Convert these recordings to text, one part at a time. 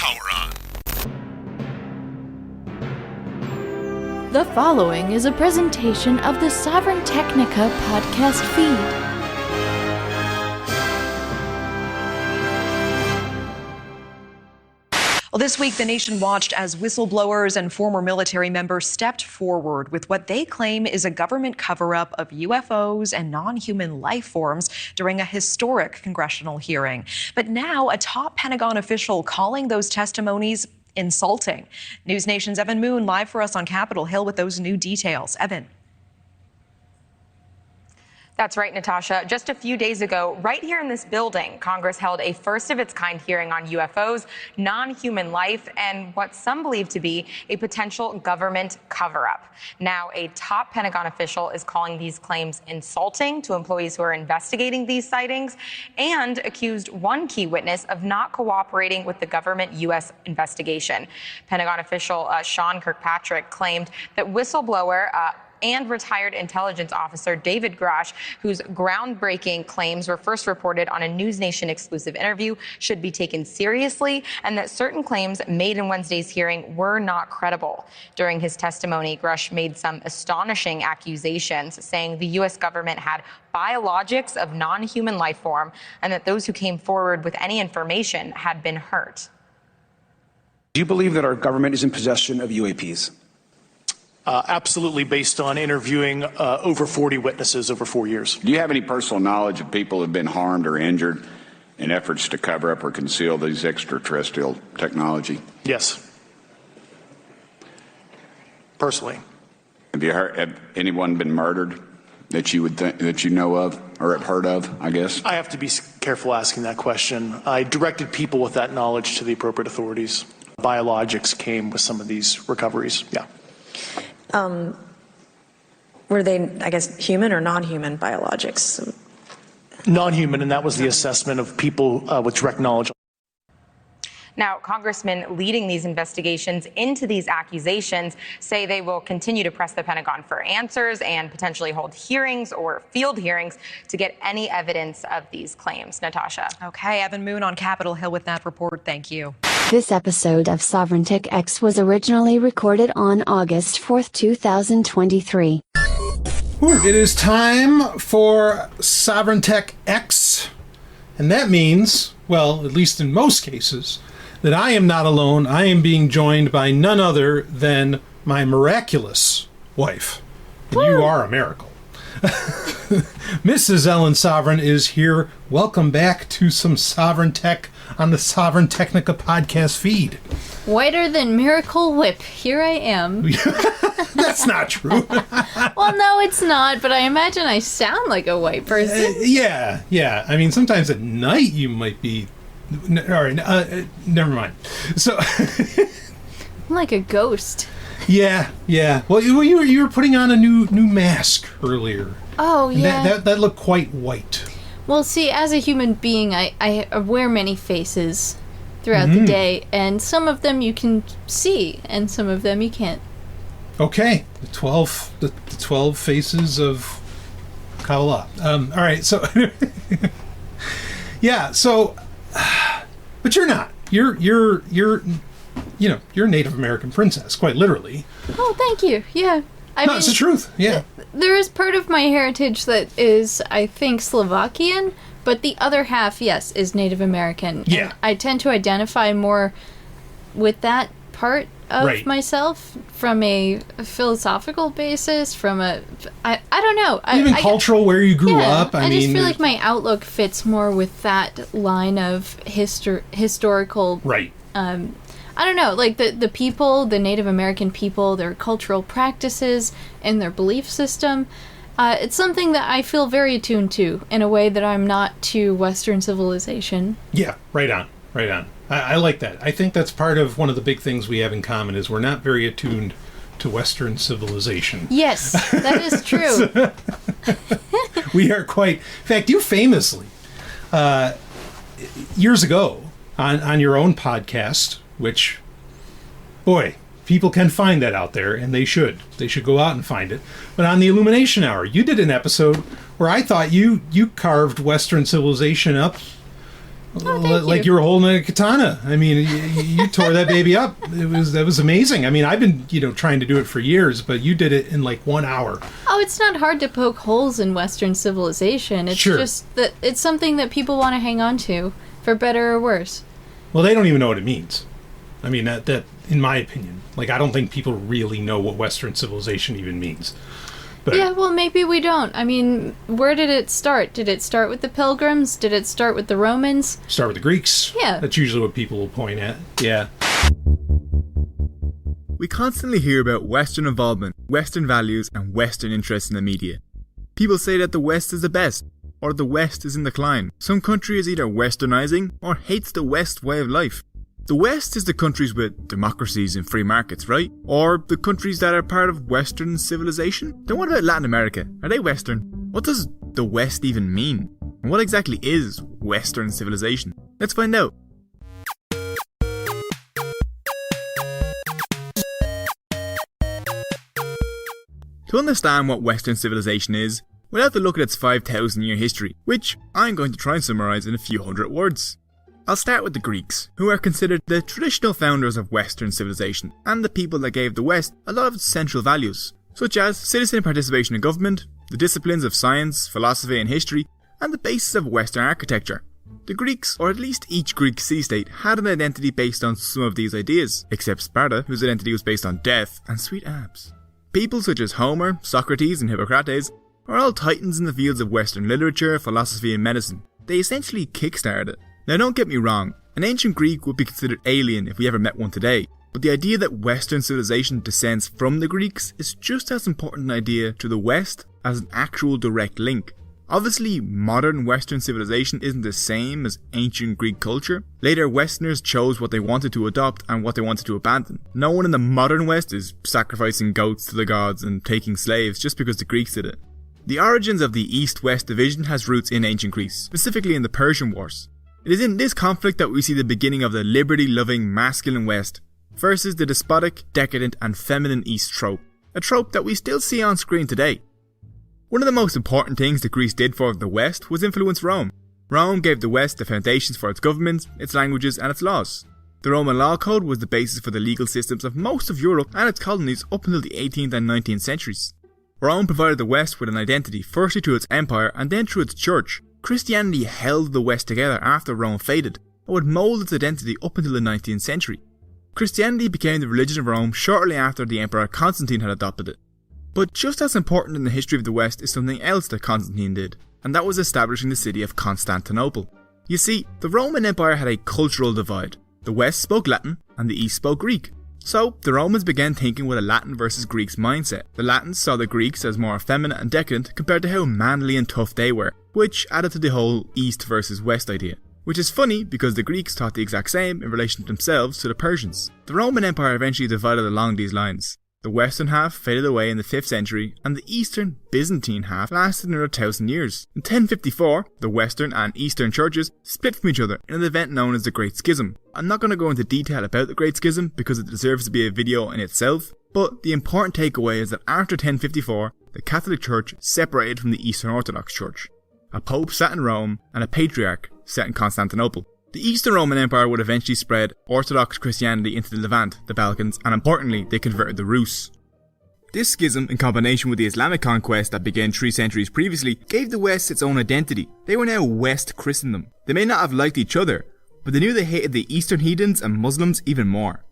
Power on. The following is a presentation of the Sovryn Technica podcast feed. Well, this week, the nation watched as whistleblowers and former military members stepped forward with what they claim is a government cover-up of UFOs and non-human life forms during a historic congressional hearing. But now, a top Pentagon official calling those testimonies insulting. News Nation's Evan Moon live for us on Capitol Hill with those new details. Evan. That's right, Natasha. Just a few days ago, right here in this building, Congress held a first-of-its-kind hearing on UFOs, non-human life, and what some believe to be a potential government cover-up. Now, a top Pentagon official is calling these claims insulting to employees who are investigating these sightings and accused one key witness of not cooperating with the government U.S. investigation. Pentagon official Sean Kirkpatrick claimed that whistleblower and retired intelligence officer David Grush, whose groundbreaking claims were first reported on a News Nation exclusive interview, should be taken seriously, and that certain claims made in Wednesday's hearing were not credible. During his testimony, Grush made some astonishing accusations, saying the U.S. government had biologics of non-human life form and that those who came forward with any information had been hurt. Do you believe that our government is in possession of UAPs? Absolutely, based on interviewing over 40 witnesses over 4 years. Do you have any personal knowledge of people who have been harmed or injured in efforts to cover up or conceal these extraterrestrial technology? Yes. Personally. Have anyone been murdered that you would that you know of or have heard of, I guess? I have to be careful asking that question. I directed people with that knowledge to the appropriate authorities. Biologics came with some of these recoveries. Yeah. Were they, I guess, human or non-human biologics? Non-human, and that was the assessment of people with direct knowledge. Now, congressmen leading these investigations into these accusations say they will continue to press the Pentagon for answers and potentially hold hearings or field hearings to get any evidence of these claims. Natasha. Okay, Evan Moon on Capitol Hill with that report. Thank you. This episode of Sovryn Tech X was originally recorded on August 4th, 2023. It is time for Sovryn Tech X, and that means, well, at least in most cases, that I am not alone. I am being joined by none other than my miraculous wife. And you are a miracle. Mrs. Ellen Sovryn is here. Welcome back to some Sovryn Tech on the Sovryn Technica podcast feed. Whiter than Miracle Whip. Here I am. That's not true. Well, no, it's not, but I imagine I sound like a white person. Yeah. I mean, sometimes at night you might be... all right, never mind. So... I'm like a ghost. Yeah. Well, you were putting on a new mask earlier. Oh, yeah. That looked quite white. Well, see, as a human being, I wear many faces throughout the day, and some of them you can see, and some of them you can't. Okay, the 12 faces of Kabbalah. All right, so yeah, so, but you're not. You're a Native American princess, quite literally. Oh, thank you. Yeah. I mean, it's the truth. Yeah. There is part of my heritage that is, I think, Slovakian, but the other half, yes, is Native American. Yeah. And I tend to identify more with that part of myself from a philosophical basis, from a... I don't know. Even cultural, where you grew up. I just feel like my outlook fits more with that line of historical... Right. I don't know, like the people, the Native American people, their cultural practices and their belief system, it's something that I feel very attuned to in a way that I'm not to Western civilization. Yeah, right on. I like that. I think that's part of one of the big things we have in common is we're not very attuned to Western civilization. Yes, that is true. We are quite... In fact, you famously, years ago, on your own podcast... which, boy, people can find that out there, and they should. They should go out and find it. But on the Illumination Hour, you did an episode where I thought you carved Western civilization up thank like you were holding a katana. I mean, you tore that baby up. That was amazing. I mean, I've been trying to do it for years, but you did it in like 1 hour. Oh, it's not hard to poke holes in Western civilization. It's just that it's something that people want to hang on to, for better or worse. Well, they don't even know what it means. I mean, that in my opinion, like, I don't think people really know what Western civilization even means. But yeah, well, maybe we don't. I mean, where did it start? Did it start with the Pilgrims? Did it start with the Romans? Start with the Greeks. Yeah. That's usually what people will point at. Yeah. We constantly hear about Western involvement, Western values, and Western interests in the media. People say that the West is the best, or the West is in decline. Some country is either westernizing or hates the West way of life. The West is the countries with democracies and free markets, right? Or the countries that are part of Western civilization? Then what about Latin America? Are they Western? What does the West even mean? And what exactly is Western civilization? Let's find out. To understand what Western civilization is, we'll have to look at its 5,000-year history, which I'm going to try and summarise in a few hundred words. I'll start with the Greeks, who are considered the traditional founders of Western civilization, and the people that gave the West a lot of its central values, such as citizen participation in government, the disciplines of science, philosophy and history, and the basis of Western architecture. The Greeks, or at least each Greek city-state, had an identity based on some of these ideas, except Sparta, whose identity was based on death and sweet abs. People such as Homer, Socrates and Hippocrates are all titans in the fields of Western literature, philosophy and medicine. They essentially kickstarted it. Now don't get me wrong, an ancient Greek would be considered alien if we ever met one today, but the idea that Western civilization descends from the Greeks is just as important an idea to the West as an actual direct link. Obviously, modern Western civilization isn't the same as ancient Greek culture. Later, Westerners chose what they wanted to adopt and what they wanted to abandon. No one in the modern West is sacrificing goats to the gods and taking slaves just because the Greeks did it. The origins of the East-West division has roots in ancient Greece, specifically in the Persian Wars. It is in this conflict that we see the beginning of the liberty-loving masculine West versus the despotic, decadent and feminine East trope, a trope that we still see on screen today. One of the most important things that Greece did for the West was influence Rome. Rome gave the West the foundations for its government, its languages and its laws. The Roman law code was the basis for the legal systems of most of Europe and its colonies up until the 18th and 19th centuries. Rome provided the West with an identity, firstly through its empire and then through its church. Christianity held the West together after Rome faded and would mould its identity up until the 19th century. Christianity became the religion of Rome shortly after the Emperor Constantine had adopted it. But just as important in the history of the West is something else that Constantine did, and that was establishing the city of Constantinople. You see, the Roman Empire had a cultural divide. The West spoke Latin and the East spoke Greek. So, the Romans began thinking with a Latin versus Greeks mindset. The Latins saw the Greeks as more effeminate and decadent compared to how manly and tough they were, which added to the whole East versus West idea. Which is funny because the Greeks thought the exact same in relation to themselves to the Persians. The Roman Empire eventually divided along these lines. The western half faded away in the 5th century and the eastern Byzantine half lasted another 1,000 years. In 1054, the western and eastern churches split from each other in an event known as the Great Schism. I'm not going to go into detail about the Great Schism because it deserves to be a video in itself, but the important takeaway is that after 1054, the Catholic Church separated from the Eastern Orthodox Church. A pope sat in Rome and a patriarch sat in Constantinople. The Eastern Roman Empire would eventually spread Orthodox Christianity into the Levant, the Balkans, and importantly, they converted the Rus. This schism, in combination with the Islamic conquest that began 3 centuries previously, gave the West its own identity. They were now West Christendom. They may not have liked each other, but they knew they hated the Eastern heathens and Muslims even more.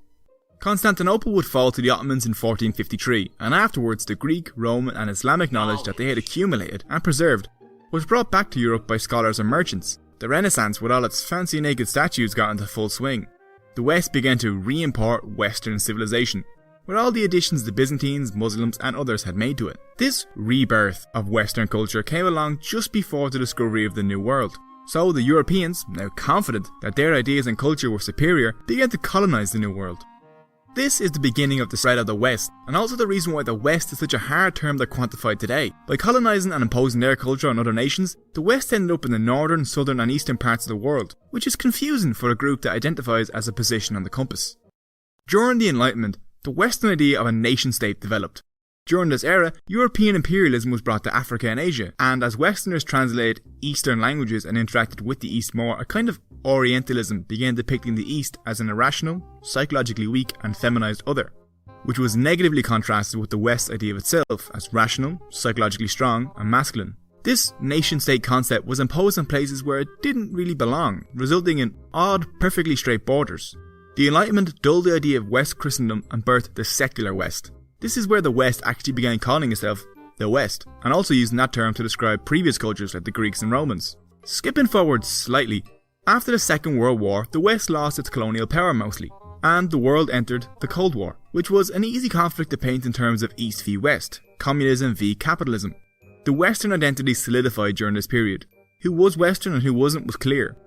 Constantinople would fall to the Ottomans in 1453, and afterwards the Greek, Roman and Islamic knowledge that they had accumulated and preserved was brought back to Europe by scholars and merchants. The Renaissance, with all its fancy naked statues, got into full swing. The West began to re-import Western civilization, with all the additions the Byzantines, Muslims and others had made to it. This rebirth of Western culture came along just before the discovery of the New World. So the Europeans, now confident that their ideas and culture were superior, began to colonize the New World. This is the beginning of the spread of the West, and also the reason why the West is such a hard term to quantify today. By colonizing and imposing their culture on other nations, the West ended up in the northern, southern and eastern parts of the world, which is confusing for a group that identifies as a position on the compass. During the Enlightenment, the Western idea of a nation-state developed. During this era, European imperialism was brought to Africa and Asia, and as Westerners translated Eastern languages and interacted with the East more, a kind of Orientalism began depicting the East as an irrational, psychologically weak and feminized other, which was negatively contrasted with the West's idea of itself as rational, psychologically strong and masculine. This nation-state concept was imposed on places where it didn't really belong, resulting in odd, perfectly straight borders. The Enlightenment dulled the idea of West Christendom and birthed the secular West. This is where the West actually began calling itself the West, and also using that term to describe previous cultures like the Greeks and Romans. Skipping forward slightly, after the Second World War, the West lost its colonial power mostly, and the world entered the Cold War, which was an easy conflict to paint in terms of East v West, communism v capitalism. The Western identity solidified during this period. Who was Western and who wasn't was clear.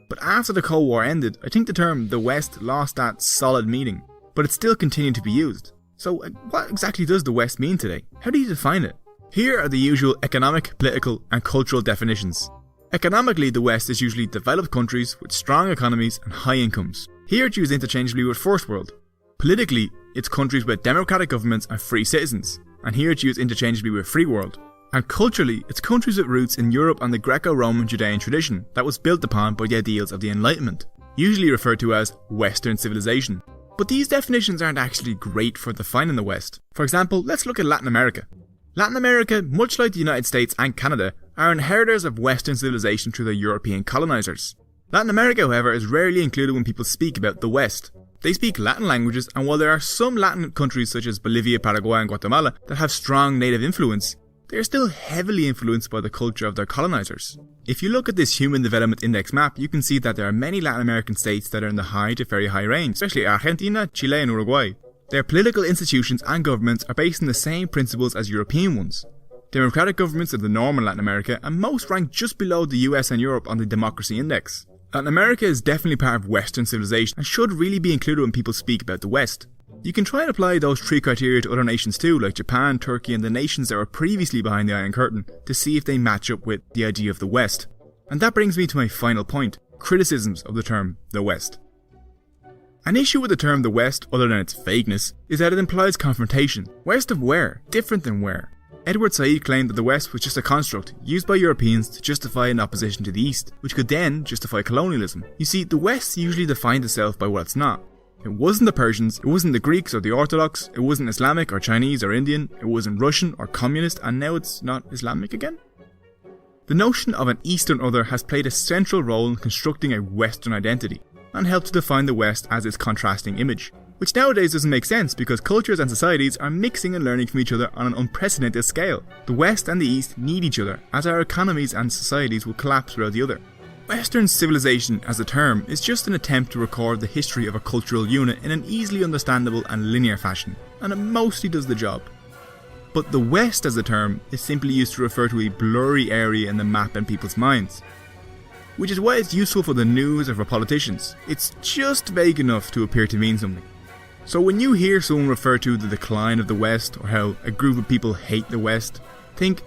But after the Cold War ended, I think the term the West lost that solid meaning, but it still continued to be used. So what exactly does the West mean today? How do you define it? Here are the usual economic, political and cultural definitions. Economically, the West is usually developed countries with strong economies and high incomes. Here it's used interchangeably with First World. Politically, it's countries with democratic governments and free citizens, and here it's used interchangeably with Free World. And culturally, it's countries with roots in Europe and the Greco-Roman Judean tradition that was built upon by the ideals of the Enlightenment, usually referred to as Western civilization. But these definitions aren't actually great for defining the West. For example, let's look at Latin America. Latin America, much like the United States and Canada, are inheritors of Western civilization through their European colonizers. Latin America, however, is rarely included when people speak about the West. They speak Latin languages, and while there are some Latin countries such as Bolivia, Paraguay and Guatemala that have strong native influence, they are still heavily influenced by the culture of their colonizers. If you look at this Human Development Index map, you can see that there are many Latin American states that are in the high to very high range, especially Argentina, Chile and Uruguay. Their political institutions and governments are based on the same principles as European ones. Democratic governments are the norm in Latin America, and most rank just below the US and Europe on the Democracy Index. Latin America is definitely part of Western civilization and should really be included when people speak about the West. You can try and apply those three criteria to other nations too, like Japan, Turkey and the nations that were previously behind the Iron Curtain, to see if they match up with the idea of the West. And that brings me to my final point, criticisms of the term the West. An issue with the term the West, other than its vagueness, is that it implies confrontation. West of where? Different than where? Edward Said claimed that the West was just a construct used by Europeans to justify an opposition to the East, which could then justify colonialism. You see, the West usually defined itself by what it's not. It wasn't the Persians, it wasn't the Greeks or the Orthodox, it wasn't Islamic or Chinese or Indian, it wasn't Russian or communist, and now it's not Islamic again? The notion of an Eastern other has played a central role in constructing a Western identity, and helped to define the West as its contrasting image, which nowadays doesn't make sense because cultures and societies are mixing and learning from each other on an unprecedented scale. The West and the East need each other, as our economies and societies will collapse without the other. Western civilization as a term is just an attempt to record the history of a cultural unit in an easily understandable and linear fashion, and it mostly does the job. But the West as a term is simply used to refer to a blurry area in the map in people's minds, which is why it's useful for the news or for politicians. It's just vague enough to appear to mean something. So when you hear someone refer to the decline of the West or how a group of people hate the West, think,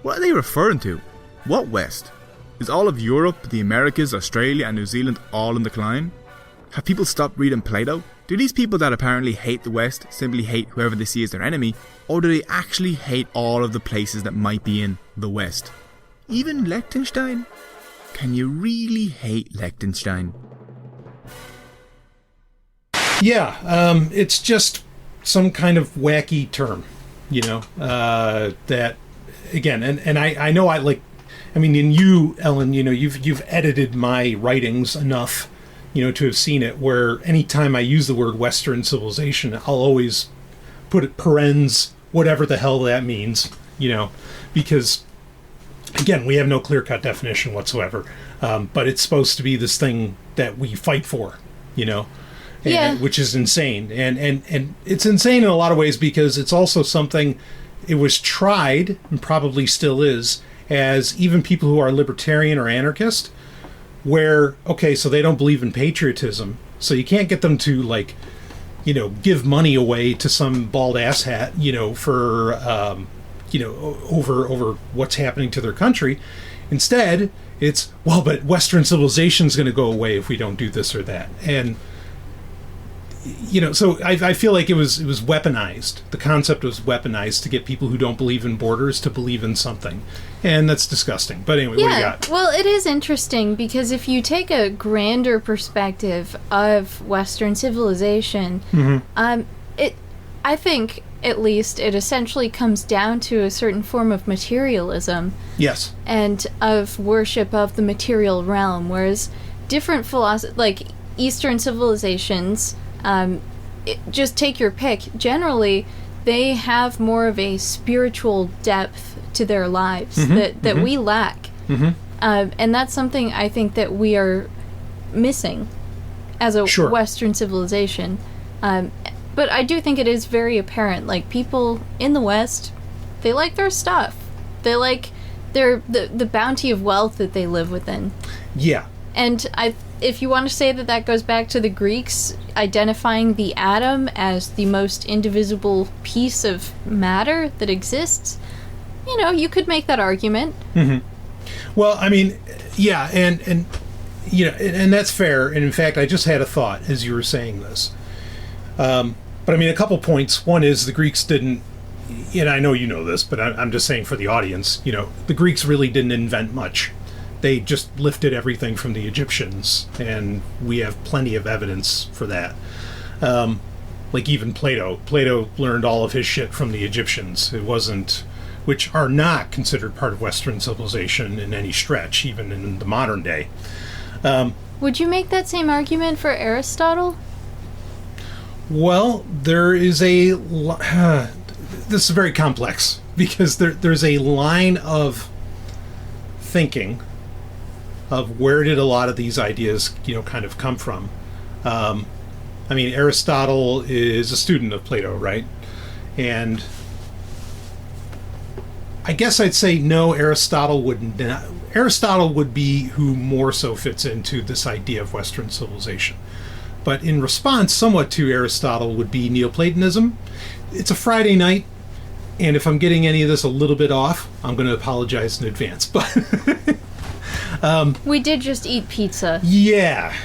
what are they referring to? What West? Is all of Europe, the Americas, Australia and New Zealand all in decline? Have people stopped reading Plato? Do these people that apparently hate the West simply hate whoever they see as their enemy, or do they actually hate all of the places that might be in the West? Even Liechtenstein? Can you really hate Liechtenstein? Yeah, it's just some kind of wacky term, that, again, and I know and you, Ellen, you've edited my writings enough, to have seen it, where anytime I use the word Western civilization, I'll always put it parens, whatever the hell that means, because, again, we have no clear-cut definition whatsoever, but it's supposed to be this thing that we fight for, which is insane. And it's insane in a lot of ways because it's also something, it was tried, and probably still is, as even people who are libertarian or anarchist, where, okay, so they don't believe in patriotism, so you can't get them to, give money away to some bald asshat, for, over what's happening to their country. Instead, it's, well, but Western civilization's going to go away if we don't do this or that. And so I feel like it was weaponized. The concept was weaponized to get people who don't believe in borders to believe in something. And that's disgusting. But anyway, what do you got? Well, it is interesting because if you take a grander perspective of Western civilization, I think, at least, it essentially comes down to a certain form of materialism. Yes. And of worship of the material realm, whereas different like Eastern civilizations, just take your pick, generally, they have more of a spiritual depth to their lives that we lack. And that's something I think that we are missing as a Western civilization. But I do think it is very apparent, like, people in the West, they like their stuff. They like the bounty of wealth that they live within. Yeah. And if you want to say that goes back to the Greeks identifying the atom as the most indivisible piece of matter that exists, you could make that argument. Well, I mean, yeah, and and that's fair. And in fact, I just had a thought as you were saying this. But I mean, a couple points. One is the Greeks didn't, and I know you know this, but I'm just saying for the audience, the Greeks really didn't invent much. They just lifted everything from the Egyptians, and we have plenty of evidence for that. Like even Plato. Plato learned all of his shit from the Egyptians. It wasn't, which are not considered part of Western civilization in any stretch, even in the modern day. Would you make that same argument for Aristotle? Well, there is this is very complex because there's a line of thinking of where did a lot of these ideas, kind of come from. I mean, Aristotle is a student of Plato, right? And I guess I'd say no, Aristotle would not. Aristotle would be who more so fits into this idea of Western civilization. But in response somewhat to Aristotle would be Neoplatonism. It's a Friday night, and if I'm getting any of this a little bit off, I'm going to apologize in advance. But we did just eat pizza. Yeah.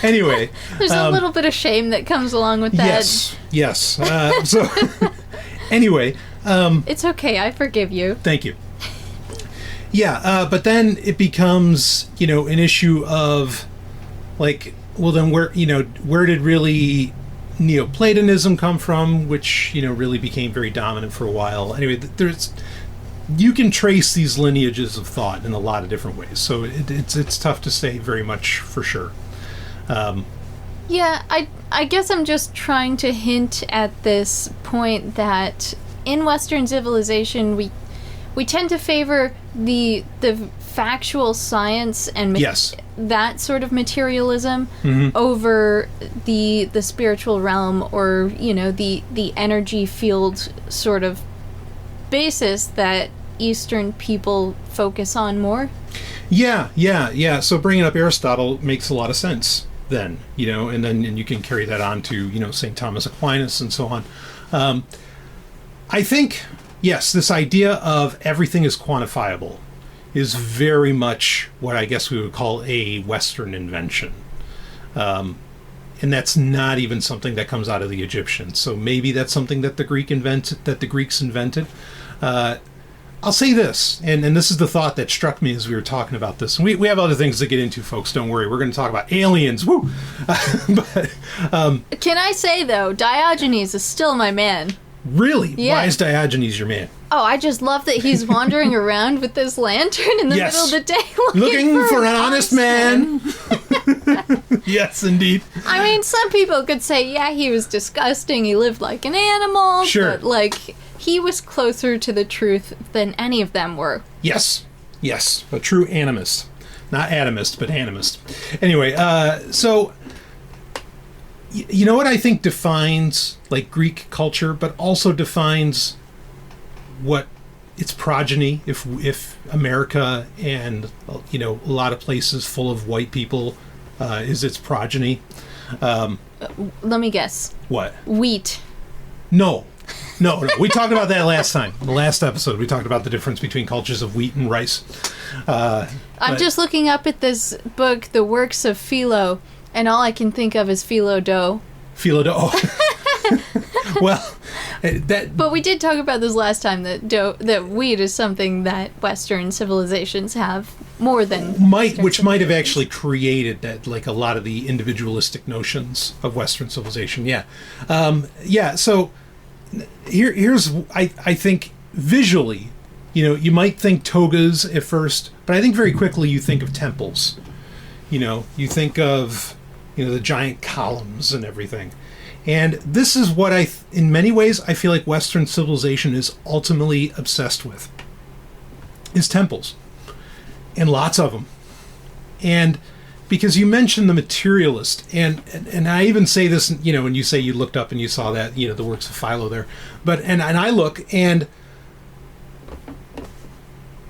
Anyway. There's a little bit of shame that comes along with that. Yes. So anyway. It's okay, I forgive you. Thank you. Yeah, but then it becomes, an issue of, like, well, then where did really Neoplatonism come from, which, really became very dominant for a while. Anyway, you can trace these lineages of thought in a lot of different ways, so it's tough to say very much for sure. Yeah, I guess I'm just trying to hint at this point that in Western civilization, we tend to favor the factual science and that sort of materialism over the spiritual realm, or the energy field sort of basis that Eastern people focus on more. Yeah. So bringing up Aristotle makes a lot of sense then, and you can carry that on to St. Thomas Aquinas and so on. I think, yes, this idea of everything is quantifiable is very much what I guess we would call a Western invention. And that's not even something that comes out of the Egyptians. So maybe that's something that the Greeks invented. I'll say this, and this is the thought that struck me as we were talking about this. And we have other things to get into, folks. Don't worry. We're going to talk about aliens. Woo! But, can I say, though, Diogenes is still my man. Really? Yeah. Why is Diogenes your man? Oh, I just love that he's wandering around with this lantern in the middle of the day looking for an honest man. Yes, indeed. I mean, some people could say, yeah, he was disgusting, he lived like an animal, sure. But, like, he was closer to the truth than any of them were. Yes, a true animist. Not atomist, but animist. Anyway, so... You know what I think defines, like, Greek culture, but also defines what its progeny, if America and, a lot of places full of white people is its progeny? Let me guess. What? Wheat. No. We talked about that last time. The last episode, we talked about the difference between cultures of wheat and rice. I'm just looking up at this book, The Works of Philo, And all I can think of is phyllo dough. Phyllo dough. Well, that. But we did talk about this last time that weed is something that Western civilizations have more than Which might have actually created that, like a lot of the individualistic notions of Western civilization. Yeah, yeah. So here's I think visually, you might think togas at first, but I think very quickly you think of temples. You think of the giant columns and everything. And this is what in many ways, I feel like Western civilization is ultimately obsessed with, is temples. And lots of them. And because you mentioned the materialist, and I even say this, when you say you looked up and you saw that, the works of Philo there. But, and I look, and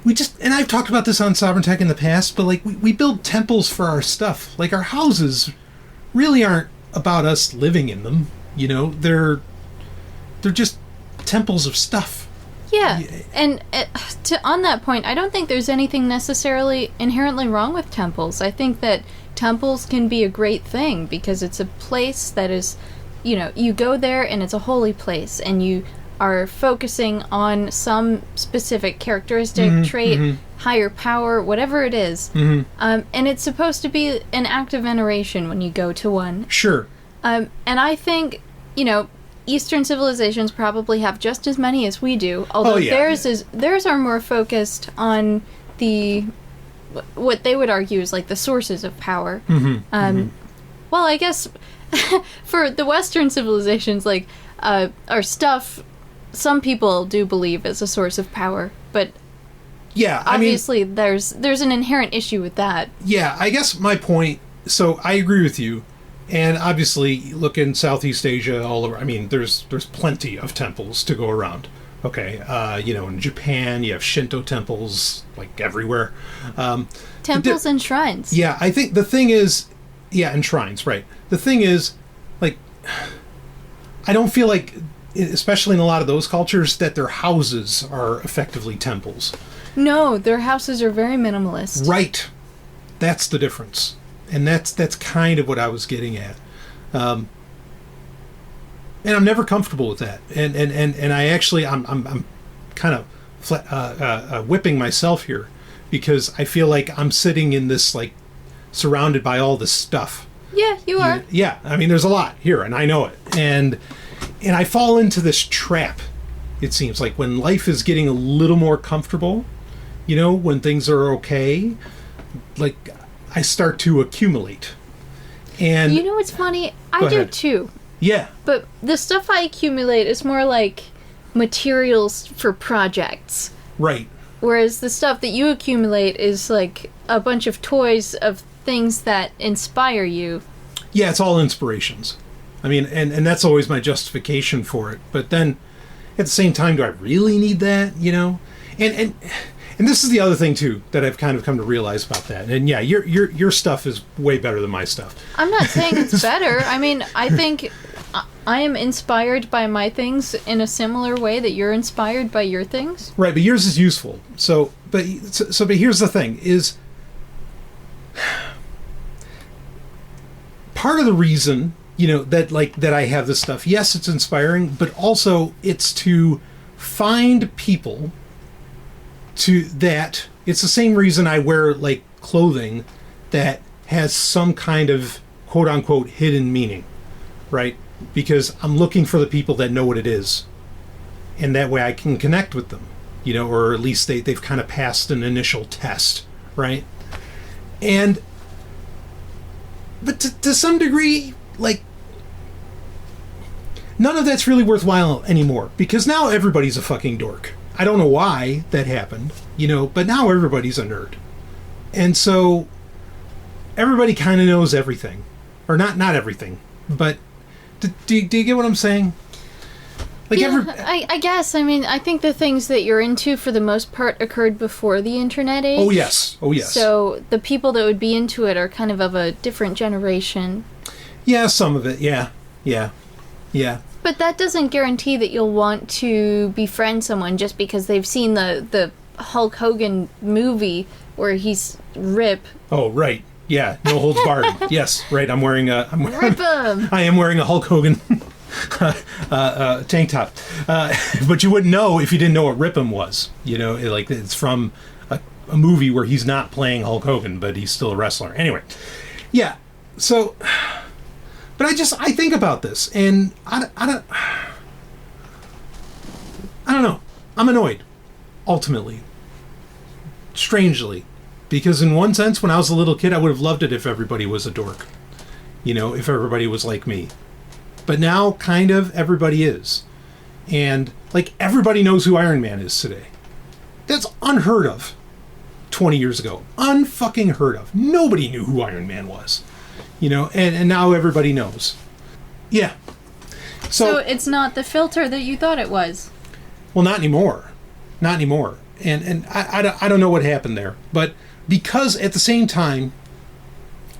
and I've talked about this on Sovryn Tech in the past, but like, we build temples for our stuff. Like, our houses really aren't about us living in them, they're just temples of stuff. Yeah, and on that point, I don't think there's anything necessarily inherently wrong with temples. I think that temples can be a great thing because it's a place that is, you go there and it's a holy place, and you are focusing on some specific characteristic, trait, higher power, whatever it is. And it's supposed to be an act of veneration when you go to one. Sure. And I think, Eastern civilizations probably have just as many as we do, although theirs are more focused on what they would argue is like the sources of power. Well, I guess for the Western civilizations, like our stuff, some people do believe is a source of power, but yeah, obviously there's an inherent issue with that. Yeah, I guess my point. So I agree with you. And obviously, look in Southeast Asia, all over. I mean, there's plenty of temples to go around. Okay, in Japan, you have Shinto temples like everywhere. Temples and shrines. Yeah, I think the thing is, and shrines, right? The thing is, like, I don't feel like, especially in a lot of those cultures, that their houses are effectively temples. No, their houses are very minimalist. Right, that's the difference. And that's kind of what I was getting at, and I'm never comfortable with that. And I actually I'm kind of whipping myself here because I feel like I'm sitting in this, like, surrounded by all this stuff. Yeah, you are. Yeah, I mean, there's a lot here, and I know it. And I fall into this trap. It seems like when life is getting a little more comfortable, when things are okay, like, I start to accumulate. And what's funny? I do too. Yeah. But the stuff I accumulate is more like materials for projects. Right. Whereas the stuff that you accumulate is like a bunch of toys of things that inspire you. Yeah, it's all inspirations. I mean, and that's always my justification for it. But then at the same time, do I really need that, And this is the other thing too that I've kind of come to realize about that. And yeah, your stuff is way better than my stuff. I'm not saying it's better. I mean, I think I am inspired by my things in a similar way that you're inspired by your things. Right, but yours is useful. But here's the thing: is part of the reason that I have this stuff. Yes, it's inspiring, but also it's to find people. It's the same reason I wear, like, clothing that has some kind of quote unquote hidden meaning, right? Because I'm looking for the people that know what it is, and that way I can connect with them, or at least they've kind of passed an initial test, right? But to some degree, like, none of that's really worthwhile anymore, because now everybody's a fucking dork. I don't know why that happened, but now everybody's a nerd. And so everybody kind of knows everything. Or not everything, but do you get what I'm saying? Like, yeah, I guess. I mean, I think the things that you're into, for the most part, occurred before the internet age. Oh, yes. So the people that would be into it are kind of a different generation. Yeah, some of it, yeah. But that doesn't guarantee that you'll want to befriend someone just because they've seen the Hulk Hogan movie where he's Rip. Oh, right. Yeah, no holds barred. Yes, right. I'm wearing a. Rip 'em. I am wearing a Hulk Hogan tank top. But you wouldn't know if you didn't know what Rip 'em was. You know, like it's from a movie where he's not playing Hulk Hogan, but he's still a wrestler. Anyway, yeah. So, but I think about this, and I don't know. I'm annoyed, ultimately. Strangely. Because in one sense, when I was a little kid, I would have loved it if everybody was a dork. You know, if everybody was like me. But now, kind of, everybody is. And, like, everybody knows who Iron Man is today. That's unheard of 20 years ago. Unfucking heard of. Nobody knew who Iron Man was. You know, and now everybody knows. Yeah. So it's not the filter that you thought it was? Well, not anymore. Not anymore. And I don't know what happened there. But because at the same time,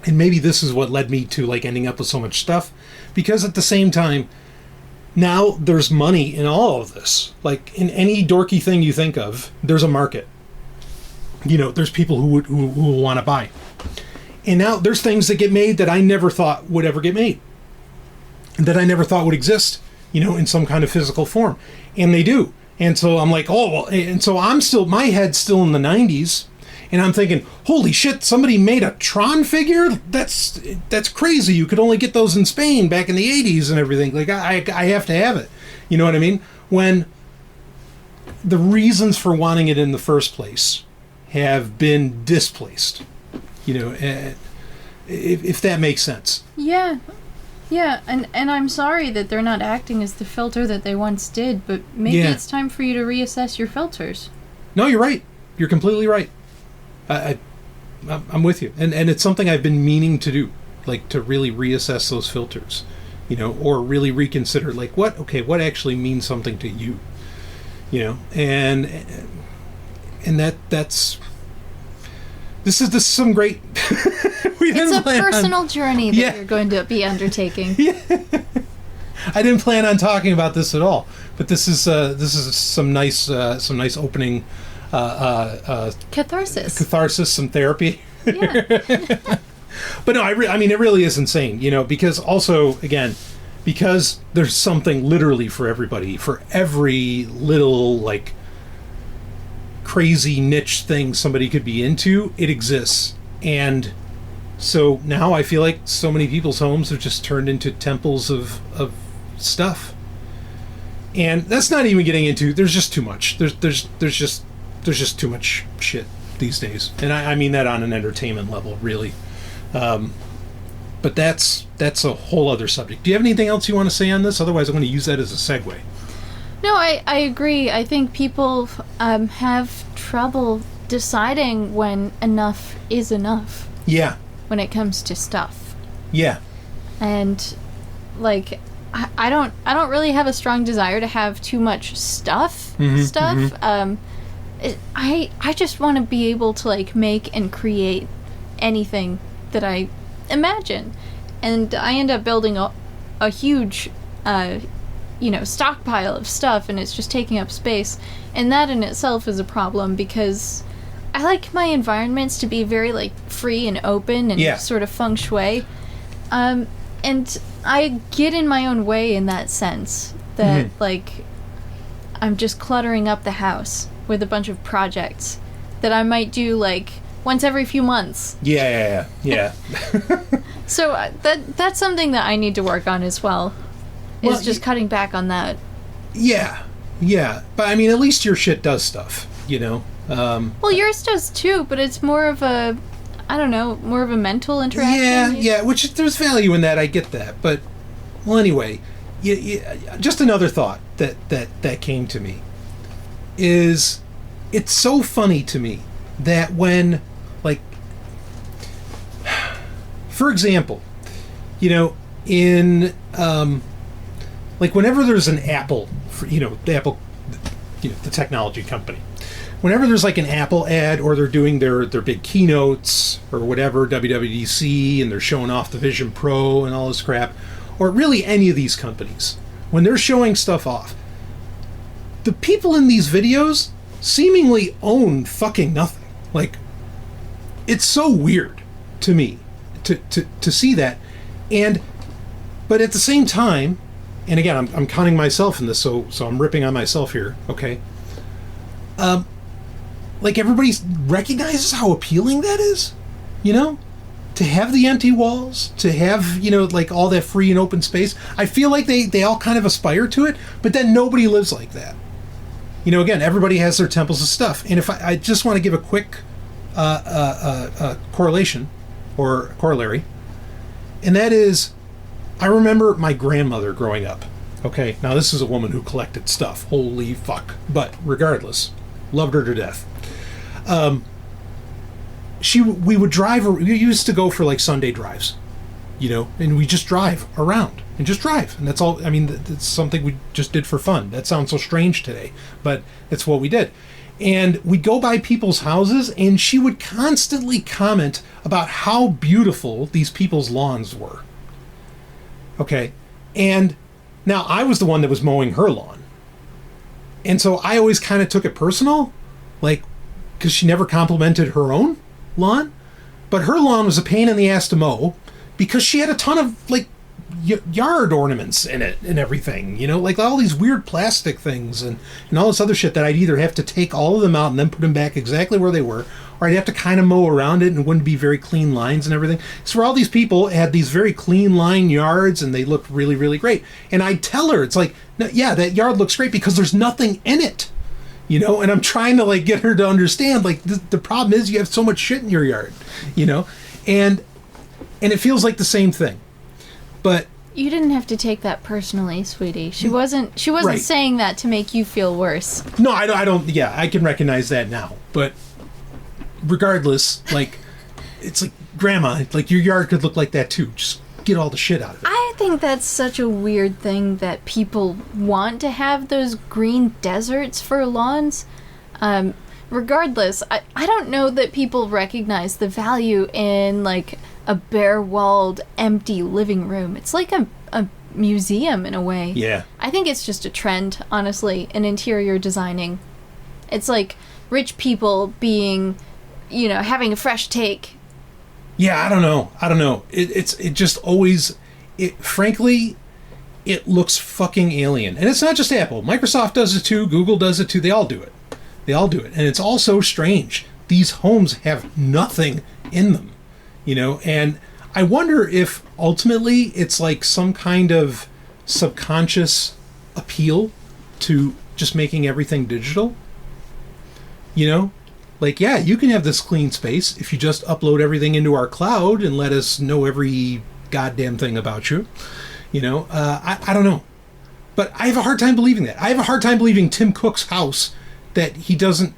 and maybe this is what led me to like ending up with so much stuff, because at the same time, now there's money in all of this. Like in any dorky thing you think of, there's a market. You know, there's people who will want to buy. And now there's things that get made that I never thought would ever get made. That I never thought would exist, you know, in some kind of physical form. And they do. And so I'm like, oh, well, and so my head's still in the 90s. And I'm thinking, holy shit, somebody made a Tron figure? That's crazy. You could only get those in Spain back in the 80s and everything. Like, I have to have it. You know what I mean? When the reasons for wanting it in the first place have been displaced. You know, if that makes sense. Yeah. Yeah, and I'm sorry that they're not acting as the filter that they once did, but maybe it's time for you to reassess your filters. No, you're right. You're completely right. I'm with you. And it's something I've been meaning to do, like to really reassess those filters, you know, or really reconsider, like, what actually means something to you, you know, and that's... This is some great... It's a personal journey that you're going to be undertaking. Yeah. I didn't plan on talking about this at all, but this is some nice opening catharsis, some therapy. Yeah. But no, I mean, it really is insane, you know, because also, again, because there's something literally for everybody, for every little like crazy niche thing somebody could be into, it exists. And so now I feel like so many people's homes have just turned into temples of stuff. And that's not even getting into, there's just too much. There's just too much shit these days. And I mean that on an entertainment level, really. But that's a whole other subject. Do you have anything else you want to say on this? Otherwise, I'm going to use that as a segue. No, I agree. I think people have trouble deciding when enough is enough. Yeah. When it comes to stuff. Yeah. And like I don't really have a strong desire to have too much stuff. I just want to be able to like make and create anything that I imagine. And I end up building a huge stockpile of stuff, and it's just taking up space. And that in itself is a problem because I like my environments to be very like free and open and sort of feng shui. And I get in my own way in that sense that like I'm just cluttering up the house with a bunch of projects that I might do like once every few months. Yeah. So that's something that I need to work on as well. Is just cutting back on that. Yeah. But I mean, at least your shit does stuff, you know? Well, yours does too, but it's more of a, I don't know, more of a mental interaction. Yeah, which there's value in that, I get that. But, well, anyway, just another thought that came to me is, it's so funny to me that when, like, for example, you know, in, like, whenever there's an Apple, the technology company, whenever there's like an Apple ad or they're doing their big keynotes or whatever, WWDC, and they're showing off the Vision Pro and all this crap, or really any of these companies, when they're showing stuff off, the people in these videos seemingly own fucking nothing. Like, it's so weird to me to see that. But at the same time, and again, I'm counting myself in this, so I'm ripping on myself here, okay? Like, everybody recognizes how appealing that is, you know? To have the empty walls, to have, you know, like, all that free and open space. I feel like they all kind of aspire to it, but then nobody lives like that. You know, again, everybody has their temples of stuff. And if I just want to give a quick correlation, or corollary, and that is, I remember my grandmother growing up. Okay, now this is a woman who collected stuff. Holy fuck. But regardless, loved her to death. We would drive, we used to go for like Sunday drives, you know, and we just drive around and just drive. And that's all, I mean, that's something we just did for fun. That sounds so strange today, but that's what we did. And we'd go by people's houses, and she would constantly comment about how beautiful these people's lawns were. Okay. And now I was the one that was mowing her lawn. And so I always kind of took it personal, like, because she never complimented her own lawn. But her lawn was a pain in the ass to mow because she had a ton of, like, yard ornaments in it and everything, you know, like all these weird plastic things and all this other shit that I'd either have to take all of them out and then put them back exactly where they were, or I'd have to kind of mow around it and it wouldn't be very clean lines and everything. So for all these people had these very clean line yards and they looked really, really great. And I'd tell her, it's like, no, yeah, that yard looks great because there's nothing in it, you know, and I'm trying to like get her to understand, like, the problem is you have so much shit in your yard, you know, and it feels like the same thing. But you didn't have to take that personally, sweetie. She wasn't right. saying that to make you feel worse. No, I don't. Yeah, I can recognize that now. But regardless, like, it's like, Grandma, like, your yard could look like that too. Just get all the shit out of it. I think that's such a weird thing that people want to have those green deserts for lawns. Regardless, I don't know that people recognize the value in, like, a bare-walled, empty living room. It's like a museum in a way. Yeah. I think it's just a trend, honestly, in interior designing. It's like rich people being, you know, having a fresh take. Yeah, I don't know. It just always, frankly, it looks fucking alien. And it's not just Apple. Microsoft does it too. Google does it too. They all do it. And it's all so strange. These homes have nothing in them. You know, and I wonder if ultimately it's like some kind of subconscious appeal to just making everything digital. You know, like, yeah, you can have this clean space if you just upload everything into our cloud and let us know every goddamn thing about you. You know, I don't know. But I have a hard time believing that. I have a hard time believing Tim Cook's house that he doesn't,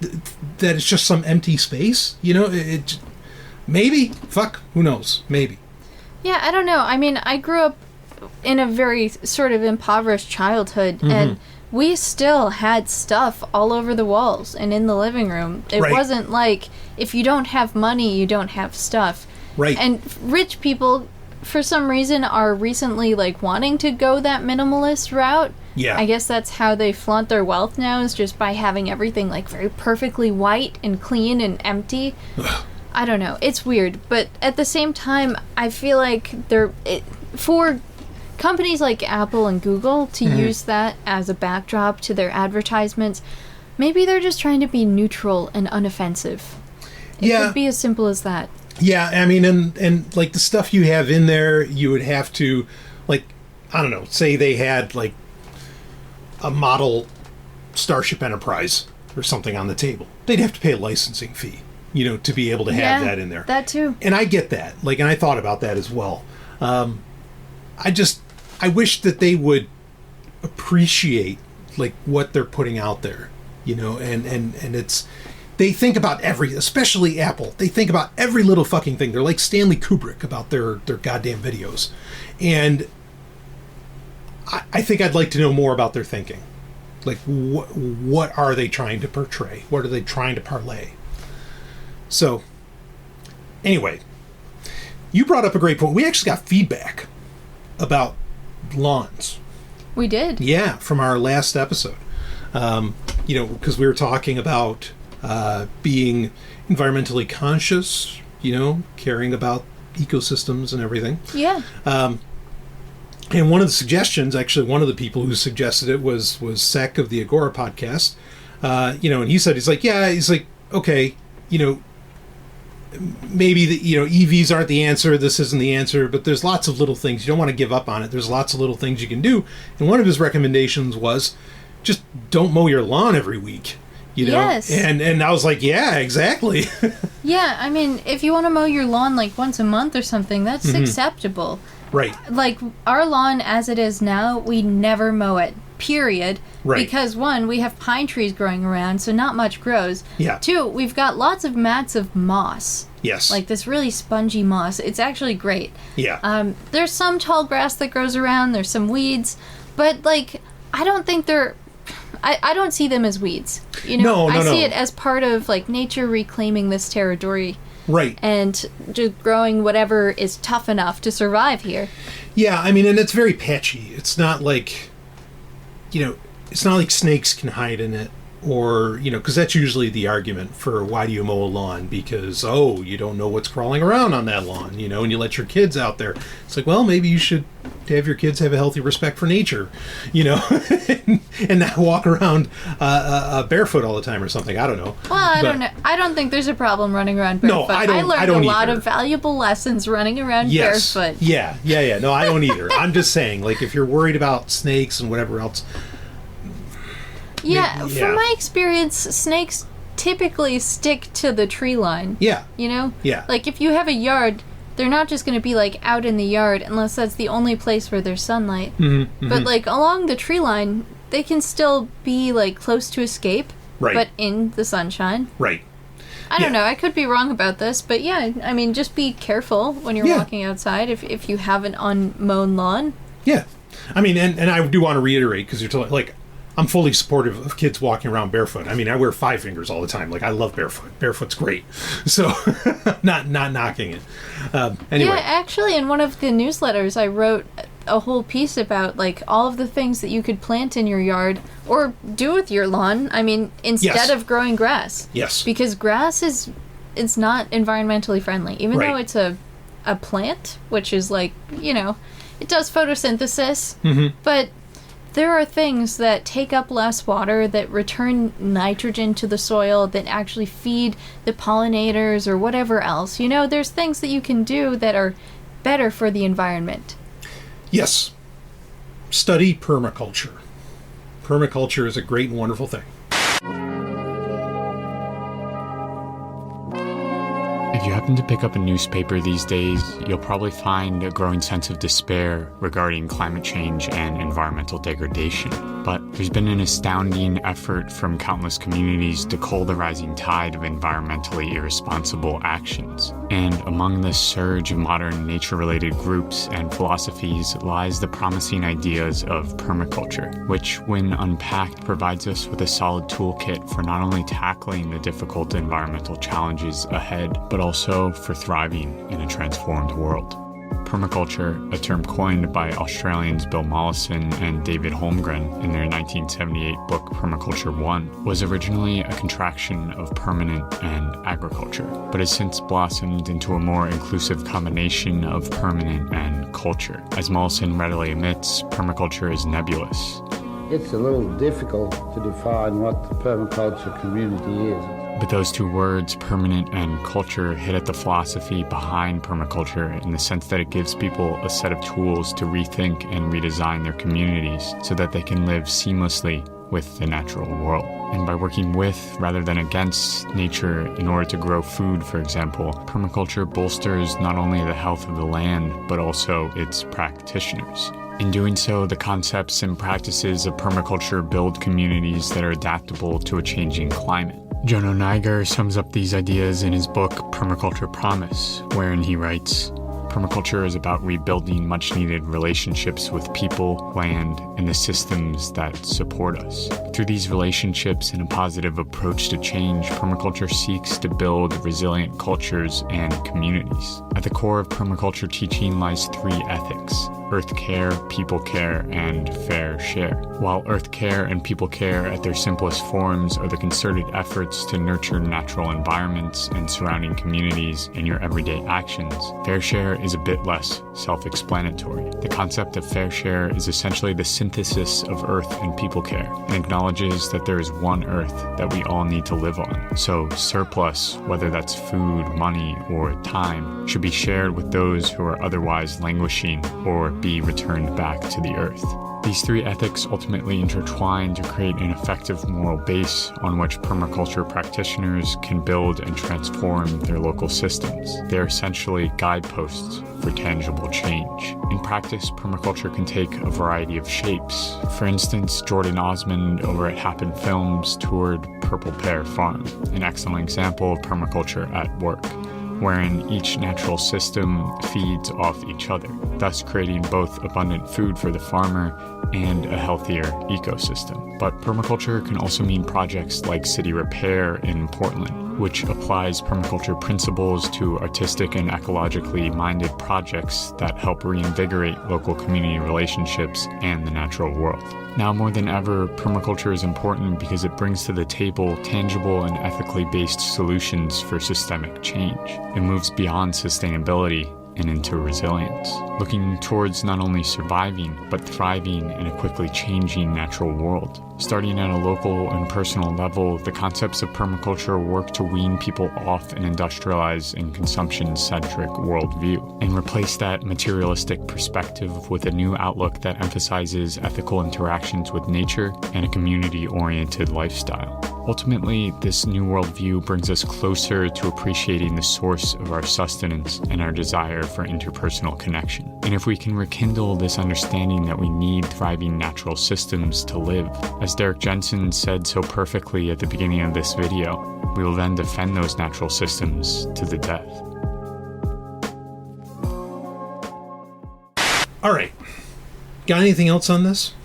that it's just some empty space. You know, maybe. Fuck. Who knows? Maybe. Yeah, I don't know. I mean, I grew up in a very sort of impoverished childhood, and we still had stuff all over the walls and in the living room. It wasn't like, if you don't have money, you don't have stuff. Right. And rich people, for some reason, are recently, like, wanting to go that minimalist route. Yeah. I guess that's how they flaunt their wealth now, is just by having everything, like, very perfectly white and clean and empty. I don't know. It's weird. But at the same time, I feel like for companies like Apple and Google to use that as a backdrop to their advertisements, maybe they're just trying to be neutral and unoffensive. It could be as simple as that. Yeah, I mean, and like the stuff you have in there, you would have to, like, I don't know, say they had like a model Starship Enterprise or something on the table. They'd have to pay a licensing fee, you know, to be able to have that in there. That too. And I get that. Like, and I thought about that as well. I wish that they would appreciate, like, what they're putting out there, you know, and it's, they think about especially Apple, they think about every little fucking thing. They're like Stanley Kubrick about their goddamn videos. And I think I'd like to know more about their thinking. Like, what are they trying to portray? What are they trying to parlay? So, anyway, you brought up a great point. We actually got feedback about lawns. We did. Yeah, from our last episode. You know, because we were talking about being environmentally conscious, caring about ecosystems and everything. Yeah. And one of the suggestions, actually, one of the people who suggested it was Sek of the Agora podcast. And he's like, okay, maybe EVs aren't the answer. This isn't the answer, but there's lots of little things. You don't want to give up on it. There's lots of little things you can do. And one of his recommendations was just don't mow your lawn every week. Yes. And I was like, yeah, exactly. Yeah, I mean, if you want to mow your lawn like once a month or something, that's acceptable. Right. Like, our lawn as it is now, we never mow it, period. Right. Because, one, we have pine trees growing around, so not much grows. Yeah. Two, we've got lots of mats of moss. Yes. Like this really spongy moss. It's actually great. Yeah. There's some tall grass that grows around, there's some weeds, but, like, I don't think they're... I don't see them as weeds. No. I see it as part of, like, nature reclaiming this territory. Right. And just growing whatever is tough enough to survive here. Yeah, I mean, and it's very patchy. It's not like, it's not like snakes can hide in it, or, because that's usually the argument for why do you mow a lawn? Because, you don't know what's crawling around on that lawn, and you let your kids out there. It's like, well, maybe you should have your kids have a healthy respect for nature, and not walk around barefoot all the time or something. I don't know. Well, I don't know. I don't think there's a problem running around barefoot. No, I don't learned a lot either. of valuable lessons running around barefoot. Yeah. No, I don't either. I'm just saying, like, if you're worried about snakes and whatever else. Yeah, from my experience, snakes typically stick to the tree line. Yeah. Yeah. Like, if you have a yard, they're not just going to be, like, out in the yard unless that's the only place where there's sunlight. Mm-hmm. But, like, along the tree line, they can still be, like, close to escape. Right. But in the sunshine. Right. I don't know. I could be wrong about this, but yeah, I mean, just be careful when you're walking outside if you have an unmown lawn. Yeah. I mean, and I do want to reiterate, because you're like, I'm fully supportive of kids walking around barefoot. I mean, I wear 5 fingers all the time. Like, I love barefoot. Barefoot's great. So, not knocking it. Anyway. Yeah, actually, in one of the newsletters, I wrote a whole piece about, like, all of the things that you could plant in your yard or do with your lawn. I mean, instead of growing grass. Yes. Because grass it's not environmentally friendly. Even though it's a plant, which is, like, it does photosynthesis. Mm-hmm. But there are things that take up less water, that return nitrogen to the soil, that actually feed the pollinators or whatever else. There's things that you can do that are better for the environment. Yes. Study permaculture. Permaculture is a great and wonderful thing. If you happen to pick up a newspaper these days, you'll probably find a growing sense of despair regarding climate change and environmental degradation. But there's been an astounding effort from countless communities to cull the rising tide of environmentally irresponsible actions. And among this surge of modern nature-related groups and philosophies lies the promising ideas of permaculture, which, when unpacked, provides us with a solid toolkit for not only tackling the difficult environmental challenges ahead, but also for thriving in a transformed world. Permaculture, a term coined by Australians Bill Mollison and David Holmgren in their 1978 book Permaculture 1, was originally a contraction of permanent and agriculture, but has since blossomed into a more inclusive combination of permanent and culture. As Mollison readily admits, permaculture is nebulous. It's a little difficult to define what the permaculture community is. But those two words, permanent and culture, hit at the philosophy behind permaculture in the sense that it gives people a set of tools to rethink and redesign their communities so that they can live seamlessly with the natural world. And by working with rather than against nature in order to grow food, for example, permaculture bolsters not only the health of the land, but also its practitioners. In doing so, the concepts and practices of permaculture build communities that are adaptable to a changing climate. Jono Niger sums up these ideas in his book Permaculture Promise, wherein he writes, "Permaculture is about rebuilding much-needed relationships with people, land, and the systems that support us. Through these relationships and a positive approach to change, permaculture seeks to build resilient cultures and communities. At the core of permaculture teaching lies 3 ethics: Earth Care, People Care, and Fair Share. While Earth Care and People Care at their simplest forms are the concerted efforts to nurture natural environments and surrounding communities in your everyday actions, Fair Share is a bit less self-explanatory. The concept of Fair Share is essentially the synthesis of Earth and People Care and acknowledges that there is one Earth that we all need to live on. So surplus, whether that's food, money, or time, should be shared with those who are otherwise languishing or be returned back to the Earth. These three ethics ultimately intertwine to create an effective moral base on which permaculture practitioners can build and transform their local systems. They're essentially guideposts for tangible change. In practice, permaculture can take a variety of shapes. For instance, Jordan Osmond over at Happen Films toured Purple Pear Farm, an excellent example of permaculture at work, wherein each natural system feeds off each other, thus creating both abundant food for the farmer and a healthier ecosystem. But permaculture can also mean projects like City Repair in Portland, which applies permaculture principles to artistic and ecologically minded projects that help reinvigorate local community relationships and the natural world. Now more than ever, permaculture is important because it brings to the table tangible and ethically based solutions for systemic change. It moves beyond sustainability and into resilience, looking towards not only surviving, but thriving in a quickly changing natural world. Starting at a local and personal level, the concepts of permaculture work to wean people off an industrialized and consumption-centric worldview, and replace that materialistic perspective with a new outlook that emphasizes ethical interactions with nature and a community-oriented lifestyle. Ultimately, this new worldview brings us closer to appreciating the source of our sustenance and our desire for interpersonal connection. And if we can rekindle this understanding that we need thriving natural systems to live, as Derek Jensen said so perfectly at the beginning of this video, we will then defend those natural systems to the death. All right. Got anything else on this?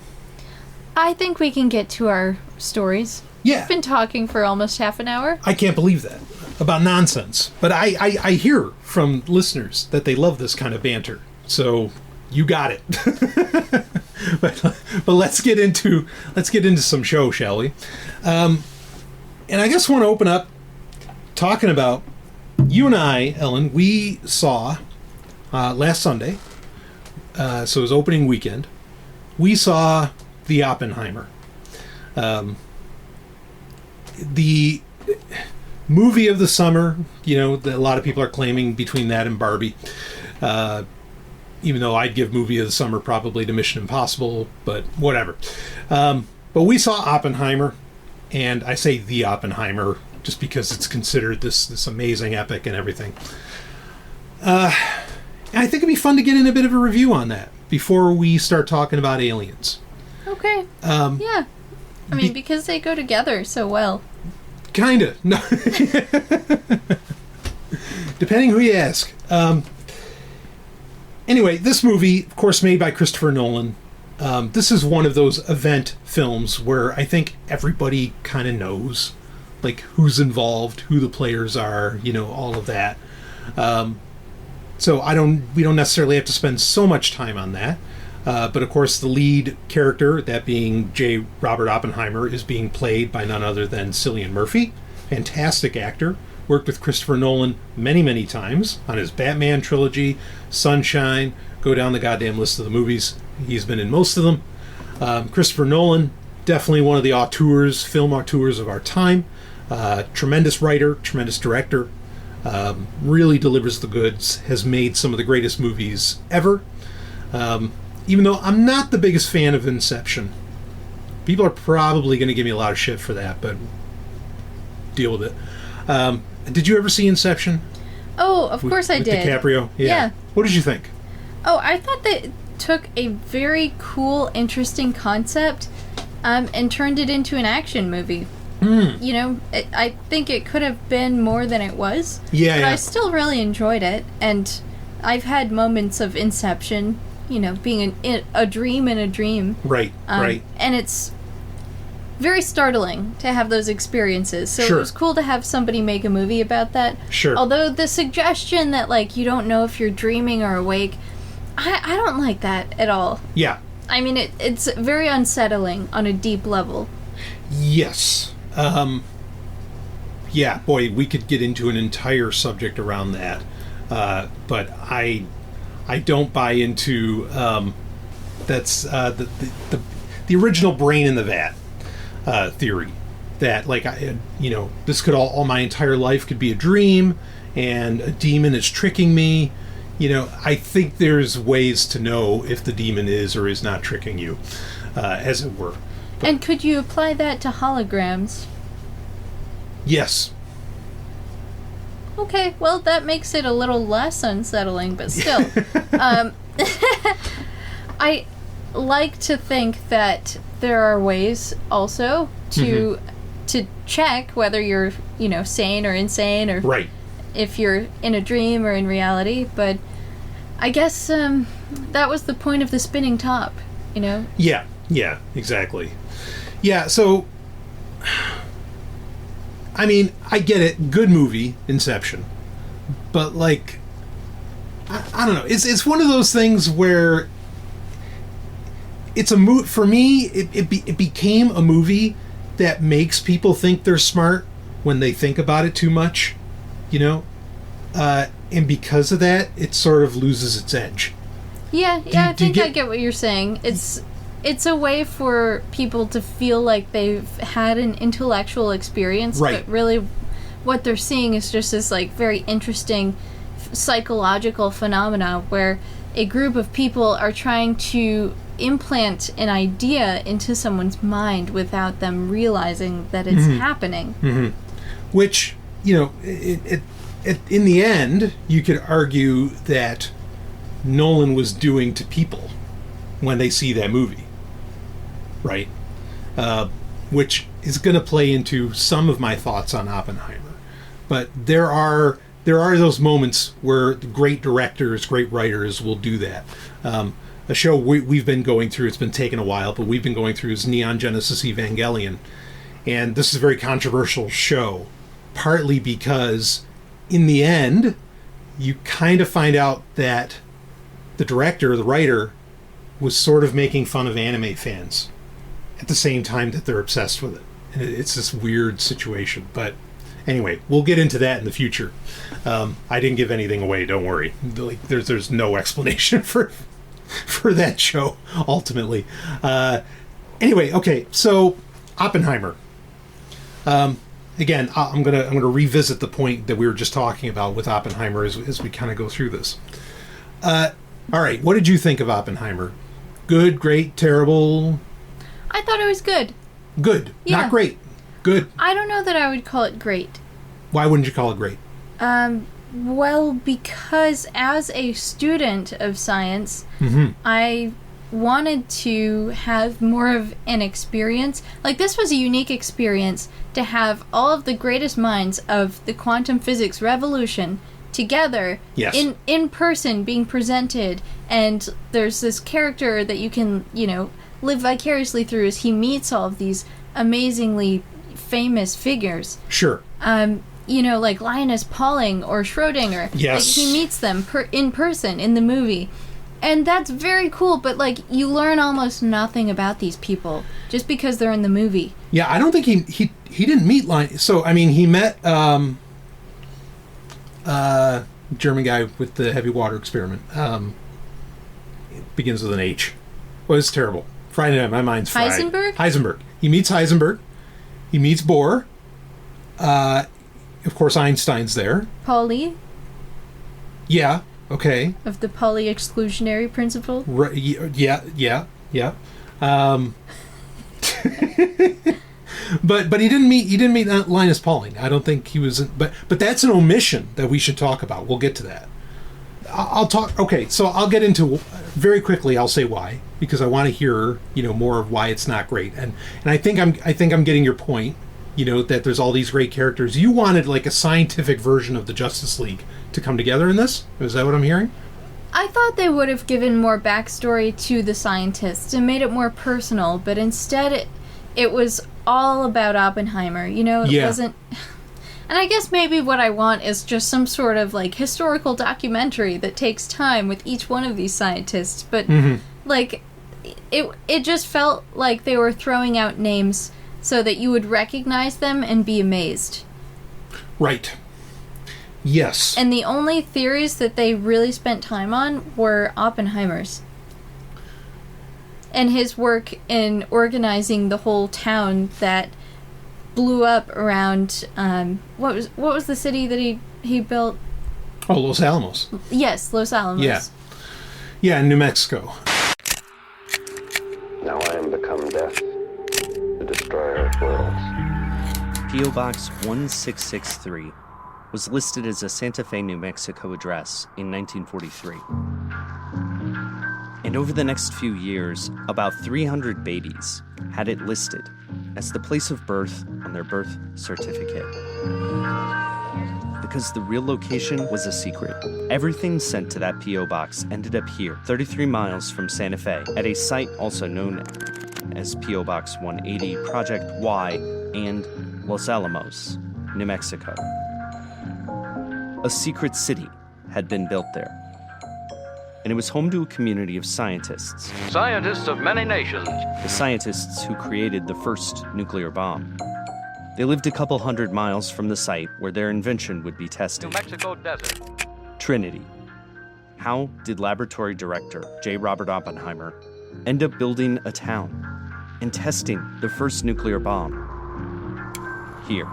I think we can get to our stories. Yeah. We've been talking for almost half an hour. I can't believe that. About nonsense. But I hear from listeners that they love this kind of banter. So you got it. but let's get into some show, shall we? And I just want to open up talking about you and I, Ellen. We saw last Sunday, so it was opening weekend. We saw the Oppenheimer. The movie of the summer, you know, a lot of people are claiming between that and Barbie. Even though I'd give movie of the summer probably to Mission Impossible, but whatever. But we saw Oppenheimer, and I say the Oppenheimer just because it's considered this amazing epic and everything. I think it'd be fun to get in a bit of a review on that before we start talking about aliens. Okay. Yeah. I mean, because they go together so well. Kinda. No. Depending who you ask. Anyway, this movie, of course, made by Christopher Nolan. This is one of those event films where I think everybody kind of knows, like, who's involved, who the players are, you know, all of that. So we don't necessarily have to spend so much time on that. But of course, the lead character, that being J. Robert Oppenheimer, is being played by none other than Cillian Murphy. Fantastic actor. Worked with Christopher Nolan many, many times on his Batman trilogy, Sunshine, go down the goddamn list of the movies. He's been in most of them. Christopher Nolan, definitely one of the film auteurs of our time. Tremendous writer, tremendous director. Really delivers the goods. Has made some of the greatest movies ever. Even though I'm not the biggest fan of Inception. People are probably going to give me a lot of shit for that, but deal with it. Did you ever see Inception? Oh, of course I did. DiCaprio? Yeah. What did you think? Oh, I thought they took a very cool, interesting concept and turned it into an action movie. You know, I think it could have been more than it was. Yeah, but yeah. I still really enjoyed it, and I've had moments of Inception, you know, being a dream in a dream. Right, right. And it's very startling to have those experiences. So Sure. It was cool to have somebody make a movie about that. Sure. Although the suggestion that, like, you don't know if you're dreaming or awake, I don't like that at all. Yeah. I mean, it's very unsettling on a deep level. Yes. Yeah, boy, we could get into an entire subject around that. But I don't buy into that's the original brain in the vat theory. That, like, this could all my entire life could be a dream, and a demon is tricking me. I think there's ways to know if the demon is or is not tricking you, as it were. But, and could you apply that to holograms? Yes. Okay, well, that makes it a little less unsettling, but still. I like to think that there are ways also to check whether you're, sane or insane, or right. if you're in a dream or in reality, but I guess that was the point of the spinning top, Yeah, exactly. Yeah, so, I mean, I get it, good movie, Inception, but, like, I don't know, it's one of those things where it's a for me, it became a movie that makes people think they're smart when they think about it too much, and because of that, it sort of loses its edge. Yeah, I think I get what you're saying. It's a way for people to feel like they've had an intellectual experience, right. But really what they're seeing is just this, like, very interesting psychological phenomena where a group of people are trying to implant an idea into someone's mind without them realizing that it's happening. Mm-hmm. Which, in the end, you could argue that Nolan was doing to people when they see that movie, right? Which is going to play into some of my thoughts on Oppenheimer. But there are those moments where great directors, great writers will do that. A show we've been going through, it's been taking a while, but we've been going through is Neon Genesis Evangelion. And this is a very controversial show, partly because in the end, you kind of find out that the director, the writer, was sort of making fun of anime fans at the same time that they're obsessed with it. And it's this weird situation. But anyway, we'll get into that in the future. I didn't give anything away, don't worry. Like, there's no explanation for that show, ultimately. Anyway, okay, so Oppenheimer. Again, I'm gonna revisit the point that we were just talking about with Oppenheimer as we kind of go through this. All right, what did you think of Oppenheimer? Good, great, terrible? I thought it was good. Good, yeah. Not great. Good. I don't know that I would call it great. Why wouldn't you call it great? Well, because as a student of science, I wanted to have more of an experience. Like, this was a unique experience to have all of the greatest minds of the quantum physics revolution together, yes, in person, being presented, and there's this character that you can, live vicariously through as he meets all of these amazingly famous figures. Sure. Like Linus Pauling or Schrödinger. Yes. Like, he meets them in person in the movie. And that's very cool, but, like, you learn almost nothing about these people just because they're in the movie. Yeah, I don't think he didn't meet Linus. So, I mean, he met German guy with the heavy water experiment. It begins with an H. Well, it's terrible. Friday night, my mind's fried. Heisenberg. He meets Heisenberg. He meets Bohr. Of course, Einstein's there. Pauli. Yeah. Okay. Of the Pauli exclusionary principle. Right. Yeah. But he didn't meet Linus Pauling. I don't think he was. But that's an omission that we should talk about. We'll get to that. I'll talk. Okay, so I'll get into very quickly. I'll say why, because I want to hear more of why it's not great. And I think I'm getting your point. That there's all these great characters. You wanted like a scientific version of the Justice League to come together in this? Is that what I'm hearing? I thought they would have given more backstory to the scientists and made it more personal, but instead it was all about Oppenheimer. It wasn't... And I guess maybe what I want is just some sort of, like, historical documentary that takes time with each one of these scientists. But, like, it just felt like they were throwing out names so that you would recognize them and be amazed. Right. Yes. And the only theories that they really spent time on were Oppenheimer's. And his work in organizing the whole town that blew up around, what was the city that he built? Oh, Los Alamos. Yes, Los Alamos. Yeah. Yeah, in New Mexico. Now I am become death, the destroyer of worlds. P.O. Box 1663 was listed as a Santa Fe, New Mexico address in 1943. And over the next few years, about 300 babies had it listed as the place of birth on their birth certificate. Because the real location was a secret, everything sent to that P.O. box ended up here, 33 miles from Santa Fe, at a site also known as P.O. Box 180, Project Y, and Los Alamos, New Mexico. A secret city had been built there, and it was home to a community of scientists. Scientists of many nations. The scientists who created the first nuclear bomb. They lived a couple hundred miles from the site where their invention would be tested. New Mexico desert. Trinity. How did laboratory director J. Robert Oppenheimer end up building a town and testing the first nuclear bomb? Here.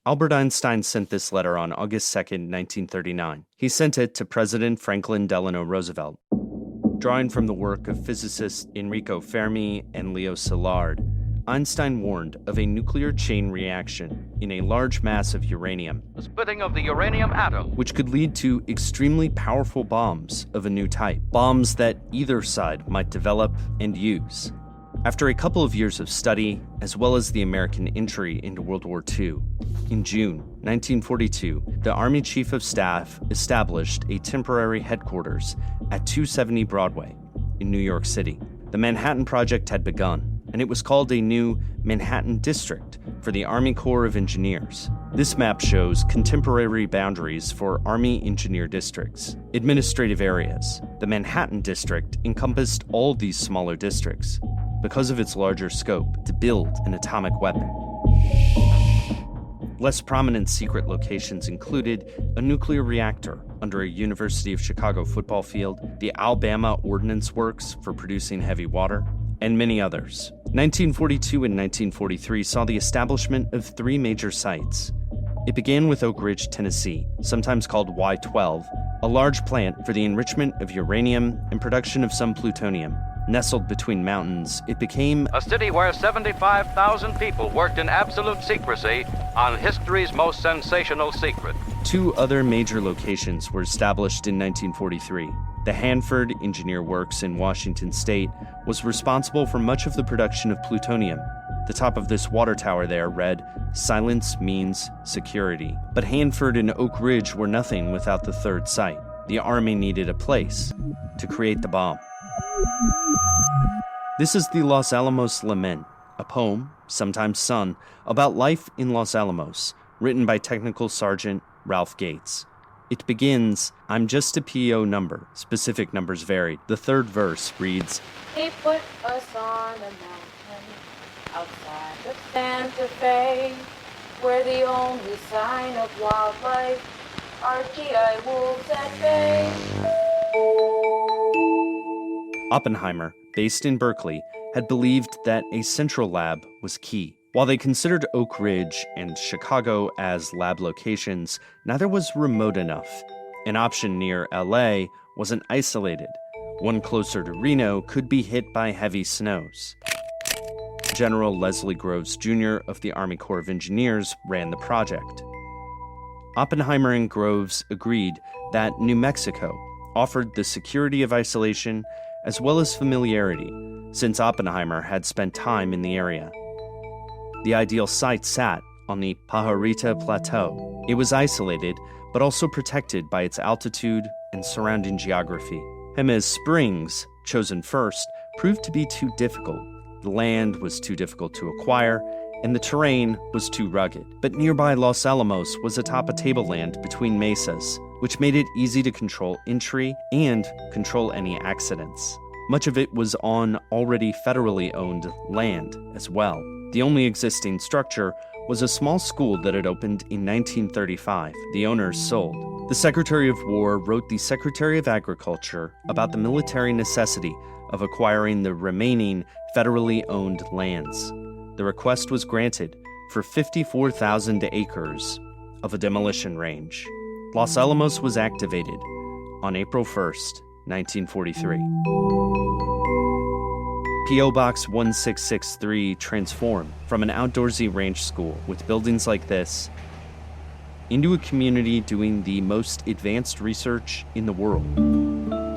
Albert Einstein sent this letter on August 2nd, 1939. He sent it to President Franklin Delano Roosevelt. Drawing from the work of physicists Enrico Fermi and Leo Szilard, Einstein warned of a nuclear chain reaction in a large mass of uranium, the splitting of the uranium atom, which could lead to extremely powerful bombs of a new type, bombs that either side might develop and use. After a couple of years of study, as well as the American entry into World War II, in June 1942, the Army Chief of Staff established a temporary headquarters at 270 Broadway in New York City. The Manhattan Project had begun, and it was called a new Manhattan District for the Army Corps of Engineers. This map shows contemporary boundaries for Army engineer districts, administrative areas. The Manhattan District encompassed all these smaller districts because of its larger scope to build an atomic weapon. Less prominent secret locations included a nuclear reactor under a University of Chicago football field, the Alabama Ordnance Works for producing heavy water, and many others. 1942 and 1943 saw the establishment of 3 major sites. It began with Oak Ridge, Tennessee, sometimes called Y-12, a large plant for the enrichment of uranium and production of some plutonium. Nestled between mountains, it became a city where 75,000 people worked in absolute secrecy on history's most sensational secret. 2 other major locations were established in 1943. The Hanford Engineer Works in Washington State was responsible for much of the production of plutonium. The top of this water tower there read, "Silence means security." But Hanford and Oak Ridge were nothing without the third site. The Army needed a place to create the bomb. This is the Los Alamos Lament, a poem, sometimes sung, about life in Los Alamos, written by Technical Sergeant Ralph Gates. It begins, "I'm just a PO number." Specific numbers varied. The third verse reads, "He put us on a mountain outside of Santa Fe, where the only sign of wildlife are GI wolves at bay." Oppenheimer, based in Berkeley, had believed that a central lab was key. While they considered Oak Ridge and Chicago as lab locations, neither was remote enough. An option near LA wasn't isolated. One closer to Reno could be hit by heavy snows. General Leslie Groves Jr. of the Army Corps of Engineers ran the project. Oppenheimer and Groves agreed that New Mexico offered the security of isolation as well as familiarity, since Oppenheimer had spent time in the area. The ideal site sat on the Pajarita Plateau. It was isolated, but also protected by its altitude and surrounding geography. Jemez Springs, chosen first, proved to be too difficult. The land was too difficult to acquire, and the terrain was too rugged. But nearby Los Alamos was atop a tableland between mesas, which made it easy to control entry and control any accidents. Much of it was on already federally owned land as well. The only existing structure was a small school that had opened in 1935. The owners sold. The Secretary of War wrote the Secretary of Agriculture about the military necessity of acquiring the remaining federally owned lands. The request was granted for 54,000 acres of a demolition range. Los Alamos was activated on April 1st, 1943. P.O. Box 1663 transformed from an outdoorsy ranch school with buildings like this into a community doing the most advanced research in the world.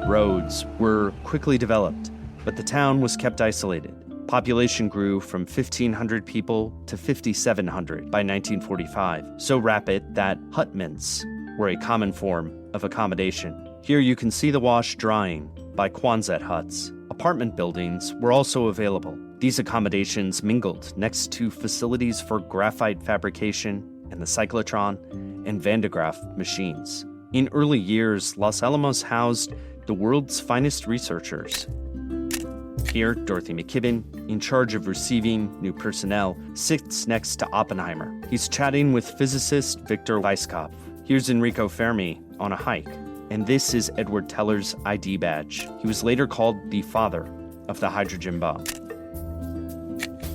Roads were quickly developed, but the town was kept isolated. Population grew from 1,500 people to 5,700 by 1945, so rapid that hutments were a common form of accommodation. Here you can see the wash drying by Quonset huts. Apartment buildings were also available. These accommodations mingled next to facilities for graphite fabrication and the cyclotron and Van de Graaff machines. In early years, Los Alamos housed the world's finest researchers. Here, Dorothy McKibben, in charge of receiving new personnel, sits next to Oppenheimer. He's chatting with physicist Victor Weisskopf. Here's Enrico Fermi on a hike. And this is Edward Teller's ID badge. He was later called the father of the hydrogen bomb.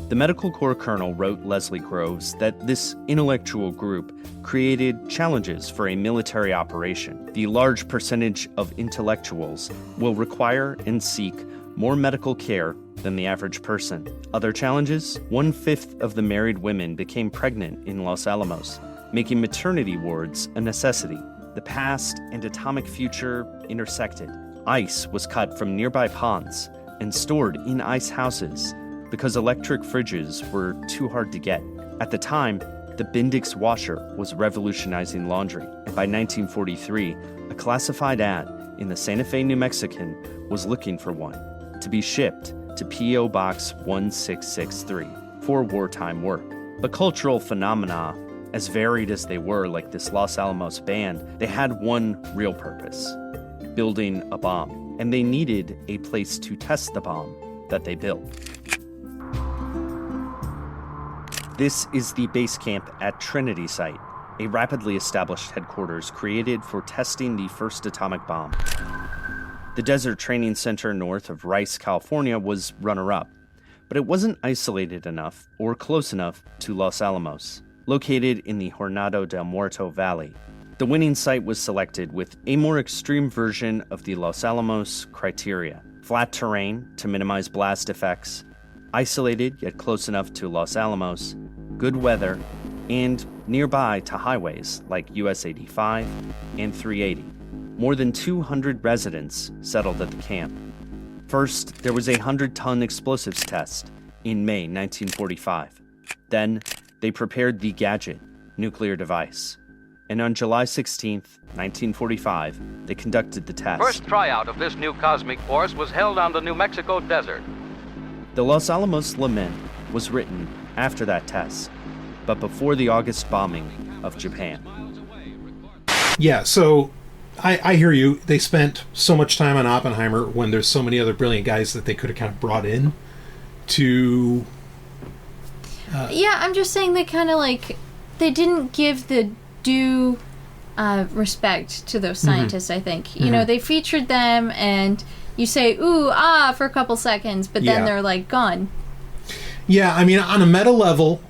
The Medical Corps colonel wrote Leslie Groves that this intellectual group created challenges for a military operation. The large percentage of intellectuals will require and seek more medical care than the average person. Other challenges? 1/5 of the married women became pregnant in Los Alamos, making maternity wards a necessity. The past and atomic future intersected. Ice was cut from nearby ponds and stored in ice houses because electric fridges were too hard to get. At the time, the Bendix washer was revolutionizing laundry, and by 1943, a classified ad in the Santa Fe New Mexican was looking for one to be shipped to P.O. Box 1663 for wartime work. But cultural phenomena, as varied as they were, like this Los Alamos band, they had one real purpose: building a bomb. And they needed a place to test the bomb that they built. This is the base camp at Trinity Site, a rapidly established headquarters created for testing the first atomic bomb. The Desert Training Center north of Rice, California was runner-up, but it wasn't isolated enough or close enough to Los Alamos. Located in the Jornado del Muerto Valley, the winning site was selected with a more extreme version of the Los Alamos criteria: flat terrain to minimize blast effects, isolated yet close enough to Los Alamos, good weather, and nearby to highways like US 85 and 380. More than 200 residents settled at the camp. First, there was a 100-ton explosives test in May 1945. Then, they prepared the Gadget nuclear device. And on July 16th, 1945, they conducted the test. First tryout of this new cosmic force was held on the New Mexico desert. The Los Alamos Lament was written after that test, but before the August bombing of Japan. Yeah, so I hear you. They spent so much time on Oppenheimer when there's so many other brilliant guys that they could have kind of brought in to... yeah, I'm just saying they kind of they didn't give the due respect to those scientists, I think. You know, they featured them and you say, ooh, ah, for a couple seconds, but then they're gone. Yeah, I mean, on a meta level,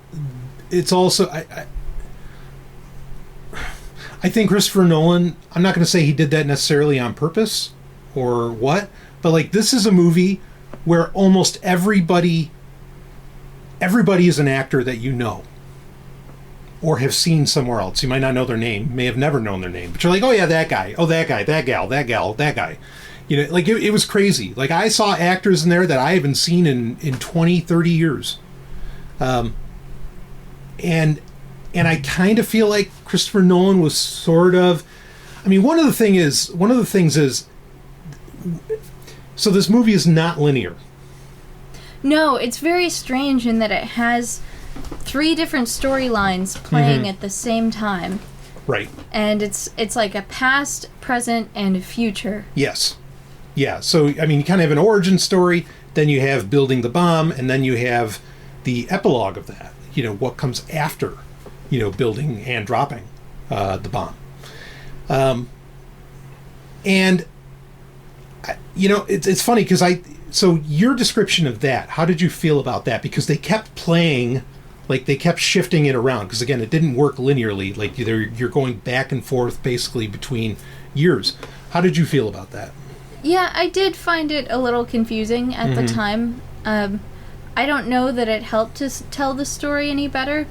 it's also... I think Christopher Nolan, I'm not going to say he did that necessarily on purpose or what, but this is a movie where almost everybody is an actor that you know or have seen somewhere else. You might not know their name, may have never known their name, but you're like, oh yeah, that guy, oh that guy, that gal, that gal, that guy. You know, it was crazy. I saw actors in there that I haven't seen in 20, 30 years. And I kind of feel like Christopher Nolan was sort of... I mean, one of the things is... So this movie is not linear. No, it's very strange in that it has 3 different storylines playing at the same time. Right. And it's like a past, present, and a future. Yes. Yeah, so, I mean, you kind of have an origin story, then you have building the bomb, and then you have the epilogue of that. You know, what comes after, you know, building and dropping the bomb. And, you know, it's funny because so your description of that, how did you feel about that? Because they kept playing, like they kept shifting it around. Because again, it didn't work linearly. Like you're going back and forth basically between years. How did you feel about that? Yeah, I did find it a little confusing at the time. I don't know that it helped to tell the story any better.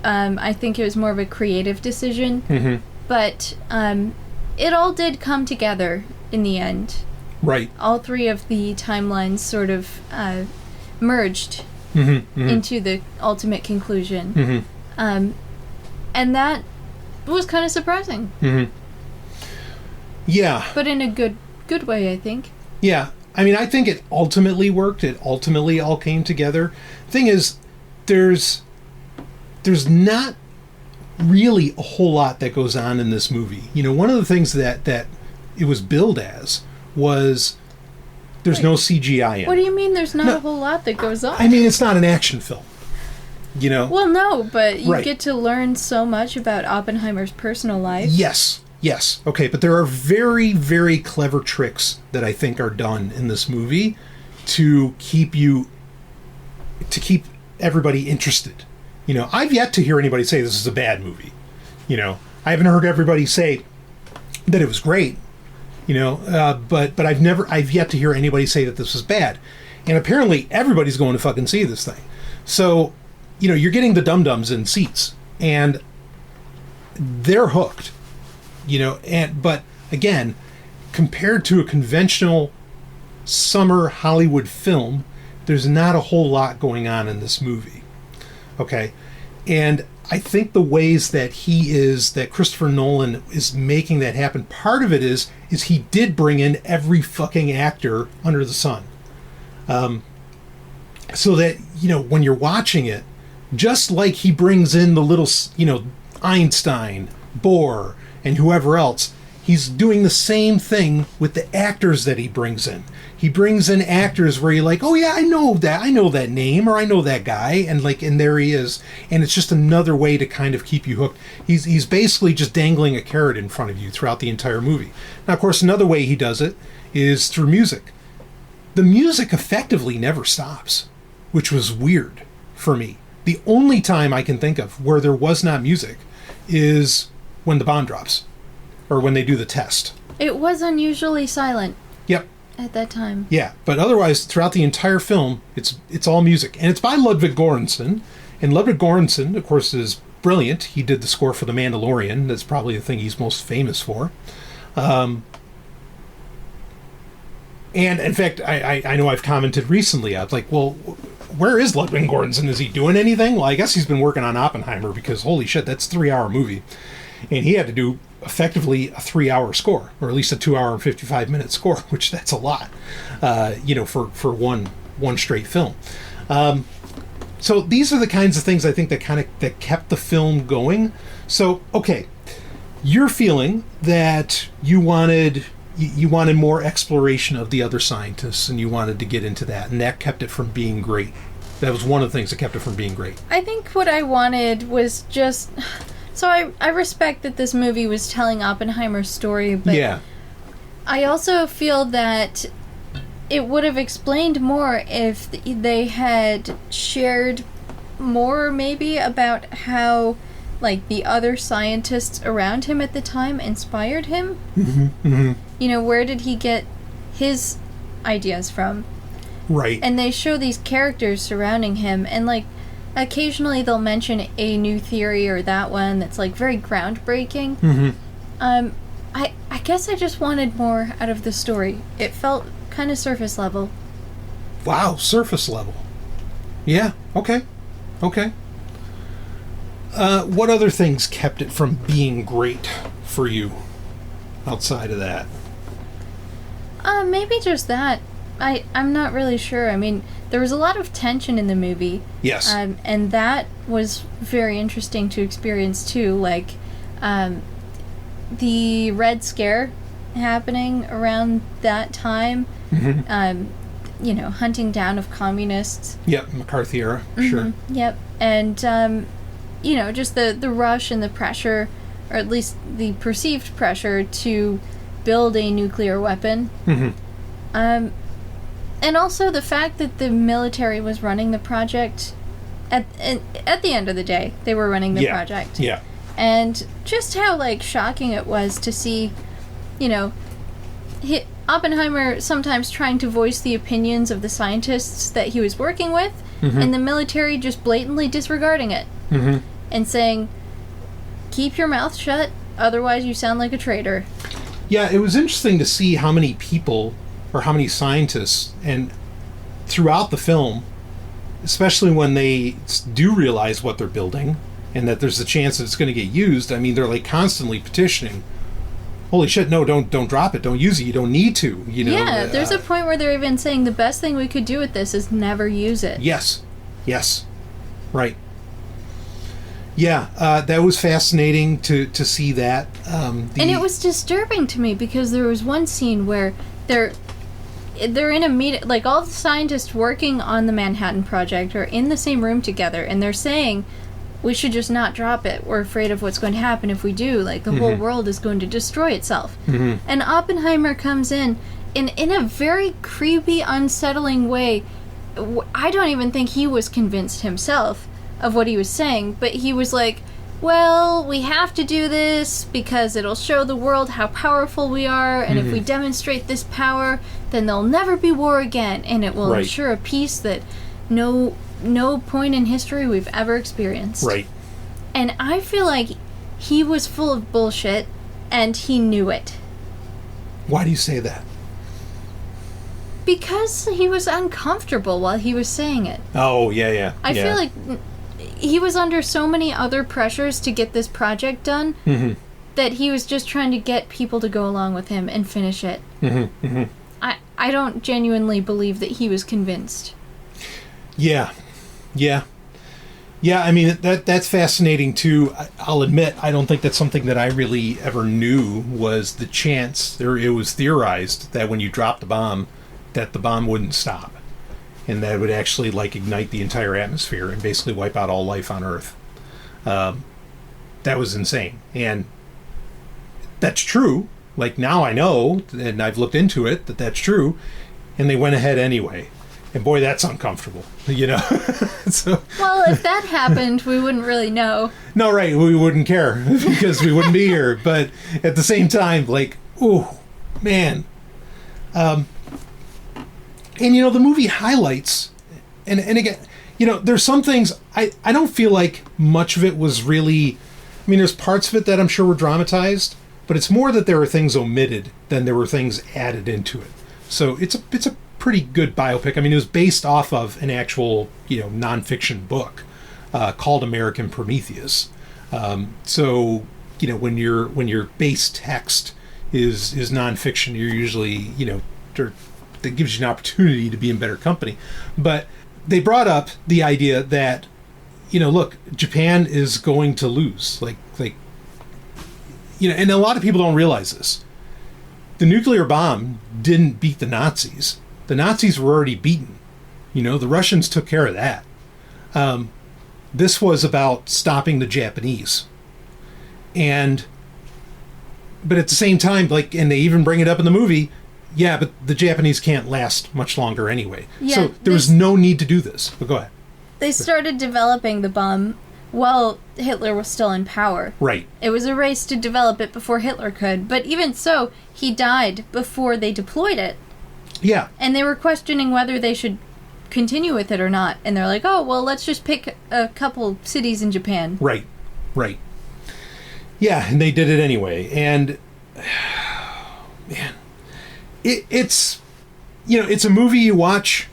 I think it was more of a creative decision. But it all did come together in the end. Right. All 3 of the timelines sort of merged into the ultimate conclusion. And that was kind of surprising. Yeah. But in a good way, I think. Yeah. I mean, I think it ultimately worked. It ultimately all came together. Thing is, there's not really a whole lot that goes on in this movie. You know, one of the things that it was billed as was there's no CGI in it. What do you mean there's not a whole lot that goes on? I mean, it's not an action film. You know? Well, no, but you Right. get to learn so much about Oppenheimer's personal life. Yes. Okay, but there are very, very clever tricks that I think are done in this movie to keep everybody interested. You know, I've yet to hear anybody say this is a bad movie. You know, I haven't heard everybody say that it was great. You know, but I've yet to hear anybody say that this was bad. And apparently everybody's going to fucking see this thing. So, you know, you're getting the dum-dums in seats and they're hooked. You know, but again, compared to a conventional summer Hollywood film, there's not a whole lot going on in this movie. Okay? And I think the ways that Christopher Nolan is making that happen, part of it is he did bring in every fucking actor under the sun. So that, you know, when you're watching it, just like he brings in the little, you know, Einstein, Bohr, and whoever else, he's doing the same thing with the actors that he brings in. He brings in actors where you're like, oh yeah, I know that name, or I know that guy, and there he is. And it's just another way to kind of keep you hooked. He's basically just dangling a carrot in front of you throughout the entire movie. Now, of course, another way he does it is through music. The music effectively never stops, which was weird for me. The only time I can think of where there was not music is when the bomb drops, or when they do the test. It was unusually silent. Yep. At that time. Yeah, but otherwise, throughout the entire film, it's all music. And it's by Ludwig Göransson. And Ludwig Göransson, of course, is brilliant. He did the score for The Mandalorian. That's probably the thing he's most famous for. And in fact, I know I've commented recently, I was like, well, where is Ludwig Göransson? Is he doing anything? Well, I guess he's been working on Oppenheimer, because holy shit, that's a 3-hour movie. And he had to do effectively a 3-hour score, or at least a 2-hour and 55-minute score, which that's a lot, you know, for one straight film. So these are the kinds of things I think that kept the film going. So, okay, you're feeling that you wanted more exploration of the other scientists, and you wanted to get into that, and that kept it from being great. That was one of the things that kept it from being great. I think what I wanted was just... So I respect that this movie was telling Oppenheimer's story, but yeah. I also feel that it would have explained more if they had shared more, maybe, about how, like, the other scientists around him at the time inspired him. You know, where did he get his ideas from? Right. And they show these characters surrounding him, and, like, occasionally they'll mention a new theory or that one that's, like, very groundbreaking. I guess I just wanted more out of the story. It felt kind of surface level. Wow, surface level. Yeah, okay. What other things kept it from being great for you outside of that? Maybe just that. I'm not really sure. I mean, there was a lot of tension in the movie. Yes. And that was very interesting to experience too. Like, the Red Scare happening around that time. You know, hunting down of communists. Yep, McCarthy era, sure. Yep. And, you know, just the rush and the pressure, or at least the perceived pressure to build a nuclear weapon. And also the fact that the military was running the project. At the end of the day, they were running the project. Yeah. And just how, like, shocking it was to see, you know, Oppenheimer sometimes trying to voice the opinions of the scientists that he was working with, and the military just blatantly disregarding it. And saying, keep your mouth shut, otherwise you sound like a traitor. Yeah, it was interesting to see how many people, or how many scientists, and throughout the film, especially when they do realize what they're building, and that there's a chance that it's going to get used, I mean, they're like constantly petitioning, holy shit, no, don't drop it, don't use it, you don't need to, you know. Yeah, there's a point where they're even saying the best thing we could do with this is never use it. Yes, right. Yeah, that was fascinating to see that. And it was disturbing to me because there was one scene where they're in a meeting, like all the scientists working on the Manhattan Project are in the same room together, and they're saying, we should just not drop it. We're afraid of what's going to happen if we do. Like, the whole world is going to destroy itself. And Oppenheimer comes in a very creepy, unsettling way. I don't even think he was convinced himself of what he was saying, but he was like, well, we have to do this because it'll show the world how powerful we are, and if we demonstrate this power, then there'll never be war again, and it will ensure a peace that no point in history we've ever experienced. Right. And I feel like he was full of bullshit, and he knew it. Why do you say that? Because he was uncomfortable while he was saying it. Oh, yeah. I feel like he was under so many other pressures to get this project done that he was just trying to get people to go along with him and finish it. I don't genuinely believe that he was convinced. Yeah, I mean, that's fascinating too. I'll admit, I don't think that's something that I really ever knew was the chance. It was theorized that when you drop the bomb, that the bomb wouldn't stop, and that it would actually like ignite the entire atmosphere and basically wipe out all life on Earth. That was insane, and that's true. Like, now I know, and I've looked into it, that that's true, and they went ahead anyway. And boy, that's uncomfortable, you know. So, well, if that happened, we wouldn't really know. No, right, we wouldn't care because we wouldn't be here. But at the same time, like, ooh, man. And, you know, the movie highlights, and again, you know, there's some things, I don't feel like much of it was really, I mean, there's parts of it that I'm sure were dramatized, but it's more that there were things omitted than there were things added into it. So it's a pretty good biopic. I mean, it was based off of an actual, you know, nonfiction book called American Prometheus. So, you know, when your base text is nonfiction, you're usually, you know, that gives you an opportunity to be in better company. But they brought up the idea that, you know, look, Japan is going to lose. Like, you know, and a lot of people don't realize this. The nuclear bomb didn't beat the Nazis. The Nazis were already beaten. You know, the Russians took care of that. This was about stopping the Japanese. But at the same time, like, and they even bring it up in the movie, yeah, but the Japanese can't last much longer anyway. Yeah, so there was no need to do this. But go ahead. They started developing the bomb while Hitler was still in power. Right. It was a race to develop it before Hitler could. But even so, he died before they deployed it. Yeah. And they were questioning whether they should continue with it or not. And they're like, oh, well, let's just pick a couple cities in Japan. Right. Yeah, and they did it anyway. And, man, it's, you know, it's a movie you watch,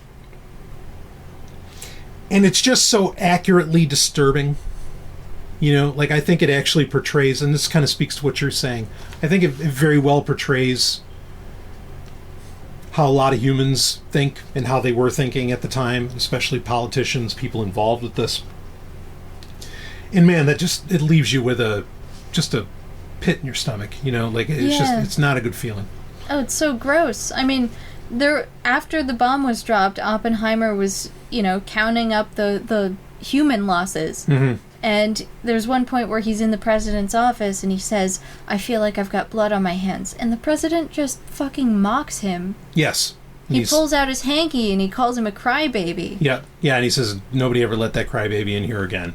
and it's just so accurately disturbing. You know, like, I think it actually portrays, and this kind of speaks to what you're saying, I think it very well portrays how a lot of humans think and how they were thinking at the time, especially politicians, people involved with this. And man, it leaves you with just a pit in your stomach, like it's not a good feeling. Oh, it's so gross. I mean, after the bomb was dropped, Oppenheimer was, counting up the human losses. Mm-hmm. And there's one point where he's in the president's office and he says, "I feel like I've got blood on my hands." And the president just fucking mocks him. Yes. He pulls out his hanky and he calls him a crybaby. Yeah, yeah, and he says, "Nobody ever let that crybaby in here again."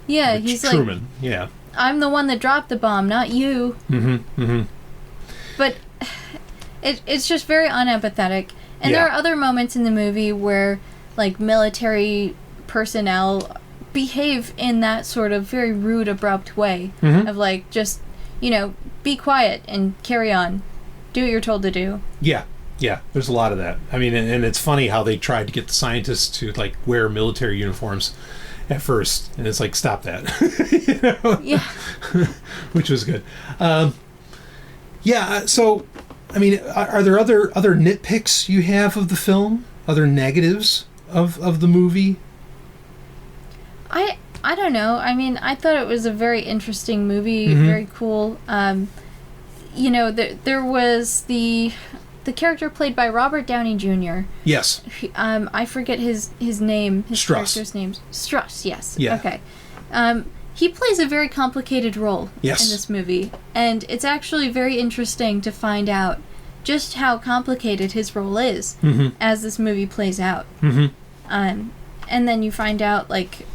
He's Truman, like, yeah. "I'm the one that dropped the bomb, not you." Mm-hmm, mm-hmm. But it's just very unempathetic. And there are other moments in the movie where, like, military personnel behave in that sort of very rude, abrupt way of, like, just, be quiet and carry on. Do what you're told to do. Yeah, there's a lot of that. I mean, and it's funny how they tried to get the scientists to, like, wear military uniforms at first, and it's like, stop that. Yeah. Which was good. So, I mean, are there other nitpicks you have of the film? Other negatives of the movie? I don't know. I mean, I thought it was a very interesting movie, very cool. There was the character played by Robert Downey Jr. Yes. I forget his name. His character's name. Struss, yes. Yeah. Okay. He plays a very complicated role in this movie, and it's actually very interesting to find out just how complicated his role is as this movie plays out. And then you find out, like,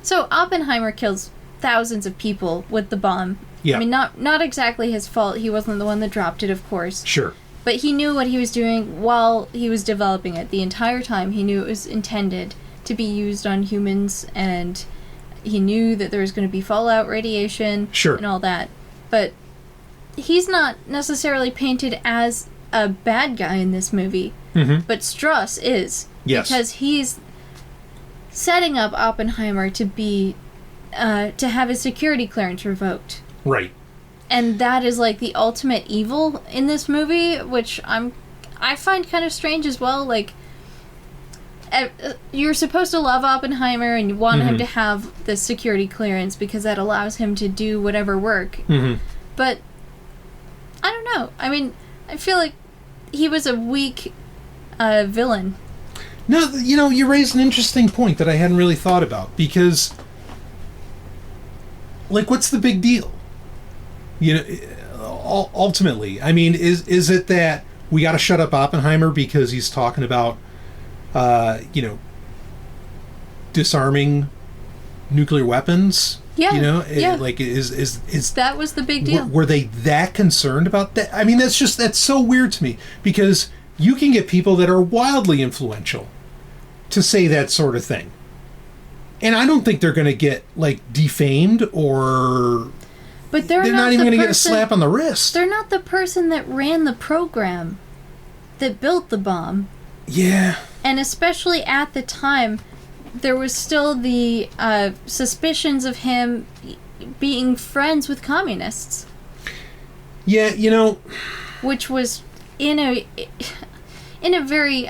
so Oppenheimer kills thousands of people with the bomb. Yeah. I mean, not exactly his fault. He wasn't the one that dropped it, of course. Sure. But he knew what he was doing while he was developing it. The entire time he knew it was intended to be used on humans, and he knew that there was going to be fallout radiation and all that. But he's not necessarily painted as a bad guy in this movie. But Struss is. Yes. Because he's setting up Oppenheimer to be to have his security clearance revoked. Right. And that is, like, the ultimate evil in this movie, which I find kind of strange as well. Like, you're supposed to love Oppenheimer and you want him to have the security clearance because that allows him to do whatever work. But I don't know. I mean, I feel like he was a weak villain. No, you raised an interesting point that I hadn't really thought about, because, like, what's the big deal? Ultimately, I mean, is it that we got to shut up Oppenheimer because he's talking about, disarming nuclear weapons? Yeah. Like, is that was the big deal? Were they that concerned about that? I mean, that's so weird to me, because you can get people that are wildly influential to say that sort of thing, and I don't think they're going to get, like, defamed, or but they're not even going to get a slap on the wrist. They're not the person that ran the program that built the bomb. Yeah. And especially at the time, there was still the suspicions of him being friends with communists. Yeah, which was in a very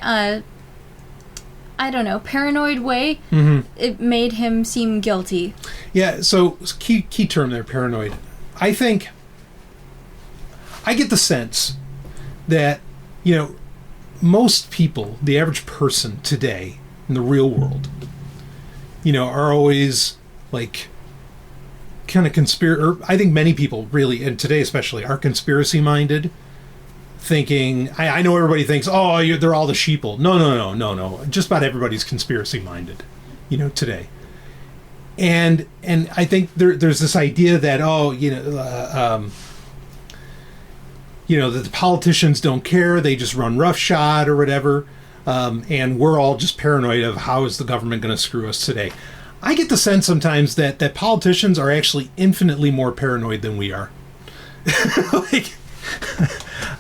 I don't know, paranoid way. It made him seem guilty. Yeah, so key term there, paranoid. I think I get the sense that, most people, the average person today in the real world, are always, like, kind of or I think many people really, and today especially, are conspiracy minded, thinking, I know everybody thinks, they're all the sheeple. No. Just about everybody's conspiracy minded, today. And I think there's this idea that, that the politicians don't care, they just run roughshod or whatever, and we're all just paranoid of how is the government going to screw us today. I get the sense sometimes that politicians are actually infinitely more paranoid than we are. Like,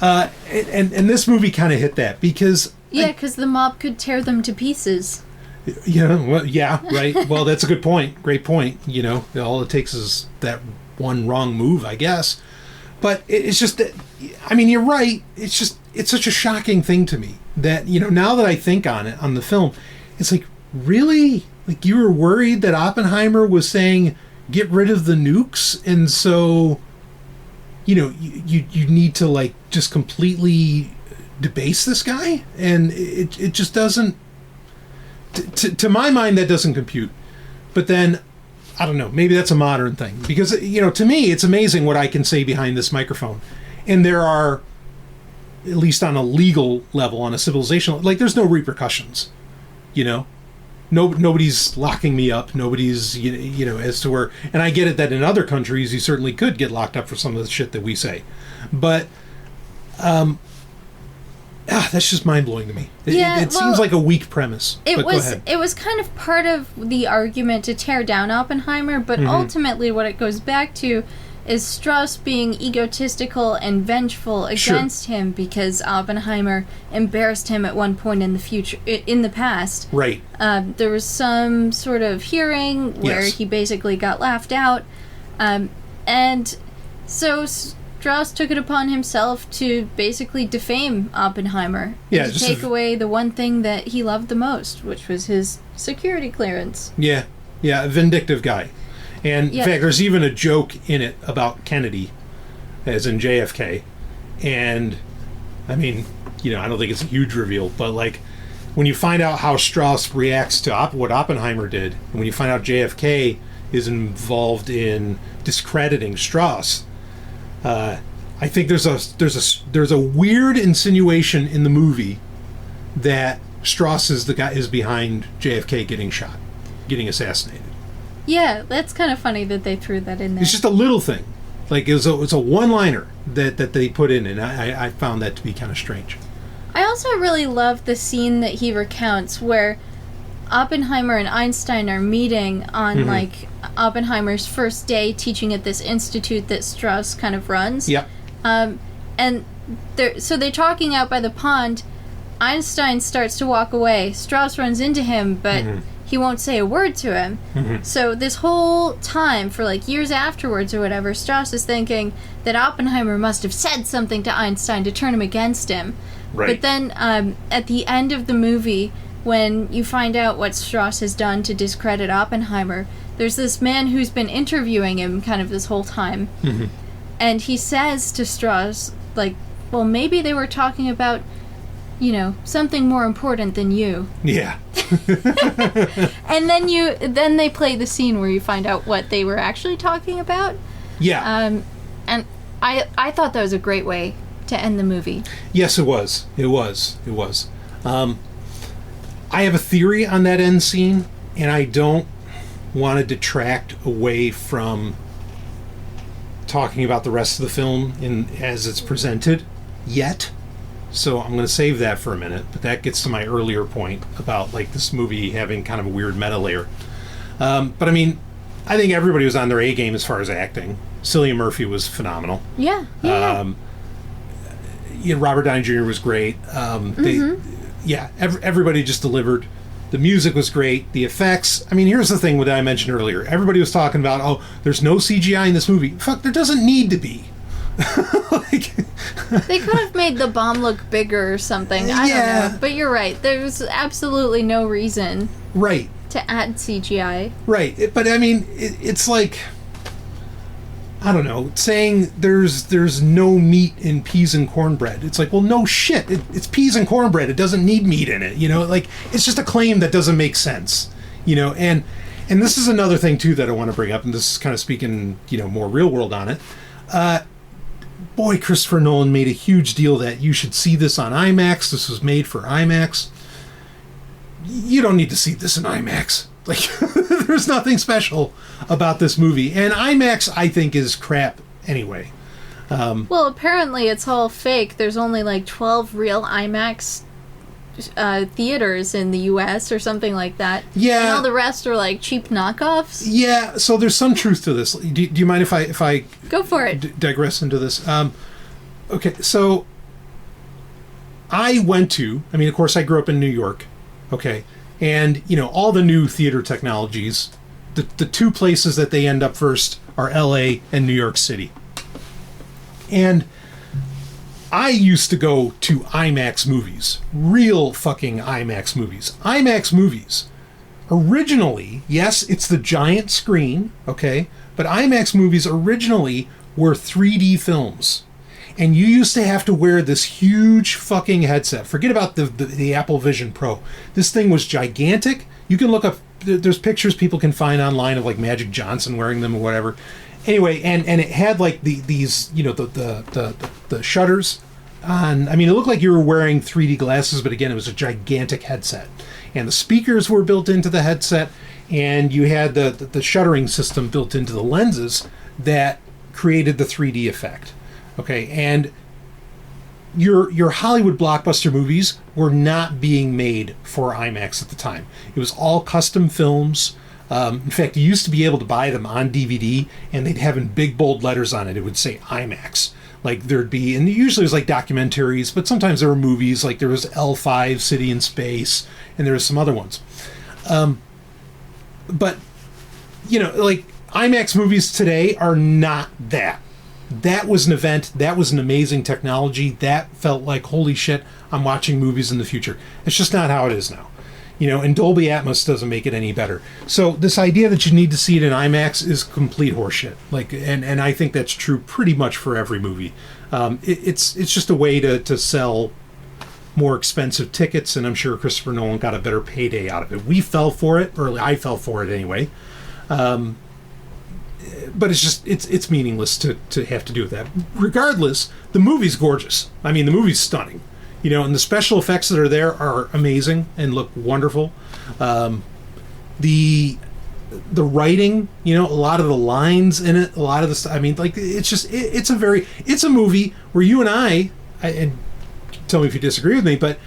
and this movie kind of hit that, because because the mob could tear them to pieces. Right. Well, that's a good point. Great point. All it takes is that one wrong move, I guess. But it's just that, I mean, you're right. It's such a shocking thing to me that, now that I think on the film, it's like, really? Like, you were worried that Oppenheimer was saying, get rid of the nukes, and so, you need to, like, just completely debase this guy? And it just doesn't, to my mind, that doesn't compute. But then, I don't know, maybe that's a modern thing. Because, to me, it's amazing what I can say behind this microphone. And there are, at least on a legal level, on a civilizational, like, there's no repercussions, Nobody's locking me up. Nobody's, as to where, and I get it that in other countries you certainly could get locked up for some of the shit that we say. But, that's just mind-blowing to me. It seems like a weak premise. But go ahead. It was kind of part of the argument to tear down Oppenheimer, but ultimately what it goes back to is Strauss being egotistical and vengeful against him because Oppenheimer embarrassed him at one point in the past. Right. There was some sort of hearing where he basically got laughed out, and so Strauss took it upon himself to basically defame Oppenheimer. To take away the one thing that he loved the most, which was his security clearance. Yeah, a vindictive guy. And in fact, there's even a joke in it about Kennedy, as in JFK. And, I mean, I don't think it's a huge reveal, but, like, when you find out how Strauss reacts to what Oppenheimer did, and when you find out JFK is involved in discrediting Strauss, I think there's a weird insinuation in the movie that Strauss is behind JFK getting assassinated. Yeah, that's kind of funny that they threw that in there. It's just a little thing. Like, it's a one-liner that they put in, and I found that to be kind of strange. I also really love the scene that he recounts where Oppenheimer and Einstein are meeting on, like, Oppenheimer's first day teaching at this institute that Strauss kind of runs. Yep. And they're talking out by the pond. Einstein starts to walk away. Strauss runs into him, but he won't say a word to him. So this whole time, for like years afterwards or whatever, Strauss is thinking that Oppenheimer must have said something to Einstein to turn him against him. Right. But then at the end of the movie, when you find out what Strauss has done to discredit Oppenheimer, there's this man who's been interviewing him kind of this whole time. And he says to Strauss, like, well, maybe they were talking about, something more important than you. Yeah. And then they play the scene where you find out what they were actually talking about. Yeah. And I thought that was a great way to end the movie. Yes, it was. It was. I have a theory on that end scene, and I don't want to detract away from talking about the rest of the film as it's presented yet. So I'm going to save that for a minute, but that gets to my earlier point about, like, this movie having kind of a weird meta layer. But I mean, I think everybody was on their A game as far as acting. Cillian Murphy was phenomenal. Yeah. Robert Downey Jr. was great. Everybody just delivered. The music was great. The effects. I mean, here's the thing that I mentioned earlier. Everybody was talking about, oh, there's no CGI in this movie. Fuck, there doesn't need to be. They could have made the bomb look bigger or something. I don't know. But you're right. There's absolutely no reason to add CGI. Right. But I mean, it's like, I don't know, saying there's no meat in peas and cornbread. It's like, well, no shit. It's peas and cornbread. It doesn't need meat in it. Like, it's just a claim that doesn't make sense. And this is another thing too that I want to bring up, and this is kind of speaking, more real world on it. Boy, Christopher Nolan made a huge deal that you should see this on IMAX. This was made for IMAX. You don't need to see this in IMAX. Like, there's nothing special about this movie. And IMAX, I think, is crap anyway. Well, apparently it's all fake. There's only like 12 real IMAX theaters in the U.S. or something like that. Yeah. And all the rest are like cheap knockoffs. Yeah, so there's some truth to this. Do you mind if I go for it? Digress into this? Okay, so I went to, of course I grew up in New York, okay, and, all the new theater technologies, the two places that they end up first are L.A. and New York City. And I used to go to IMAX movies. Real fucking IMAX movies. IMAX movies. Originally, yes, it's the giant screen, okay? But IMAX movies originally were 3D films. And you used to have to wear this huge fucking headset. Forget about the Apple Vision Pro. This thing was gigantic. You can look up, there's pictures people can find online of like Magic Johnson wearing them or whatever. Anyway, and it had like these, you know, the shutters on. I mean, it looked like you were wearing 3D glasses, but again, it was a gigantic headset. And the speakers were built into the headset, and you had the shuttering system built into the lenses that created the 3D effect. Okay, and your Hollywood blockbuster movies were not being made for IMAX at the time. It was all custom films. In fact, you used to be able to buy them on DVD, and they'd have in big bold letters on it. It would say IMAX. Like there'd be, and usually it was like documentaries, but sometimes there were movies. Like there was L5, City in Space, and there was some other ones. But you know, like IMAX movies today are not that. That was an event. That was an amazing technology. That felt like, holy shit, I'm watching movies in the future. It's just not how it is now. You know, and Dolby Atmos doesn't make it any better. So this idea that you need to see it in IMAX is complete horseshit. Like, and I think that's true pretty much for every movie. It's just a way to sell more expensive tickets, and I'm sure Christopher Nolan got a better payday out of it. We fell for it, or I fell for it anyway. But it's just it's meaningless to have to do with that. Regardless, the movie's gorgeous. I mean, the movie's stunning. You know, and the special effects that are there are amazing and look wonderful. The writing, you know, a lot of the lines in it, a lot of the stuff. I mean, like it's a movie where you and I and tell me if you disagree with me, but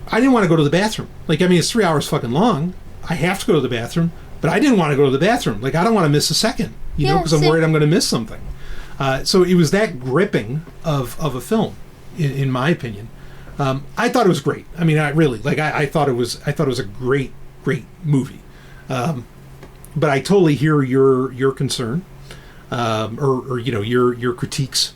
I didn't want to go to the bathroom. Like, I mean, it's 3 hours fucking long. I have to go to the bathroom. But I didn't want to go to the bathroom. Like, I don't want to miss a second, you know, because I'm worried I'm going to miss something. So it was that gripping of a film, in my opinion. I thought it was great. I mean, I thought it was a great movie. But I totally hear your concern, or you know, your critiques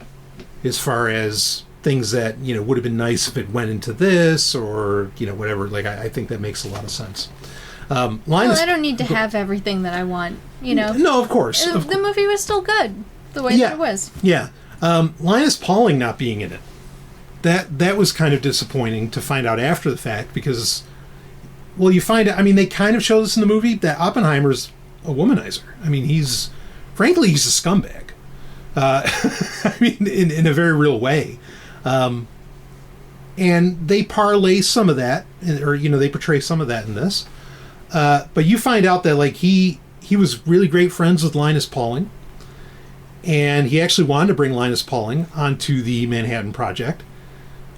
as far as things that, you know, would have been nice if it went into this, or, you know, whatever. Like, I think that makes a lot of sense. Well, I don't need to have everything that I want, you know. No, of course. The movie was still good, the way that it was. Yeah. Linus Pauling not being in it, that was kind of disappointing to find out after the fact, because, well, you find out, I mean, they kind of show this in the movie, that Oppenheimer's a womanizer. I mean, frankly, he's a scumbag. I mean, in a very real way. And they parlay some of that, or, you know, they portray some of that in this. But you find out that, like, he was really great friends with Linus Pauling, and he actually wanted to bring Linus Pauling onto the Manhattan Project.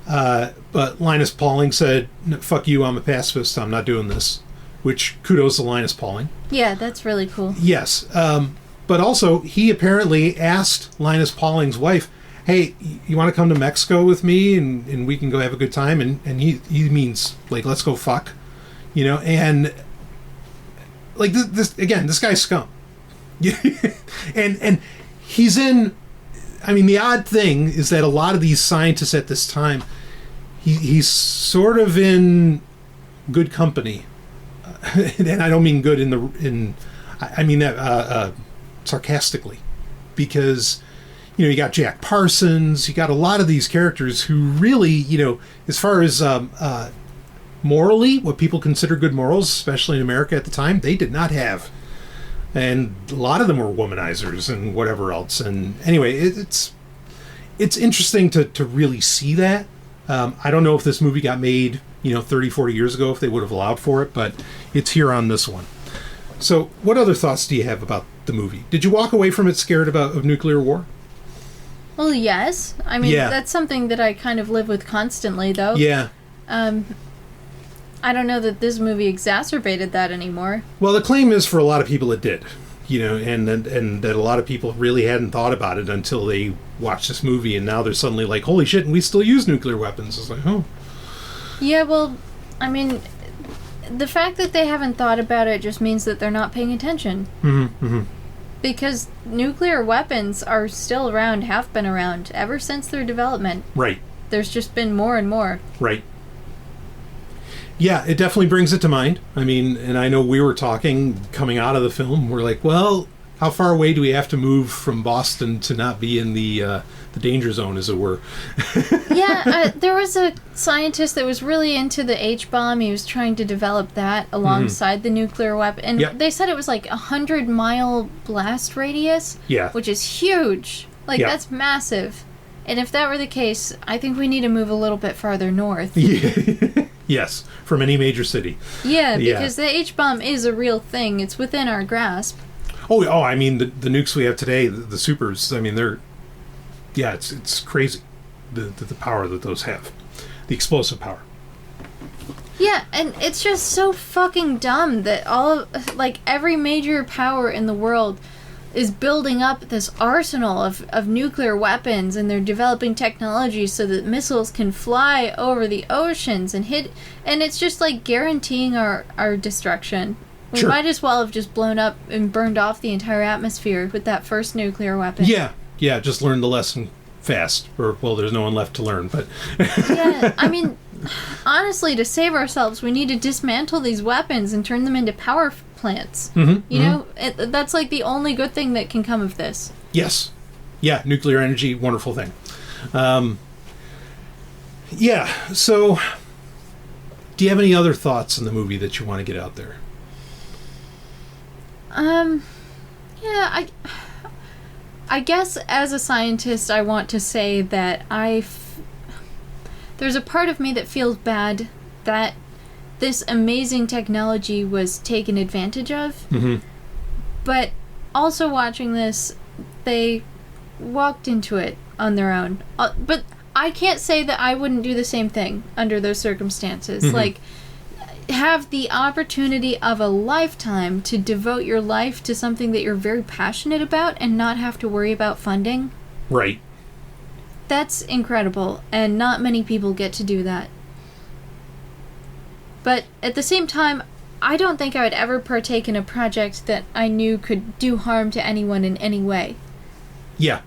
But Linus Pauling said, fuck you, I'm a pacifist, I'm not doing this. Which, kudos to Linus Pauling. Yeah, that's really cool. Yes. But also, he apparently asked Linus Pauling's wife, hey, you want to come to Mexico with me, and we can go have a good time? And he means, like, let's go fuck. You know, and... like this guy's scum. and he's in, I mean, the odd thing is that a lot of these scientists at this time, he's sort of in good company. And I don't mean good I mean that sarcastically, because, you know, you got Jack Parsons, you got a lot of these characters who really, you know, as far as morally, what people consider good morals, especially in America at the time, they did not have. And a lot of them were womanizers and whatever else. And anyway, it's interesting to really see that. I don't know if this movie got made, you know, 30, 40 years ago, if they would have allowed for it, but it's here on this one. So what other thoughts do you have about the movie? Did you walk away from it scared of nuclear war? Well, yes. I mean, that's something that I kind of live with constantly, though. Yeah. I don't know that this movie exacerbated that anymore. Well, the claim is for a lot of people it did, you know, and that a lot of people really hadn't thought about it until they watched this movie, and now they're suddenly like, holy shit, and we still use nuclear weapons. It's like, oh. Yeah, well, I mean, the fact that they haven't thought about it just means that they're not paying attention. Mm-hmm, mm-hmm. Because nuclear weapons are still around, have been around, ever since their development. Right. There's just been more and more. Right. Yeah, it definitely brings it to mind. I mean, and I know we were talking coming out of the film, we're like, well, how far away do we have to move from Boston to not be in the danger zone, as it were? Yeah, there was a scientist that was really into the H-bomb. He was trying to develop that alongside the nuclear weapon. And they said it was like 100-mile blast radius, which is huge. Like, that's massive. And if that were the case, I think we need to move a little bit farther north. Yes, from any major city. Yeah, because the H-bomb is a real thing. It's within our grasp. Oh, I mean, the nukes we have today, the supers, I mean, they're... Yeah, it's crazy, the power that those have. The explosive power. Yeah, and it's just so fucking dumb that every major power in the world is building up this arsenal of nuclear weapons, and they're developing technology so that missiles can fly over the oceans and hit, and it's just like guaranteeing our destruction. We might as well have just blown up and burned off the entire atmosphere with that first nuclear weapon. Yeah, just learn the lesson fast. Or, well, there's no one left to learn, but... Yeah, I mean, honestly, to save ourselves, we need to dismantle these weapons and turn them into power plants. You know? That's like the only good thing that can come of this. Yes. Yeah, nuclear energy, wonderful thing. Yeah, so... Do you have any other thoughts in the movie that you want to get out there? Yeah, I guess as a scientist, I want to say that there's a part of me that feels bad that this amazing technology was taken advantage of. But also watching this, they walked into it on their own. But I can't say that I wouldn't do the same thing under those circumstances. Like, have the opportunity of a lifetime to devote your life to something that you're very passionate about and not have to worry about funding. Right. That's incredible, and not many people get to do that. But at the same time, I don't think I would ever partake in a project that I knew could do harm to anyone in any way. Yeah.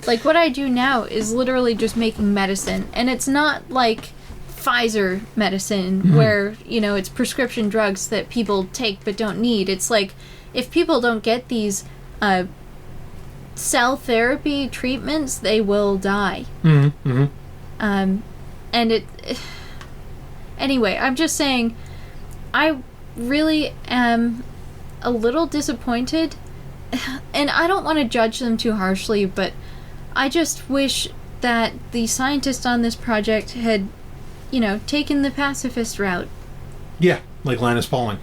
Like, what I do now is literally just making medicine, and it's not like Pfizer medicine where, you know, it's prescription drugs that people take but don't need. It's like, if people don't get these cell therapy treatments, they will die. And anyway, I'm just saying, I really am a little disappointed, and I don't want to judge them too harshly, but I just wish that the scientists on this project had, you know, taken the pacifist route. Yeah, like Linus Pauling.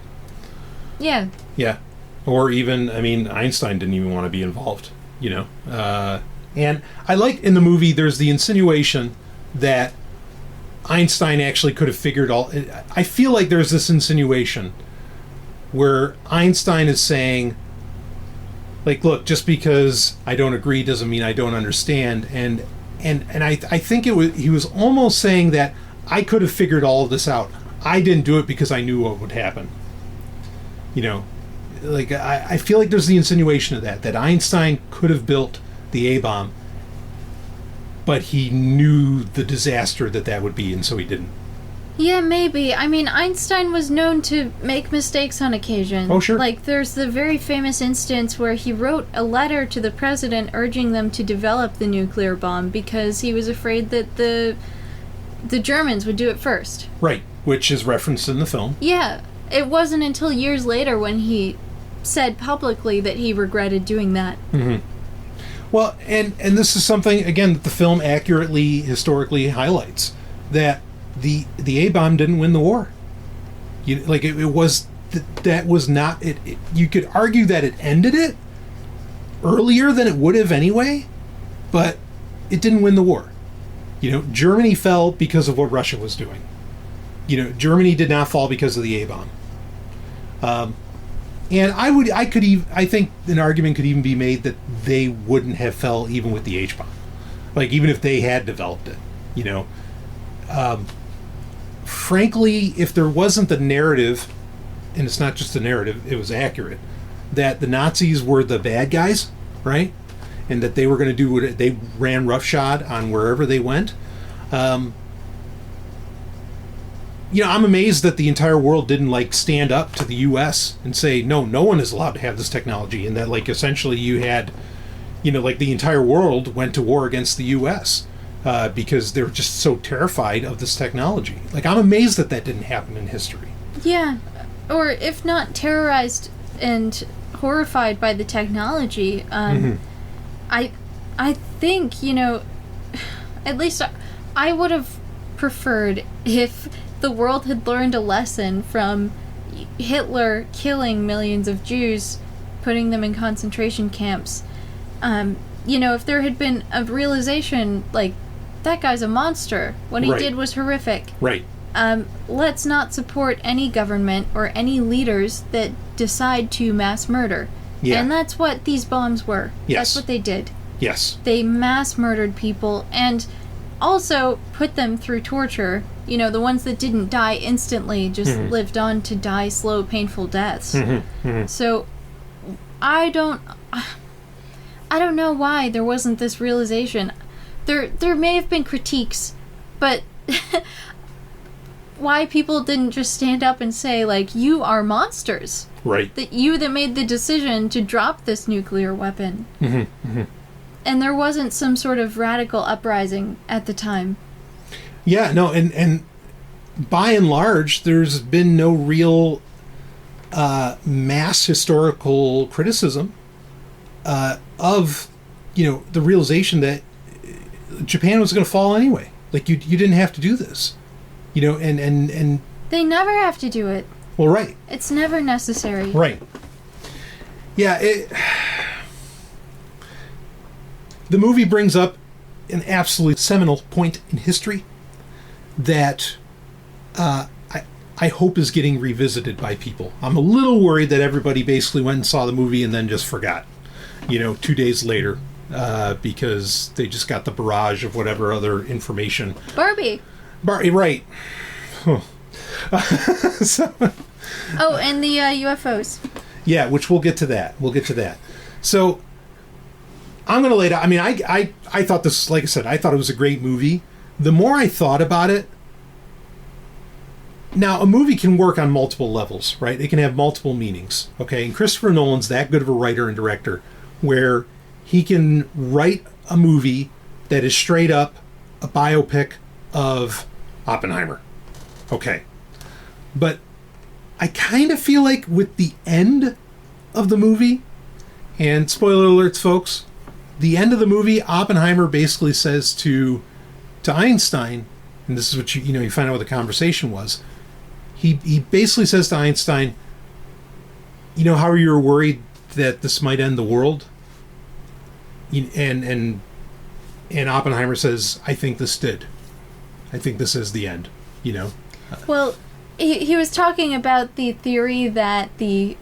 Yeah. Yeah. Or even, I mean, Einstein didn't even want to be involved, you know. And I like in the movie, there's the insinuation that Einstein actually could have figured all... I feel like there's this insinuation where Einstein is saying, like, look, just because I don't agree doesn't mean I don't understand. And I think he was almost saying that I could have figured all of this out. I didn't do it because I knew what would happen. You know, like, I feel like there's the insinuation of that Einstein could have built the A-bomb, but he knew the disaster that would be, and so he didn't. Yeah, maybe. I mean, Einstein was known to make mistakes on occasion. Oh, sure. Like, there's the very famous instance where he wrote a letter to the president urging them to develop the nuclear bomb because he was afraid that the Germans would do it first. Right, which is referenced in the film. Yeah, it wasn't until years later when he said publicly that he regretted doing that. Well, and this is something, again, that the film accurately, historically highlights, that the A-bomb didn't win the war. That was not it. You could argue that it ended it earlier than it would have anyway, but it didn't win the war. You know, Germany fell because of what Russia was doing. You know, Germany did not fall because of the A-bomb. And I think an argument could even be made that they wouldn't have fell even with the H-bomb. Like, even if they had developed it, you know. Frankly, if there wasn't the narrative, and it's not just a narrative, it was accurate, that the Nazis were the bad guys, right? And that they were going to do what they ran roughshod on wherever they went. I'm amazed that the entire world didn't like stand up to the U.S. and say, no one is allowed to have this technology. And that like essentially you had, like the entire world went to war against the U.S. Because they were just so terrified of this technology. Like, I'm amazed that didn't happen in history. Yeah. Or if not terrorized and horrified by the technology, I think, at least I would have preferred if the world had learned a lesson from Hitler killing millions of Jews, putting them in concentration camps. If there had been a realization, like, that guy's a monster. What he did was horrific. Right. Let's not support any government or any leaders that decide to mass murder. Yeah. And that's what these bombs were. Yes. That's what they did. Yes. They mass murdered people and also put them through torture. The ones that didn't die instantly just lived on to die slow, painful deaths. So I don't know why there wasn't this realization. There may have been critiques, but why people didn't just stand up and say, like, you are monsters. Right. That made the decision to drop this nuclear weapon. And there wasn't some sort of radical uprising at the time. Yeah, no, and by and large, there's been no real mass historical criticism of, the realization that Japan was going to fall anyway. Like, you didn't have to do this. And they never have to do it. Well, right. It's never necessary. Right. Yeah, the movie brings up an absolutely seminal point in history that I hope is getting revisited by people. I'm a little worried that everybody basically went and saw the movie and then just forgot, 2 days later, because they just got the barrage of whatever other information. Barbie, right. And the UFOs. Yeah, which we'll get to that. So I'm going to lay it out. I mean, I thought this, like I said, I thought it was a great movie. The more I thought about it, now a movie can work on multiple levels, right? It can have multiple meanings, okay? And Christopher Nolan's that good of a writer and director where he can write a movie that is straight up a biopic of Oppenheimer. Okay. But I kind of feel like with the end of the movie, and spoiler alerts, folks, the end of the movie, Oppenheimer basically says to Einstein, and this is what you find out what the conversation was. He basically says to Einstein, how you were worried that this might end the world? And Oppenheimer says, I think this did. I think this is the end, Well, he was talking about the theory that the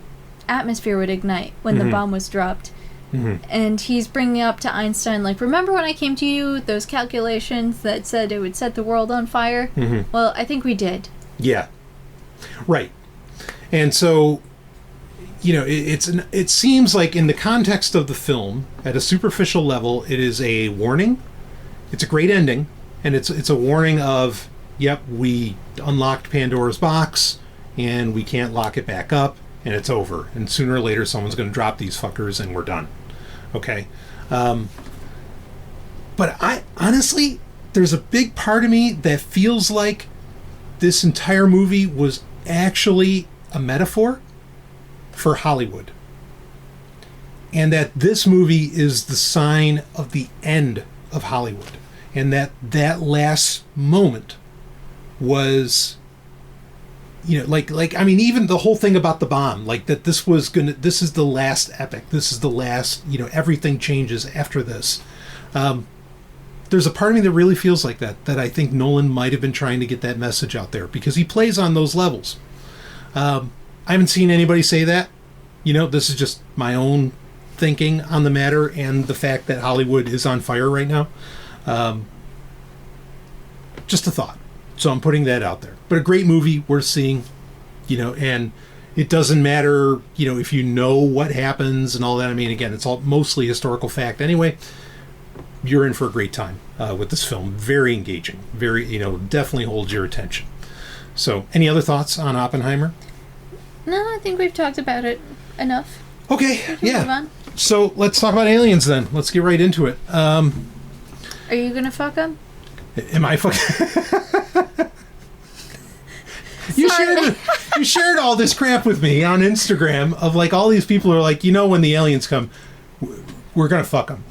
atmosphere would ignite when the bomb was dropped. And he's bringing up to Einstein, like, remember when I came to you with those calculations that said it would set the world on fire? Well, I think we did. Yeah. Right. And so, it seems like in the context of the film, at a superficial level, it is a warning. It's a great ending. And it's a warning of, yep, we unlocked Pandora's box, and we can't lock it back up, and it's over. And sooner or later, someone's going to drop these fuckers, and we're done. Okay? But I honestly, there's a big part of me that feels like this entire movie was actually a metaphor for Hollywood. And that this movie is the sign of the end of Hollywood. And that last moment was, even the whole thing about the bomb, like that this is the last epic. This is the last, everything changes after this. There's a part of me that really feels like that I think Nolan might have been trying to get that message out there because he plays on those levels. I haven't seen anybody say that. This is just my own thinking on the matter and the fact that Hollywood is on fire right now. Just a thought. So I'm putting that out there. But a great movie worth seeing, and it doesn't matter, if you know what happens and all that. I mean, again, it's all mostly historical fact anyway. You're in for a great time with this film. Very engaging. Very, definitely holds your attention. So, any other thoughts on Oppenheimer? No, I think we've talked about it enough. Okay, yeah. Move on. So, let's talk about aliens then. Let's get right into it. Are you going to fuck them? Am I fucking... You shared all this crap with me on Instagram of like all these people are like, when the aliens come, we're going to fuck them.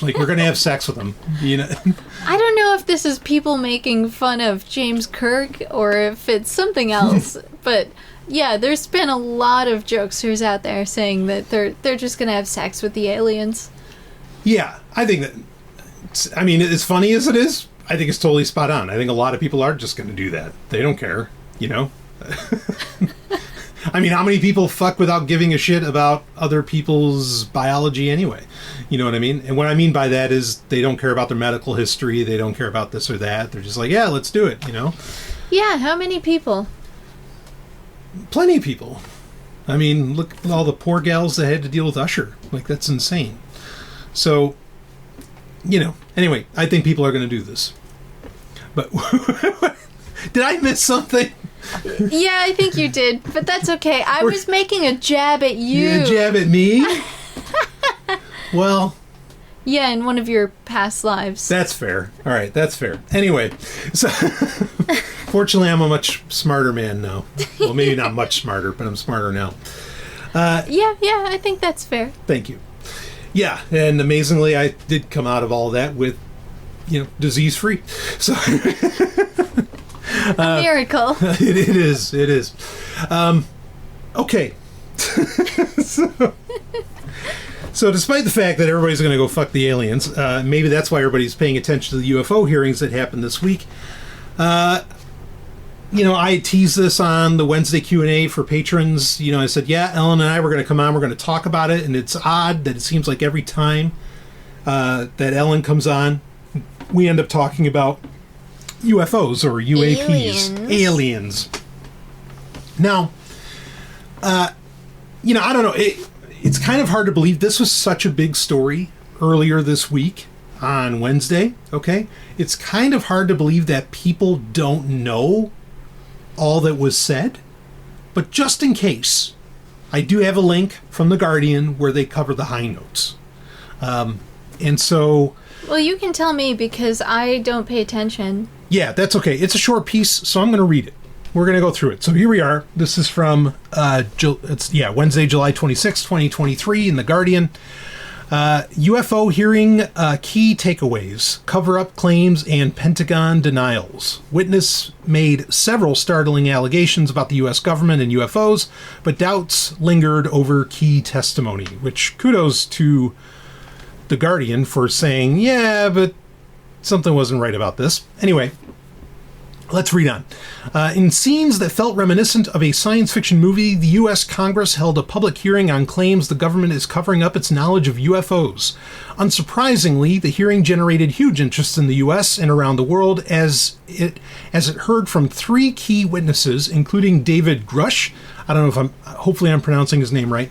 Like, we're going to have sex with them, I don't know if this is people making fun of James Kirk or if it's something else, but yeah, there's been a lot of jokesters out there saying that they're just going to have sex with the aliens. Yeah, I think that, as funny as it is, I think it's totally spot on. I think a lot of people are just going to do that. They don't care, how many people fuck without giving a shit about other people's biology anyway? You know what I mean? And what I mean by that is they don't care about their medical history. They don't care about this or that. They're just like, yeah, let's do it, Yeah, how many people? Plenty of people. Look at all the poor gals that had to deal with Usher. Like, that's insane. So, anyway, I think people are going to do this. But did I miss something? Yeah, I think you did, but that's okay. I was making a jab at you. A jab at me? Well... Yeah, in one of your past lives. That's fair. All right, that's fair. Anyway, so... Fortunately, I'm a much smarter man now. Well, maybe not much smarter, but I'm smarter now. Yeah, I think that's fair. Thank you. Yeah, and amazingly, I did come out of all that with, disease-free. So... A miracle. It is. Okay. So despite the fact that everybody's going to go fuck the aliens, maybe that's why everybody's paying attention to the UFO hearings that happened this week. I teased this on the Wednesday Q&A for patrons. I said, yeah, Ellen and I were going to come on. We're going to talk about it. And it's odd that it seems like every time that Ellen comes on, we end up talking about UFOs or UAPs. Aliens. Now, I don't know. It's kind of hard to believe this was such a big story earlier this week on Wednesday, okay? It's kind of hard to believe that people don't know all that was said. But just in case, I do have a link from The Guardian where they cover the high notes. And so... Well, you can tell me because I don't pay attention. Yeah, that's okay. It's a short piece, so I'm going to read it. We're going to go through it. So here we are. This is from Wednesday, July 26, 2023 in The Guardian. UFO hearing key takeaways, cover-up claims, and Pentagon denials. Witness made several startling allegations about the U.S. government and UFOs, but doubts lingered over key testimony, which kudos to The Guardian for saying, yeah, but something wasn't right about this. Anyway, let's read on. In scenes that felt reminiscent of a science fiction movie, the U.S. Congress held a public hearing on claims the government is covering up its knowledge of UFOs. Unsurprisingly, the hearing generated huge interest in the U.S. and around the world as it heard from three key witnesses, including David Grush. I don't know if hopefully I'm pronouncing his name right.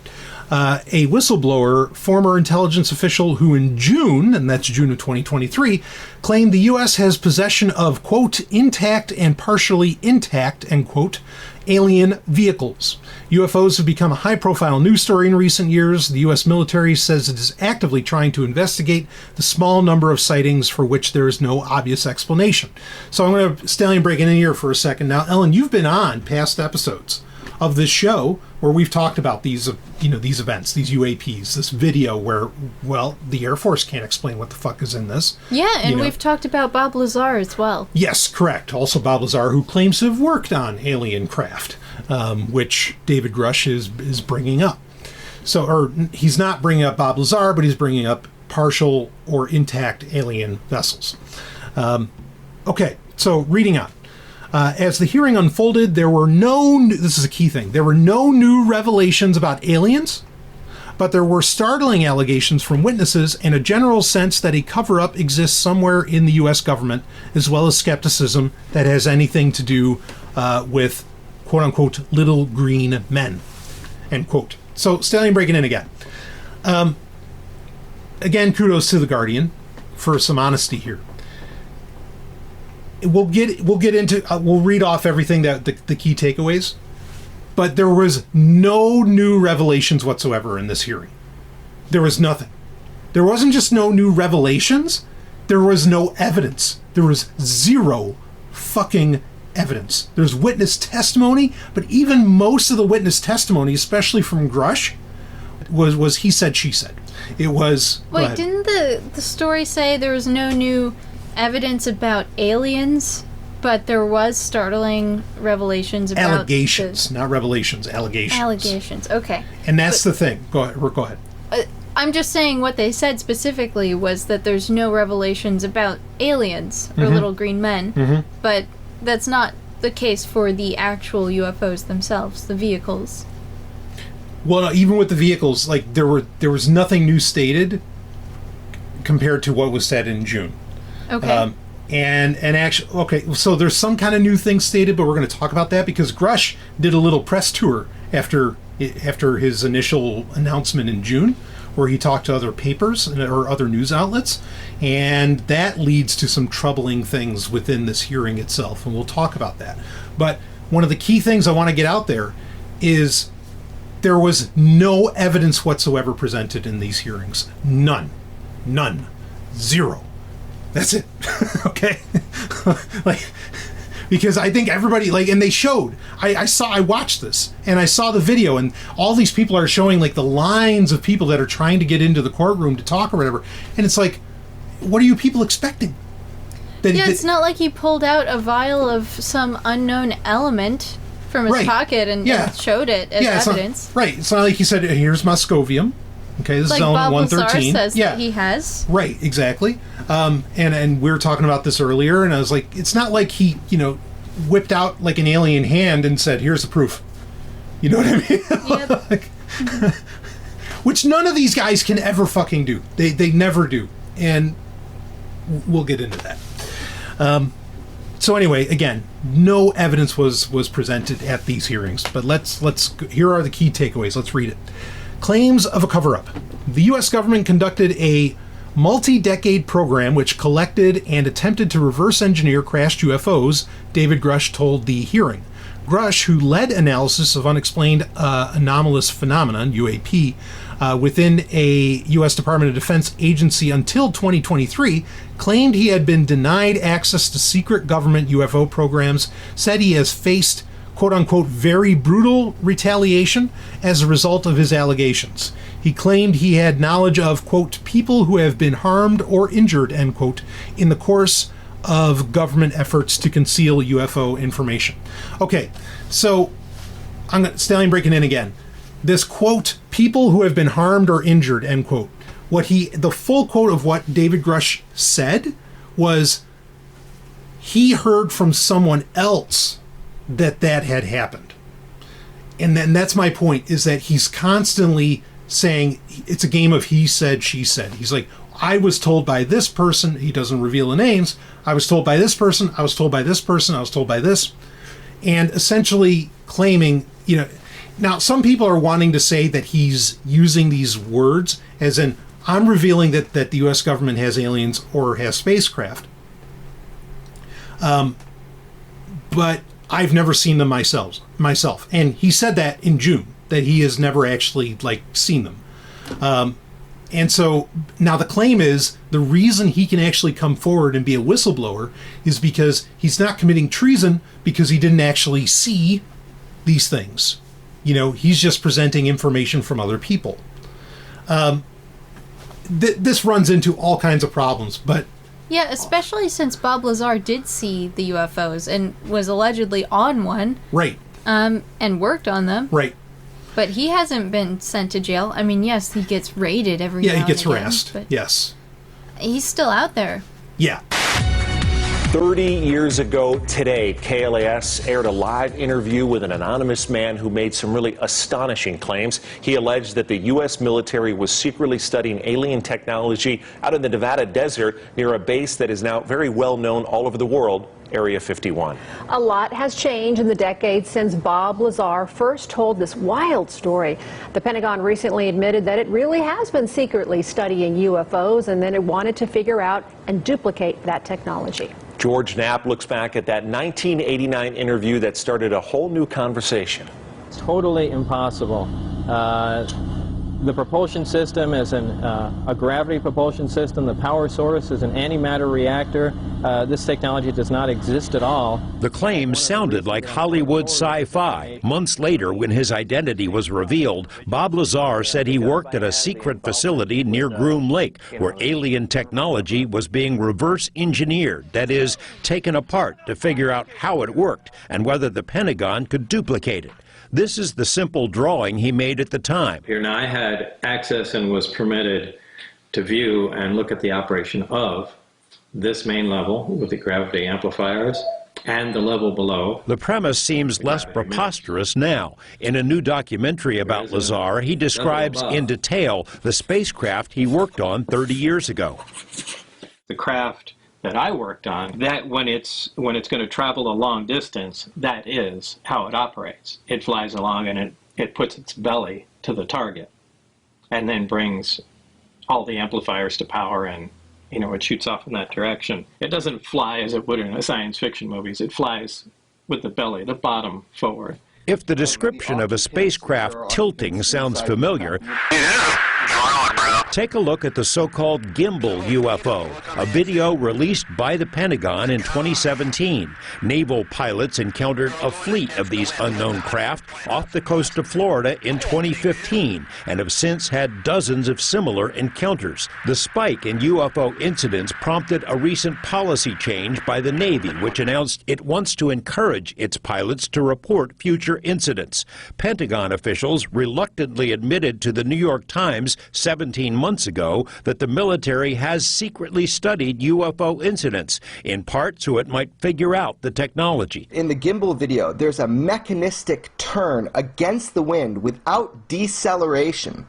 A whistleblower, former intelligence official who in June, and that's June of 2023, claimed the U.S. has possession of, quote, intact and partially intact, end quote, alien vehicles. UFOs have become a high-profile news story in recent years. The U.S. military says it is actively trying to investigate the small number of sightings for which there is no obvious explanation. So I'm going to stallion break in here for a second. Now, Ellen, you've been on past episodes of this show where we've talked about these events, these UAPs, this video where, well, the Air Force can't explain what the fuck is in this. Yeah, and we've talked about Bob Lazar as well. Yes, correct. Also Bob Lazar, who claims to have worked on alien craft, which David Grush is bringing up. So, or he's not bringing up Bob Lazar, but he's bringing up partial or intact alien vessels. Okay, so reading on. As the hearing unfolded, there were this is a key thing, there were no new revelations about aliens, but there were startling allegations from witnesses and a general sense that a cover-up exists somewhere in the U.S. government, as well as skepticism that has anything to do with quote-unquote little green men, end quote. So Stallion breaking in again. Again, kudos to The Guardian for some honesty here. We'll read off everything that the key takeaways, but there was no new revelations whatsoever in this hearing. There was nothing. There wasn't just no new revelations, there was no evidence. There was zero fucking evidence. There's witness testimony, but even most of the witness testimony, especially from Grush, was he said, she said. It was... Wait, didn't the story say there was no new evidence about aliens, but there was startling revelations about... Allegations, not revelations, allegations. Allegations, okay. And that's the thing. Go ahead. I'm just saying what they said specifically was that there's no revelations about aliens or little green men, but that's not the case for the actual UFOs themselves, the vehicles. Well, no, even with the vehicles, like there was nothing new stated compared to what was said in June. Okay. And actually, okay, so there's some kind of new thing stated, but we're going to talk about that because Grush did a little press tour after his initial announcement in June, where he talked to other papers or other news outlets, and that leads to some troubling things within this hearing itself, and we'll talk about that. But one of the key things I want to get out there is there was no evidence whatsoever presented in these hearings. None. Zero. That's it. Okay? Because I think everybody, and they showed, I watched this, and I saw the video, and all these people are showing, the lines of people that are trying to get into the courtroom to talk or whatever, and it's like, what are you people expecting? It's not like he pulled out a vial of some unknown element from his pocket and showed it as evidence. It's not like he said, here's Moscovium. Okay, this is element 113. Says that he has. Right, exactly. And we were talking about this earlier, and I was like, it's not like he, whipped out like an alien hand and said, here's the proof. You know what I mean? Yep. Which none of these guys can ever fucking do. They never do. And we'll get into that. So anyway, again, no evidence was presented at these hearings. But here are the key takeaways. Let's read it. Claims of a cover-up. The U.S. government conducted a multi-decade program which collected and attempted to reverse engineer crashed UFOs, David Grush told the hearing. Grush, who led analysis of unexplained anomalous phenomenon, UAP, within a U.S. Department of Defense agency until 2023, claimed he had been denied access to secret government UFO programs, said he has faced quote-unquote very brutal retaliation as a result of his allegations. He claimed he had knowledge of, quote, people who have been harmed or injured, end quote, in the course of government efforts to conceal UFO information. Okay, so Stallion breaking in again. This quote, people who have been harmed or injured, end quote. The full quote of what David Grush said was he heard from someone else that had happened. And then that's my point, is that he's constantly saying it's a game of he said, she said. He's like, I was told by this person, he doesn't reveal the names, I was told by this person, I was told by this person, I was told by this, and essentially claiming, now some people are wanting to say that he's using these words as in, I'm revealing that the U.S. government has aliens or has spacecraft. But I've never seen them myself. And he said that in June, that he has never actually seen them. And so now the claim is the reason he can actually come forward and be a whistleblower is because he's not committing treason because he didn't actually see these things. He's just presenting information from other people. This runs into all kinds of problems, but yeah, especially since Bob Lazar did see the UFOs and was allegedly on one. Right. And worked on them. Right. But he hasn't been sent to jail. I mean, yes, he gets raided every now and again. Yeah, he gets harassed. Yes. He's still out there. Yeah. 30 years ago today, KLAS aired a live interview with an anonymous man who made some really astonishing claims. He alleged that the U.S. military was secretly studying alien technology out in the Nevada desert near a base that is now very well known all over the world, Area 51. A lot has changed in the decades since Bob Lazar first told this wild story. The Pentagon recently admitted that it really has been secretly studying UFOs, and then it wanted to figure out and duplicate that technology. George Knapp looks back at that 1989 interview that started a whole new conversation. It's totally impossible. The propulsion system is a gravity propulsion system. The power source is an antimatter reactor. This technology does not exist at all. The claims sounded like Hollywood sci-fi. Months later, when his identity was revealed, Bob Lazar said he worked at a secret facility near Groom Lake, where alien technology was being reverse engineered, that is, taken apart to figure out how it worked and whether the Pentagon could duplicate it. This is the simple drawing he made at the time. Here now, I had access and was permitted to view and look at the operation of this main level with the gravity amplifiers and the level below. The premise seems less preposterous now. In a new documentary about Lazar, he describes in detail the spacecraft he worked on 30 years ago. The craft that I worked on, that when it's going to travel a long distance, that is how it operates. It flies along and it puts its belly to the target and then brings all the amplifiers to power, and it shoots off in that direction. It doesn't fly as it would in a science fiction movies. It flies with the belly, the bottom forward. If the description of a spacecraft tilting sounds familiar, take a look at the so-called gimbal UFO, a video released by the Pentagon in 2017. Naval pilots encountered a fleet of these unknown craft off the coast of Florida in 2015 and have since had dozens of similar encounters. The spike in UFO incidents prompted a recent policy change by the Navy, which announced it wants to encourage its pilots to report future incidents. Pentagon officials reluctantly admitted to the New York Times 17 months ago that the military has secretly studied UFO incidents, in part so it might figure out the technology. In the gimbal video, there's a mechanistic turn against the wind without deceleration.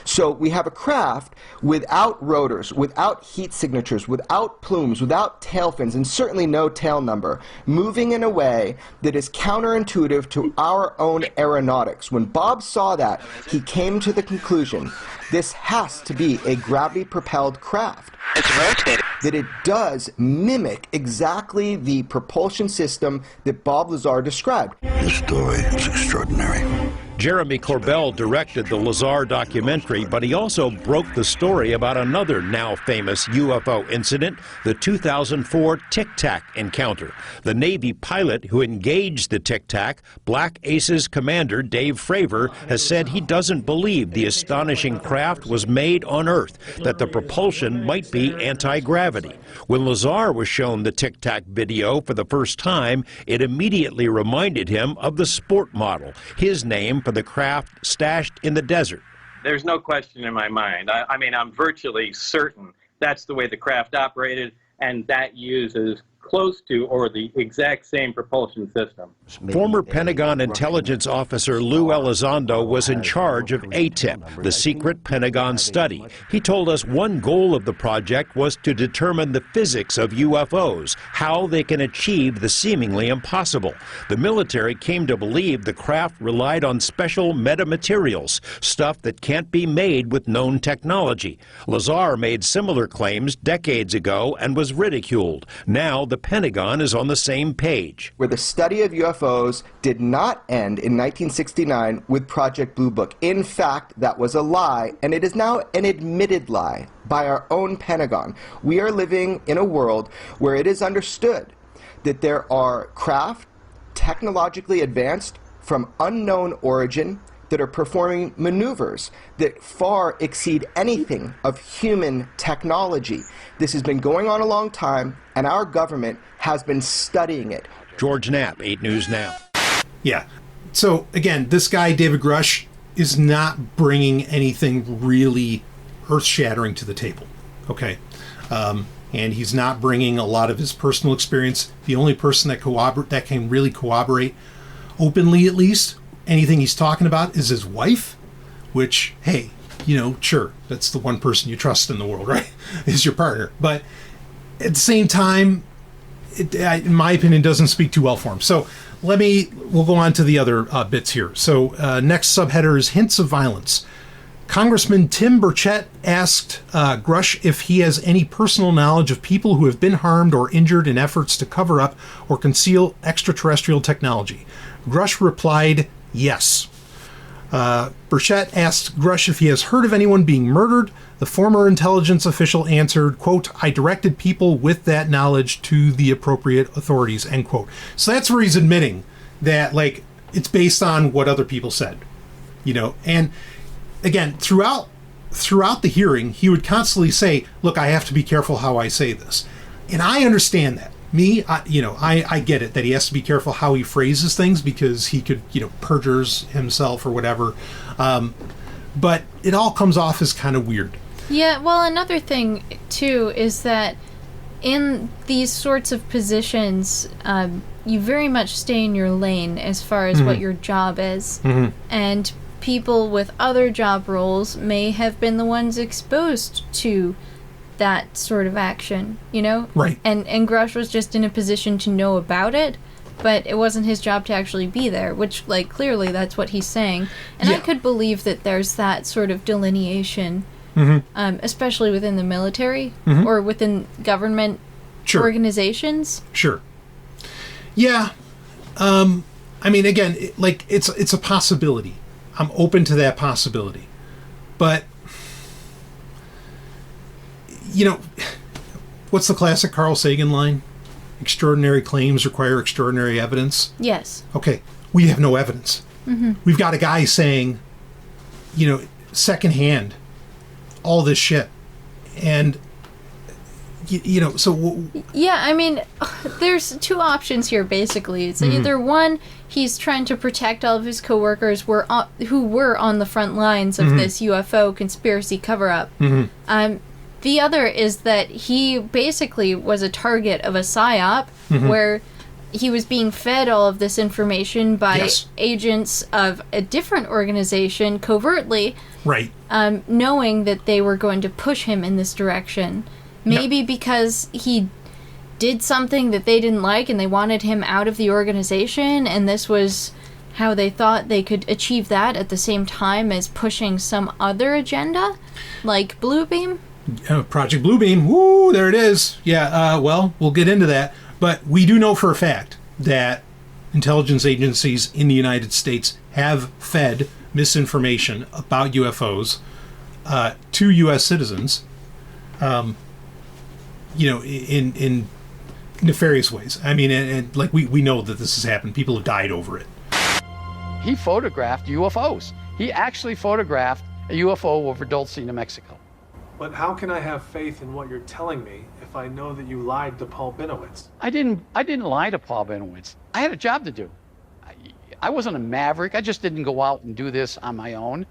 So we have a craft without rotors, without heat signatures, without plumes, without tail fins, and certainly no tail number, moving in a way that is counterintuitive to our own aeronautics. When Bob saw that, he came to the conclusion this has to be a gravity-propelled craft. It's rotated. That it does mimic exactly the propulsion system that Bob Lazar described. This story is extraordinary. Jeremy Corbell directed the Lazar documentary, but he also broke the story about another now famous UFO incident, the 2004 Tic Tac encounter. The Navy pilot who engaged the Tic Tac, Black Aces commander Dave Fravor, has said he doesn't believe the astonishing craft was made on Earth, that the propulsion might be anti-gravity. When Lazar was shown the Tic Tac video for the first time, it immediately reminded him of the Sport model, his name for the craft stashed in the desert. There's no question in my mind. I mean, I'm virtually certain that's the way the craft operated, and that uses close to or the exact same propulsion system. Former Pentagon intelligence officer Lou Elizondo was in charge of ATIP, the secret Pentagon study. He told us one goal of the project was to determine the physics of UFOs, how they can achieve the seemingly impossible. The military came to believe the craft relied on special metamaterials, stuff that can't be made with known technology. Lazar made similar claims decades ago and was ridiculed. Now the Pentagon is on the same page. Where the study of UFOs did not end in 1969 with Project Blue Book. In fact, that was a lie, and it is now an admitted lie by our own Pentagon. We are living in a world where it is understood that there are craft technologically advanced from unknown origin that are performing maneuvers that far exceed anything of human technology. This has been going on a long time, and our government has been studying it. George Knapp, 8 News Now. Yeah. So, again, this guy, David Grush, is not bringing anything really earth-shattering to the table. Okay? and he's not bringing a lot of his personal experience. The only person that can really corroborate, openly at least, anything he's talking about is his wife, which, hey, sure, that's the one person you trust in the world, right? Is your partner. But at the same time, in my opinion, doesn't speak too well for him. So we'll go on to the other bits here. So next subheader is hints of violence. Congressman Tim Burchett asked Grush if he has any personal knowledge of people who have been harmed or injured in efforts to cover up or conceal extraterrestrial technology. Grush replied, yes. Burchett asked Grush if he has heard of anyone being murdered. The former intelligence official answered, quote, I directed people with that knowledge to the appropriate authorities, end quote. So that's where he's admitting that, like, it's based on what other people said, and again, throughout the hearing, he would constantly say, look, I have to be careful how I say this. And I understand that. I get it, that he has to be careful how he phrases things because he could, perjures himself or whatever. But it all comes off as kind of weird. Yeah, well, another thing, too, is that in these sorts of positions, you very much stay in your lane as far as what your job is. Mm-hmm. And people with other job roles may have been the ones exposed to that sort of action, Right. And Grush was just in a position to know about it, but it wasn't his job to actually be there, which, like, clearly that's what he's saying. And I could believe that there's that sort of delineation, especially within the military or within government organizations. Sure. Yeah. Again, it's a possibility. I'm open to that possibility. But, what's the classic Carl Sagan line? Extraordinary claims require extraordinary evidence. Yes. Okay, we have no evidence. Mm-hmm. We've got a guy saying, secondhand, all this shit. And, so... Yeah, there's two options here, basically. It's either one, he's trying to protect all of his coworkers who were on the front lines of this UFO conspiracy cover-up. Mm-hmm. The other is that he basically was a target of a PSYOP where he was being fed all of this information by agents of a different organization covertly, right? Knowing that they were going to push him in this direction. Maybe because he did something that they didn't like and they wanted him out of the organization, and this was how they thought they could achieve that at the same time as pushing some other agenda, like Bluebeam. Project Bluebeam. Woo, there it is. Yeah, well, we'll get into that. But we do know for a fact that intelligence agencies in the United States have fed misinformation about UFOs to U.S. citizens, in nefarious ways. And we know that this has happened. People have died over it. He photographed UFOs. He actually photographed a UFO over Dulce, New Mexico. But how can I have faith in what you're telling me if I know that you lied to Paul Binowitz? I didn't lie to Paul Binowitz. I had a job to do. I wasn't a maverick. I just didn't go out and do this on my own.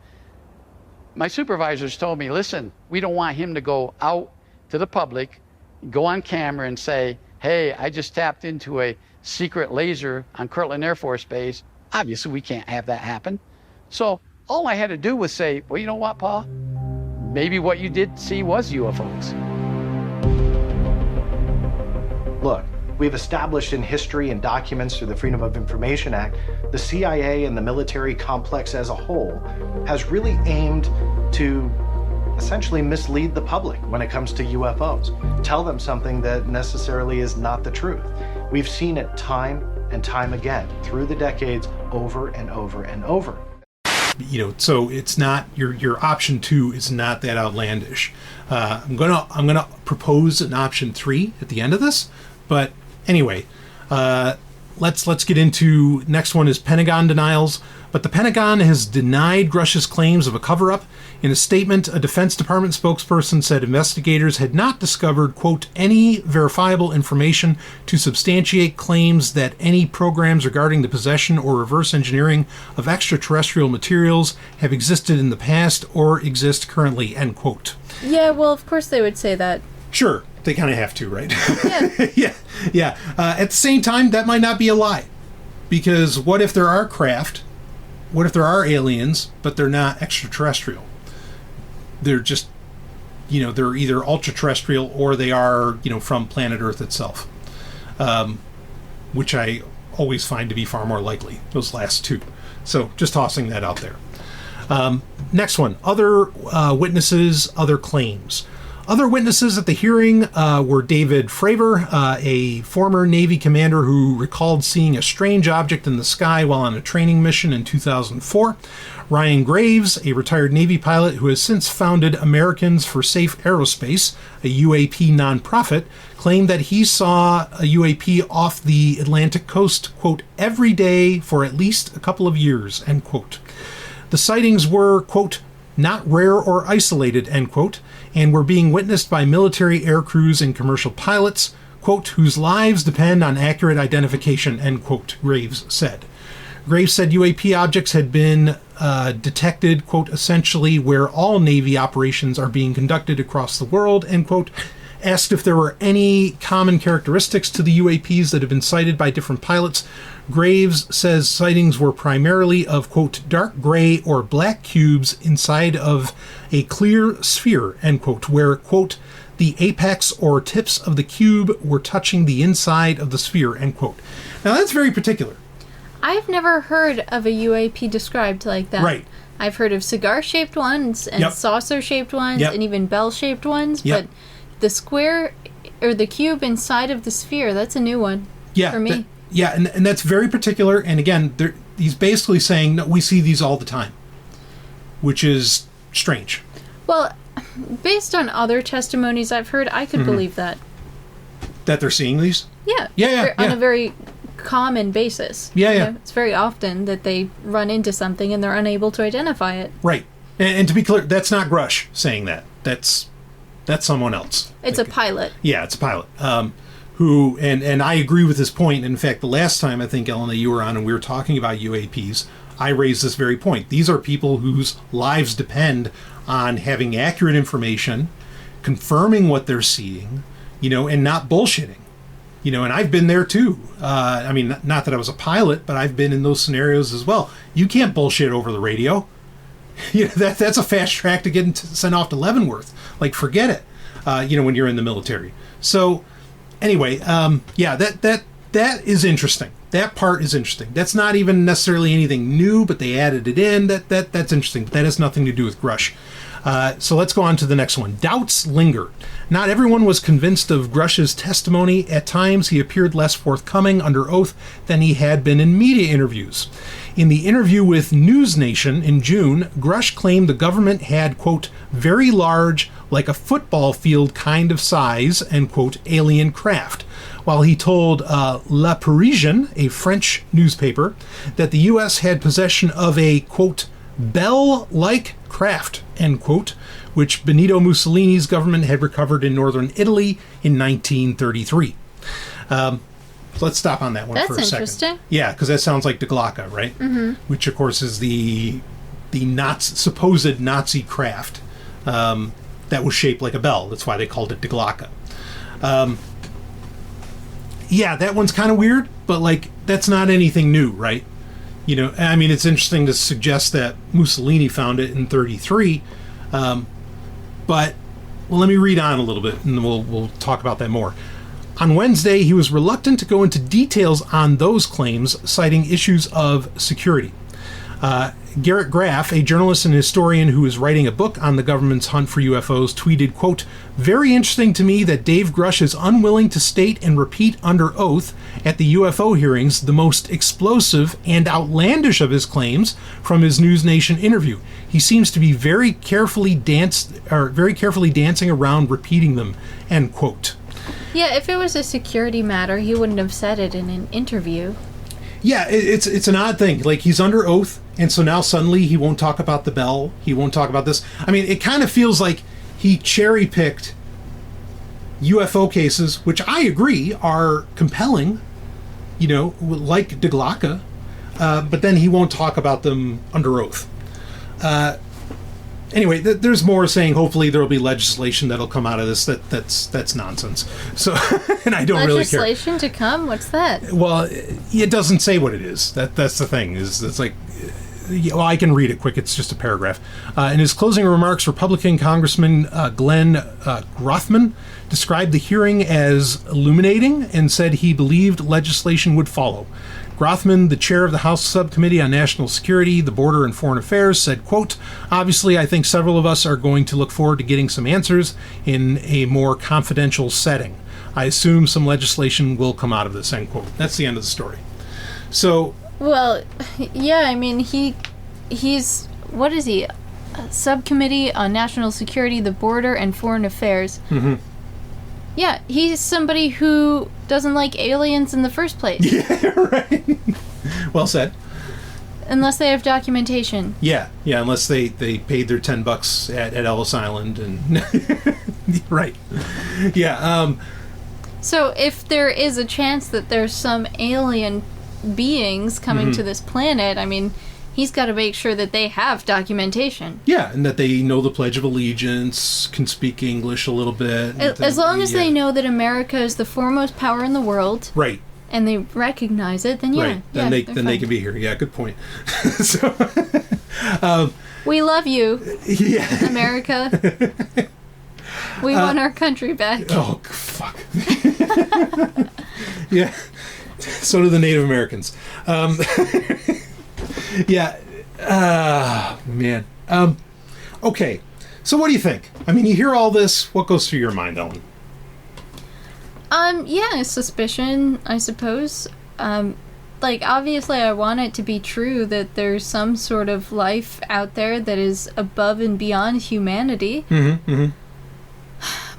My supervisors told me, listen, we don't want him to go out to the public, go on camera and say, hey, I just tapped into a secret laser on Kirtland Air Force Base. Obviously, we can't have that happen. So all I had to do was say, well, you know what, Paul? Maybe what you did see was UFOs. Look, we've established in history and documents through the Freedom of Information Act, the CIA and the military complex as a whole has really aimed to essentially mislead the public when it comes to UFOs. Tell them something that necessarily is not the truth. We've seen it time and time again through the decades, over and over and over. So it's not your option 2 is not that outlandish. I'm gonna propose an option 3 at the end of this, but anyway, let's get into next one is Pentagon denials. But the Pentagon has denied Grush's claims of a cover-up. In a statement, a Defense Department spokesperson said investigators had not discovered, quote, any verifiable information to substantiate claims that any programs regarding the possession or reverse engineering of extraterrestrial materials have existed in the past or exist currently, end quote. Yeah, well, of course they would say that. Sure. They kind of have to, right? Yeah. At the same time, that might not be a lie. Because what if there are craft? What if there are aliens, but they're not extraterrestrial? They're just, they're either ultra-terrestrial or they are, from planet Earth itself. Which I always find to be far more likely, those last two. So just tossing that out there. Next one, other witnesses, other claims. Other witnesses at the hearing were David Fravor, a former Navy commander who recalled seeing a strange object in the sky while on a training mission in 2004. Ryan Graves, a retired Navy pilot who has since founded Americans for Safe Aerospace, a UAP nonprofit, claimed that he saw a UAP off the Atlantic coast, quote, every day for at least a couple of years, end quote. The sightings were, quote, not rare or isolated, end quote, and were being witnessed by military air crews and commercial pilots, quote, whose lives depend on accurate identification, end quote, Graves said. Graves said UAP objects had been detected, quote, essentially where all Navy operations are being conducted across the world, end quote. Asked if there were any common characteristics to the UAPs that have been cited by different pilots, Graves says sightings were primarily of, quote, dark gray or black cubes inside of a clear sphere, end quote, where, quote, the apex or tips of the cube were touching the inside of the sphere, end quote. Now that's very particular. I've never heard of a UAP described like that. Right. I've heard of cigar-shaped ones and saucer-shaped ones and even bell-shaped ones, but the square or the cube inside of the sphere, that's a new one for me. And that's very particular. And again, he's basically saying, no, we see these all the time, which is strange. Well, based on other testimonies I've heard, I could believe that. That they're seeing these? Yeah. On a very common basis. Yeah. It's very often that they run into something and they're unable to identify it. Right. And to be clear, that's not Grush saying that. That's someone else. It's a pilot. Yeah, it's a pilot. Who, and I agree with this point. In fact, the last time I think, Ellen, that you were on and we were talking about UAPs, I raised this very point. These are people whose lives depend on having accurate information, confirming what they're seeing, and not bullshitting. And I've been there too. I mean, not that I was a pilot, but I've been in those scenarios as well. You can't bullshit over the radio. That's a fast track to get sent off to Leavenworth. Like, forget it. When you're in the military. So, anyway, that is interesting. That part is interesting. That's not even necessarily anything new, but they added it in. That's interesting. But that has nothing to do with Grush. So let's go on to the next one. Doubts linger. Not everyone was convinced of Grush's testimony. At times, he appeared less forthcoming under oath than he had been in media interviews. In the interview with News Nation in June, Grush claimed the government had, quote, very large, like a football field kind of size, end quote, alien craft, while he told Le Parisien, a French newspaper, that the U.S. had possession of a, quote, bell-like craft, end quote, which Benito Mussolini's government had recovered in northern Italy in 1933. Let's stop on that one for a second. That's interesting. Yeah, because that sounds like Die Glocke, right? Mm-hmm. Which, of course, is the supposed Nazi craft that was shaped like a bell. That's why they called it Die Glocke. That one's kind of weird, but, that's not anything new, right? I mean, it's interesting to suggest that Mussolini found it in 1933, but let me read on a little bit, and we'll talk about that more. On Wednesday, he was reluctant to go into details on those claims, citing issues of security. Garrett Graff, a journalist and historian who is writing a book on the government's hunt for UFOs, tweeted, quote, very interesting to me that Dave Grush is unwilling to state and repeat under oath at the UFO hearings the most explosive and outlandish of his claims from his News Nation interview. He seems to be very carefully dancing around repeating them, end quote. Yeah, if it was a security matter, he wouldn't have said it in an interview. Yeah, it's an odd thing. He's under oath, and so now suddenly he won't talk about the bell. He won't talk about this. I mean, it kind of feels like he cherry-picked UFO cases, which I agree are compelling, like Die Glocke, but then he won't talk about them under oath. anyway, there's more saying hopefully there will be legislation that'll come out of this. That's nonsense. So, and I don't really care. Legislation to come? What's that? Well, it doesn't say what it is. That's the thing. It's like, well, I can read it quick. It's just a paragraph. In his closing remarks, Republican Congressman Glenn Grothman described the hearing as illuminating and said he believed legislation would follow. Grothman, the chair of the House Subcommittee on National Security, the Border and Foreign Affairs, said, quote, "Obviously, I think several of us are going to look forward to getting some answers in a more confidential setting. I assume some legislation will come out of this," end quote. That's the end of the story. So... Well, yeah, I mean, he's... What is he? Subcommittee on National Security, the Border and Foreign Affairs. Mm-hmm. Yeah, he's somebody who doesn't like aliens in the first place. Yeah, right. Well said. Unless they have documentation. Yeah, unless they paid their $10 at Ellis Island and... Right. Yeah, So if there is a chance that there's some alien beings coming to this planet, I mean, he's got to make sure that they have documentation. Yeah, and that they know the Pledge of Allegiance, can speak English a little bit. As long as they know that America is the foremost power in the world. Right. And they recognize it, then yeah. Right. Then they can be here. Yeah, good point. So, we love you, yeah. America. We want our country back. Oh, fuck. Yeah. So do the Native Americans. Yeah. Man. Okay. So what do you think? I mean, you hear all this. What goes through your mind, Ellen? Yeah, suspicion, I suppose. Like, obviously I want it to be true that there's some sort of life out there that is above and beyond humanity. Mm-hmm, mm-hmm.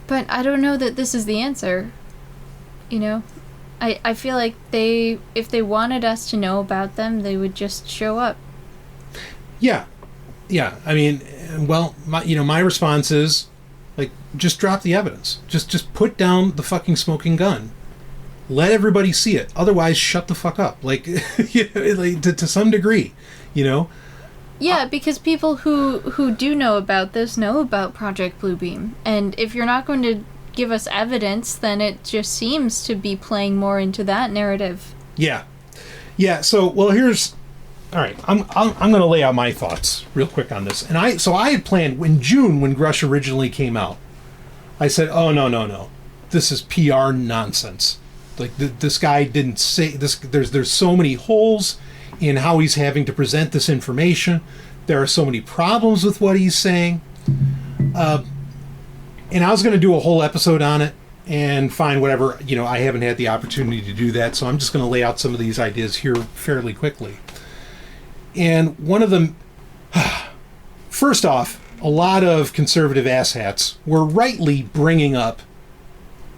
But I don't know that this is the answer. You know? I feel like if they wanted us to know about them, they would just show up. Yeah. Yeah. I mean, well, my response is, like, just drop the evidence. Just put down the fucking smoking gun. Let everybody see it. Otherwise, shut the fuck up. Like, like to some degree, you know? Yeah, because people who do know about this know about Project Bluebeam. And if you're not going to give us evidence, then it just seems to be playing more into that narrative. Yeah. Yeah, so, well, here's... All right, I'm going to lay out my thoughts real quick on this. And I had planned, in June, when Grush originally came out, I said, oh, no. This is PR nonsense. Like, this guy didn't say... There's so many holes in how he's having to present this information. There are so many problems with what he's saying. And I was going to do a whole episode on it and find whatever, I haven't had the opportunity to do that, so I'm just going to lay out some of these ideas here fairly quickly. And one of them, first off, a lot of conservative asshats were rightly bringing up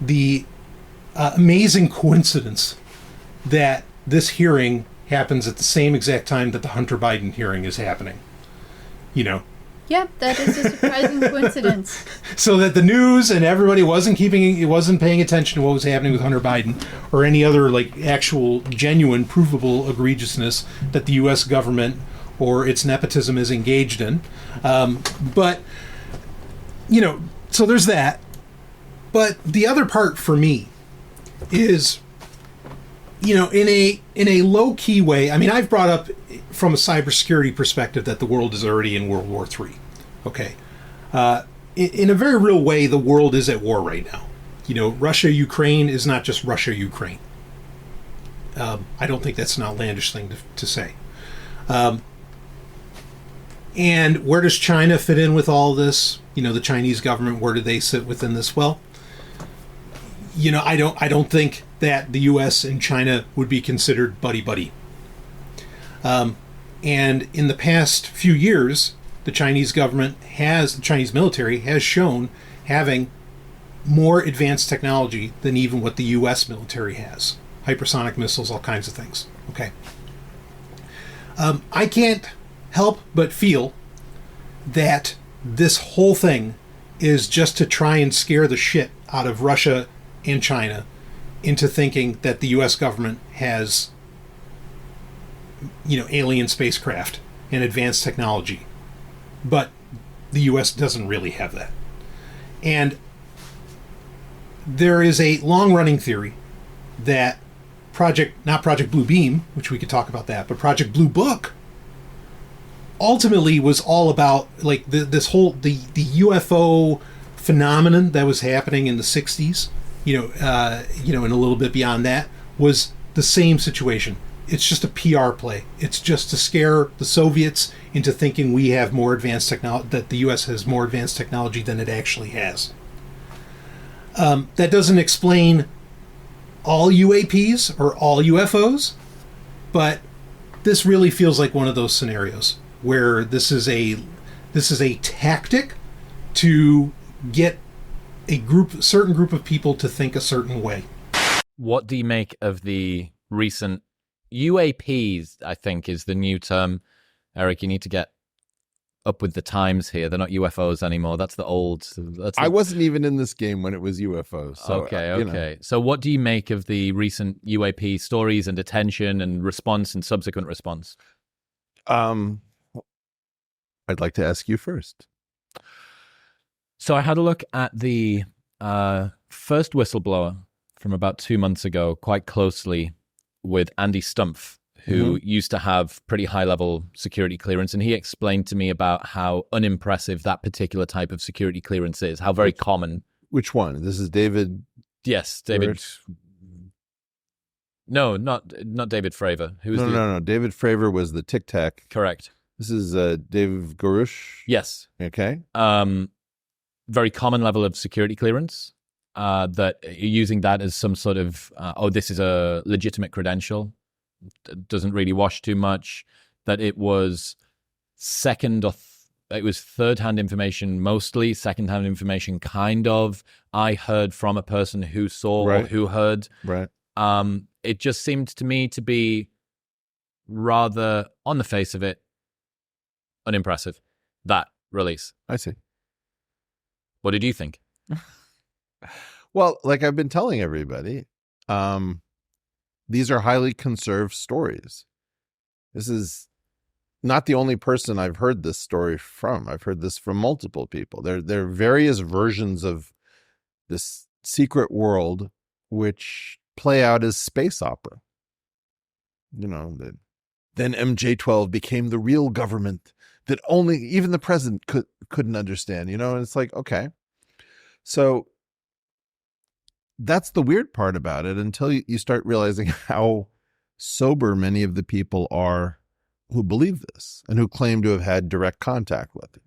the amazing coincidence that this hearing happens at the same exact time that the Hunter Biden hearing is happening. Yep, that is a surprising coincidence. So that the news and everybody wasn't paying attention to what was happening with Hunter Biden or any other like actual genuine provable egregiousness that the U.S. government or its nepotism is engaged in. But so there's that. But the other part for me is, in a low key way. I mean, I've brought up from a cybersecurity perspective that the world is already in World War III. Okay. In a very real way, the world is at war right now. Russia-Ukraine is not just Russia-Ukraine. I don't think that's an outlandish thing to say. And where does China fit in with all this? The Chinese government, where do they sit within this? Well, I don't think that the U.S. and China would be considered buddy-buddy. And in the past few years, the Chinese military has shown having more advanced technology than even what the U.S. military has. Hypersonic missiles, all kinds of things. Okay. I can't help but feel that this whole thing is just to try and scare the shit out of Russia and China into thinking that the U.S. government has alien spacecraft and advanced technology. But The U.S. doesn't really have that. And there is a long-running theory that not Project Blue Beam, which we could talk about that, but Project Blue Book ultimately was all about like this whole the UFO phenomenon that was happening in the 60s, and a little bit beyond that, was the same situation. It's just a PR play. It's just to scare the Soviets into thinking we have more advanced technology, that the U.S. has more advanced technology than it actually has. That doesn't explain all UAPs or all UFOs, but this really feels like one of those scenarios where this is a tactic to get certain group of people to think a certain way. What do you make of the recent UAPs? I think is the new term. Eric, you need to get up with the times here. They're not UFOs anymore. That's the old. I wasn't even in this game when it was UFOs. So, okay. So what do you make of the recent UAP stories and attention and response and subsequent response? I'd like to ask you first. So I had a look at the first whistleblower from about 2 months ago quite closely with Andy Stumpf, who used to have pretty high-level security clearance, and he explained to me about how unimpressive that particular type of security clearance is, how very common. Which one? This is David? Yes, David. No, not David Fravor. No. David Fravor was the Tic Tac. Correct. This is Dave Garush? Yes. Okay. Very common level of security clearance, that you're using that as some sort of, this is a legitimate credential. Doesn't really wash too much. That it was it was third-hand information mostly, second-hand information kind of. I heard from a person who saw or who heard. Right. It just seemed to me to be rather, on the face of it, unimpressive, that release. I see. What did you think? Well, like I've been telling everybody, these are highly conserved stories. This is not the only person I've heard this story from. I've heard this from multiple people. There are various versions of this secret world which play out as space opera. Then MJ-12 became the real government that only even the president couldn't understand, and it's like, okay. So that's the weird part about it until you start realizing how sober many of the people are who believe this and who claim to have had direct contact with it.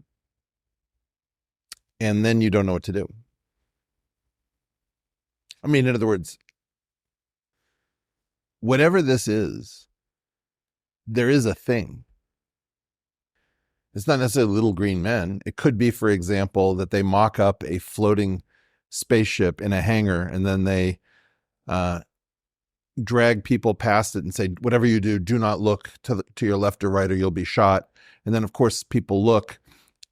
And then you don't know what to do. I mean, in other words, whatever this is, there is a thing. It's not necessarily little green men. It could be, for example, that they mock up a floating spaceship in a hangar and then they drag people past it and say, whatever you do, do not look to your left or right or you'll be shot. And then, of course, people look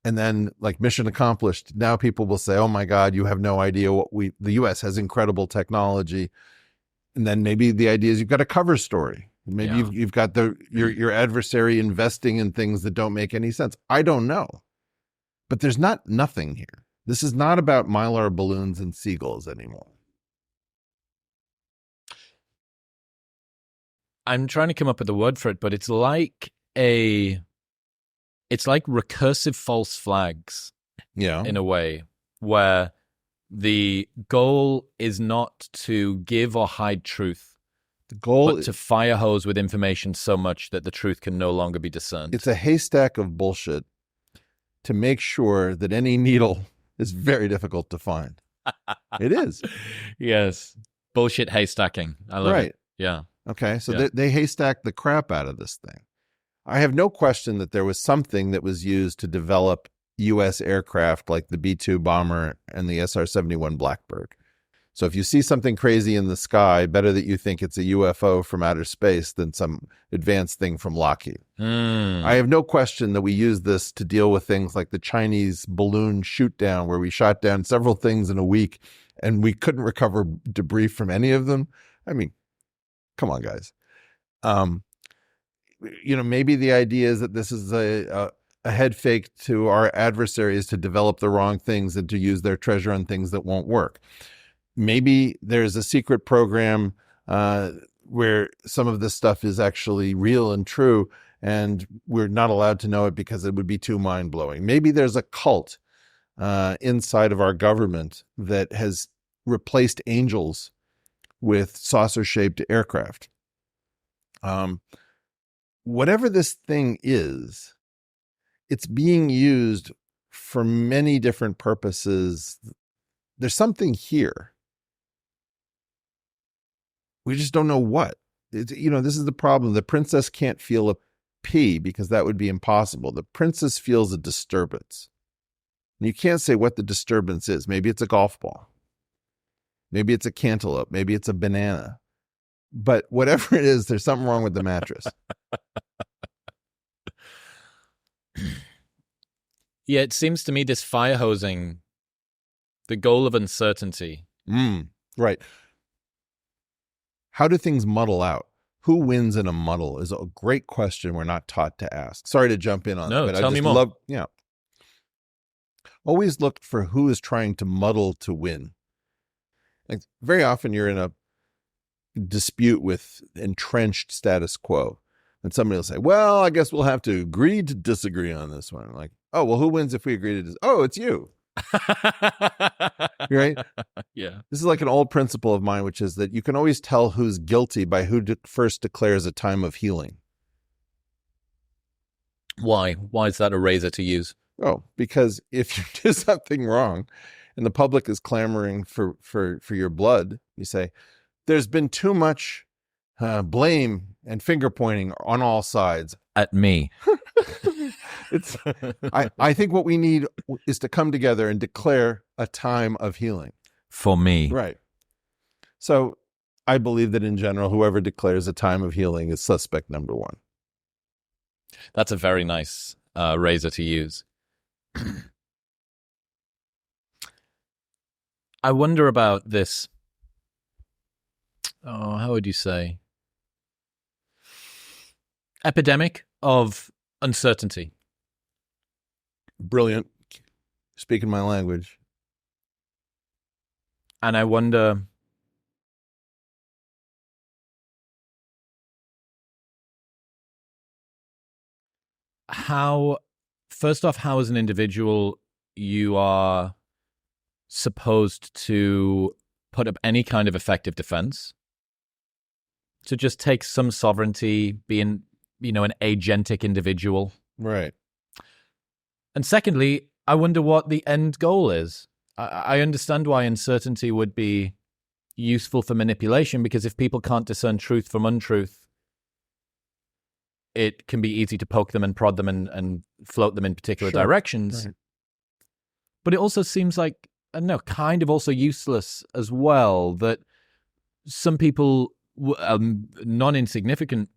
and then, like, mission accomplished. Now people will say, oh, my God, you have no idea the U.S. has incredible technology. And then maybe the idea is you've got a cover story. Maybe you've got your adversary investing in things that don't make any sense. I don't know. But there's nothing here. This is not about Mylar balloons and seagulls anymore. I'm trying to come up with a word for it, but it's like recursive false flags. Yeah. In a way, where the goal is not to give or hide truth. The goal but to fire hose with information so much that the truth can no longer be discerned. It's a haystack of bullshit to make sure that any needle is very difficult to find. It is. Yes. Bullshit haystacking. I love it. Yeah. Okay. So they haystack the crap out of this thing. I have no question that there was something that was used to develop U.S. aircraft like the B-2 bomber and the SR-71 Blackbird. So if you see something crazy in the sky, better that you think it's a UFO from outer space than some advanced thing from Lockheed. I have no question that we use this to deal with things like the Chinese balloon shoot down, where we shot down several things in a week and we couldn't recover debris from any of them. I mean, come on, guys. Maybe the idea is that this is a head fake to our adversaries to develop the wrong things and to use their treasure on things that won't work. Maybe there's a secret program where some of this stuff is actually real and true, and we're not allowed to know it because it would be too mind-blowing. Maybe there's a cult inside of our government that has replaced angels with saucer-shaped aircraft. Whatever this thing is, it's being used for many different purposes. There's something here. We just don't know what. This is the problem. The princess can't feel a pea because that would be impossible. The princess feels a disturbance. And you can't say what the disturbance is. Maybe it's a golf ball. Maybe it's a cantaloupe. Maybe it's a banana. But whatever it is, there's something wrong with the mattress. Yeah, it seems to me this fire hosing, the goal of uncertainty. Right. How do things muddle out? Who wins in a muddle is a great question we're not taught to ask. Sorry to jump in on that, but tell I me just more. Always look for who is trying to muddle to win. Like, very often you're in a dispute with entrenched status quo, and somebody will say, well, I guess we'll have to agree to disagree on this one. Like, oh, well, who wins if we agree to Oh, it's you. Right? Yeah. This is like an old principle of mine, which is that you can always tell who's guilty by who first declares a time of healing. Why? Why is that a razor to use? Oh, because if you do something wrong and the public is clamoring for your blood, you say, there's been too much blame and finger pointing on all sides. At me. I think what we need is to come together and declare a time of healing. For me. Right. So I believe that in general, whoever declares a time of healing is suspect number one. That's a very nice razor to use. I wonder about this. Oh, how would you say? Epidemic of uncertainty. Brilliant. Speaking my language. And I wonder how, first off, how as an individual you are supposed to put up any kind of effective defense, to just take some sovereignty, being, an agentic individual. Right. And secondly, I wonder what the end goal is. I understand why uncertainty would be useful for manipulation, because if people can't discern truth from untruth, it can be easy to poke them and prod them and float them in particular directions. Right. But it also seems like, I don't know, kind of also useless as well, that some people, non-insignificant,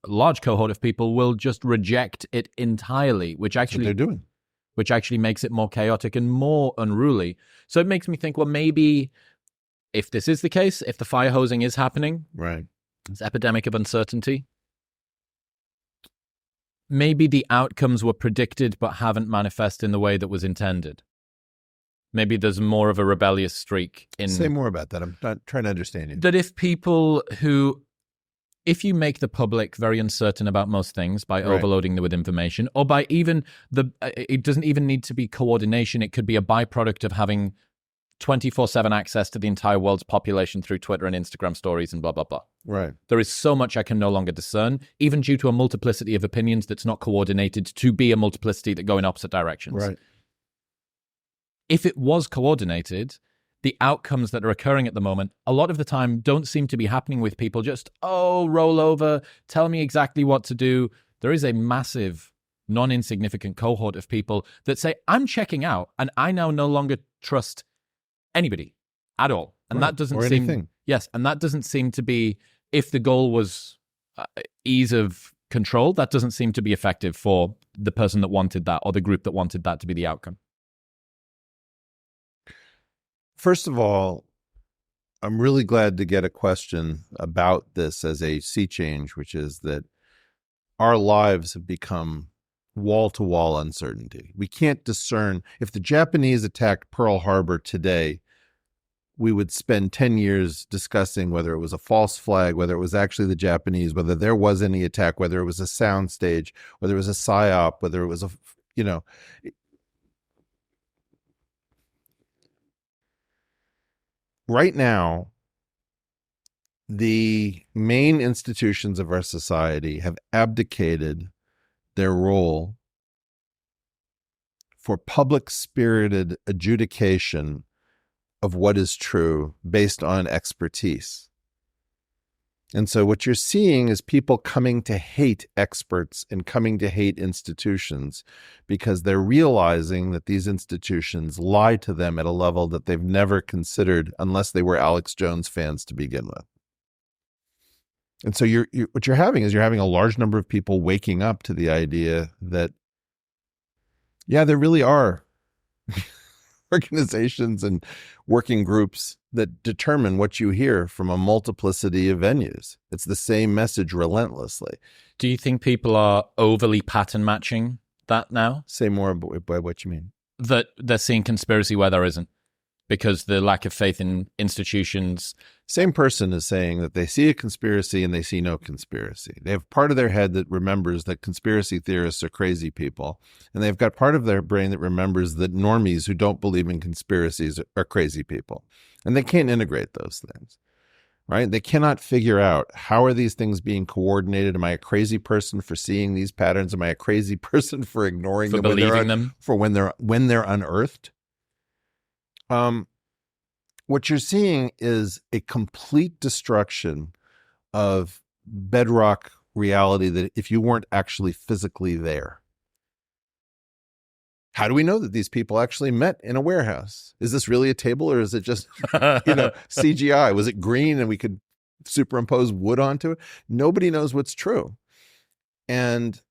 large cohort of people will just reject it entirely, which actually they're doing, which actually makes it more chaotic and more unruly. So it makes me think, well, maybe if this is the case, if the fire hosing is happening, right, this epidemic of uncertainty, maybe the outcomes were predicted but haven't manifested in the way that was intended. Maybe there's more of a rebellious streak in... Say more about that. I'm not trying to understand you. That if you make the public very uncertain about most things by overloading them with information, or by even it doesn't even need to be coordination. It could be a byproduct of having 24/7 access to the entire world's population through Twitter and Instagram stories and blah, blah, blah. Right. There is so much I can no longer discern, even due to a multiplicity of opinions that's not coordinated to be a multiplicity that go in opposite directions. Right. If it was coordinated, the outcomes that are occurring at the moment, a lot of the time don't seem to be happening with people just, roll over, tell me exactly what to do. There is a massive, non-insignificant cohort of people that say, I'm checking out, and I now no longer trust anybody at all. And that doesn't seem... anything. Yes, and that doesn't seem to be, if the goal was ease of control, that doesn't seem to be effective for the person that wanted that or the group that wanted that to be the outcome. First of all, I'm really glad to get a question about this as a sea change, which is that our lives have become wall-to-wall uncertainty. We can't discern. If the Japanese attacked Pearl Harbor today, we would spend 10 years discussing whether it was a false flag, whether it was actually the Japanese, whether there was any attack, whether it was a sound stage, whether it was a psyop, whether it was right now, the main institutions of our society have abdicated their role for public-spirited adjudication of what is true based on expertise. And so what you're seeing is people coming to hate experts and coming to hate institutions because they're realizing that these institutions lie to them at a level that they've never considered unless they were Alex Jones fans to begin with. And so what you're having is a large number of people waking up to the idea that, yeah, there really are organizations and working groups that determine what you hear from a multiplicity of venues. It's the same message relentlessly. Do you think people are overly pattern matching that now? Say more by what you mean. That they're seeing conspiracy where there isn't, because the lack of faith in institutions. Same person is saying that they see a conspiracy and they see no conspiracy. They have part of their head that remembers that conspiracy theorists are crazy people, and they've got part of their brain that remembers that normies who don't believe in conspiracies are crazy people. And they can't integrate those things, right? They cannot figure out, how are these things being coordinated? Am I a crazy person for seeing these patterns? Am I a crazy person for ignoring them? For believing them? For when they're unearthed? What you're seeing is a complete destruction of bedrock reality that if you weren't actually physically there. How do we know that these people actually met in a warehouse? Is this really a table, or is it just, CGI? Was it green and we could superimpose wood onto it? Nobody knows what's true. And,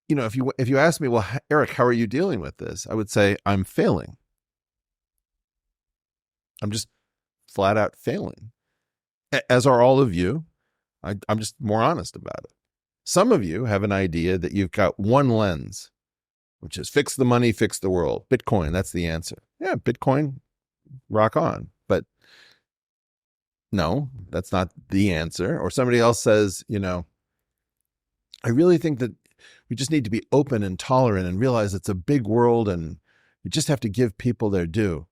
if you ask me, well, Eric, how are you dealing with this? I would say I'm failing. I'm just flat out failing, as are all of you. I'm just more honest about it. Some of you have an idea that you've got one lens, which is fix the money, fix the world. Bitcoin, that's the answer. Yeah, Bitcoin, rock on. But no, that's not the answer. Or somebody else says, I really think that we just need to be open and tolerant and realize it's a big world and we just have to give people their due.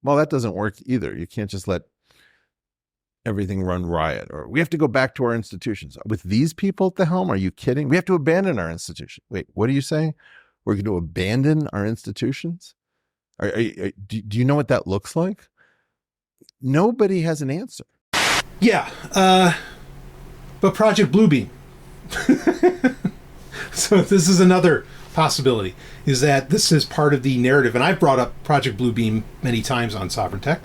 Well, that doesn't work either. You can't just let everything run riot, or we have to go back to our institutions. With these people at the helm, are you kidding? We have to abandon our institution. Wait, what are you saying? We're going to abandon our institutions? Do you know what that looks like? Nobody has an answer. Yeah, but Project Bluebeam. So this is another possibility, is that this is part of the narrative, and I've brought up Project Bluebeam many times on Sovryn Tech.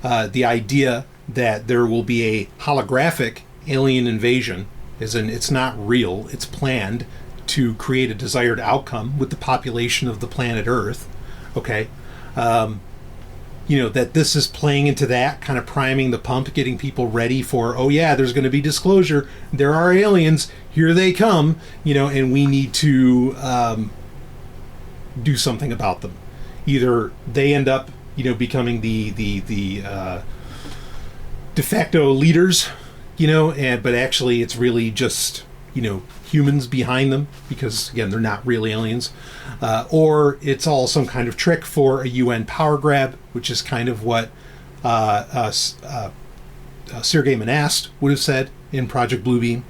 The idea that there will be a holographic alien invasion, as in it's not real, it's planned to create a desired outcome with the population of the planet Earth. Okay. That this is playing into that, kind of priming the pump, getting people ready for, oh yeah, there's going to be disclosure. There are aliens. Here they come, and we need to do something about them. Either they end up, becoming the de facto leaders, but actually it's really just, humans behind them, because again, they're not real aliens. Or it's all some kind of trick for a UN power grab, which is kind of what Sergei Monast would have said in Project Bluebeam.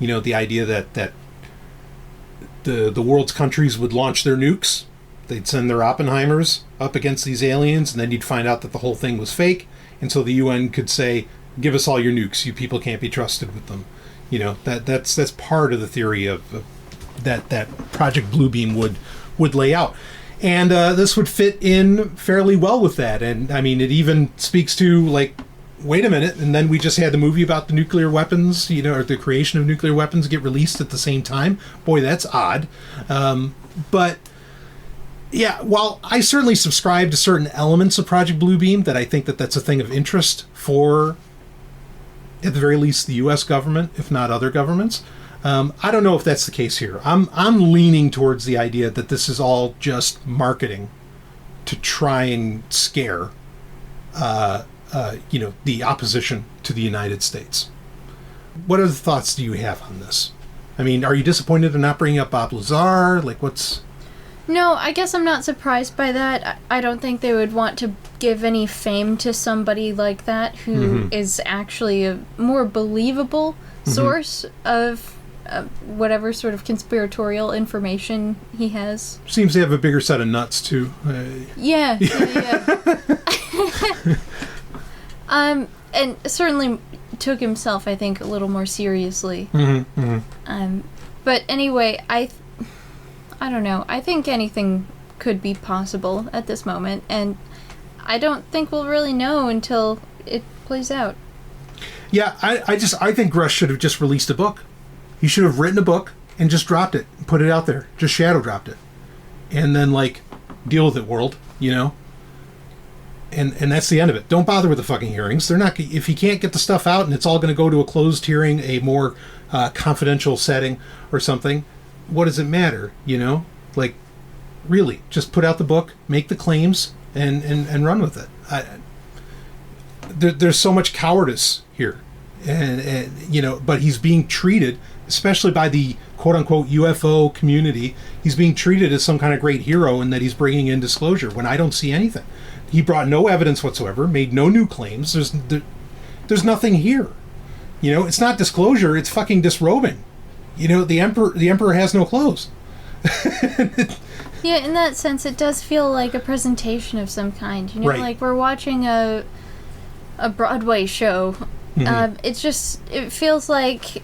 The idea that the world's countries would launch their nukes, they'd send their Oppenheimers up against these aliens, and then you'd find out that the whole thing was fake, and so the UN could say, give us all your nukes, you people can't be trusted with them. That's part of the theory of that Project Bluebeam would lay out. And this would fit in fairly well with that. And I mean, it even speaks to, like, wait a minute, and then we just had the movie about the nuclear weapons, or the creation of nuclear weapons get released at the same time. Boy, that's odd. But yeah, while I certainly subscribe to certain elements of Project Bluebeam, that I think that's a thing of interest for, at the very least, the U.S. government, if not other governments, I don't know if that's the case here. I'm leaning towards the idea that this is all just marketing to try and scare, the opposition to the United States. What other thoughts do you have on this? I mean, are you disappointed in not bringing up Bob Lazar? Like, what's... No, I guess I'm not surprised by that. I don't think they would want to give any fame to somebody like that who is actually a more believable source of whatever sort of conspiratorial information he has. Seems to have a bigger set of nuts, too. Yeah. And certainly took himself, I think, a little more seriously. But anyway, I don't know. I think anything could be possible at this moment, and I don't think we'll really know until it plays out. Yeah, I think Rush should have just released a book. He should have written a book and just dropped it, put it out there, just shadow dropped it, and then deal with it, world. And that's the end of it. Don't bother with the fucking hearings. They're not. If he can't get the stuff out and it's all going to go to a closed hearing, a more confidential setting or something, what does it matter? Really, just put out the book, make the claims, and run with it. There's so much cowardice here, and but he's being treated, especially by the quote unquote UFO community, he's being treated as some kind of great hero, and that he's bringing in disclosure when I don't see anything. He brought no evidence whatsoever, made no new claims. There's nothing here. It's not disclosure, it's fucking disrobing. The emperor has no clothes. Yeah, in that sense, it does feel like a presentation of some kind. Right. Like we're watching a Broadway show. It feels like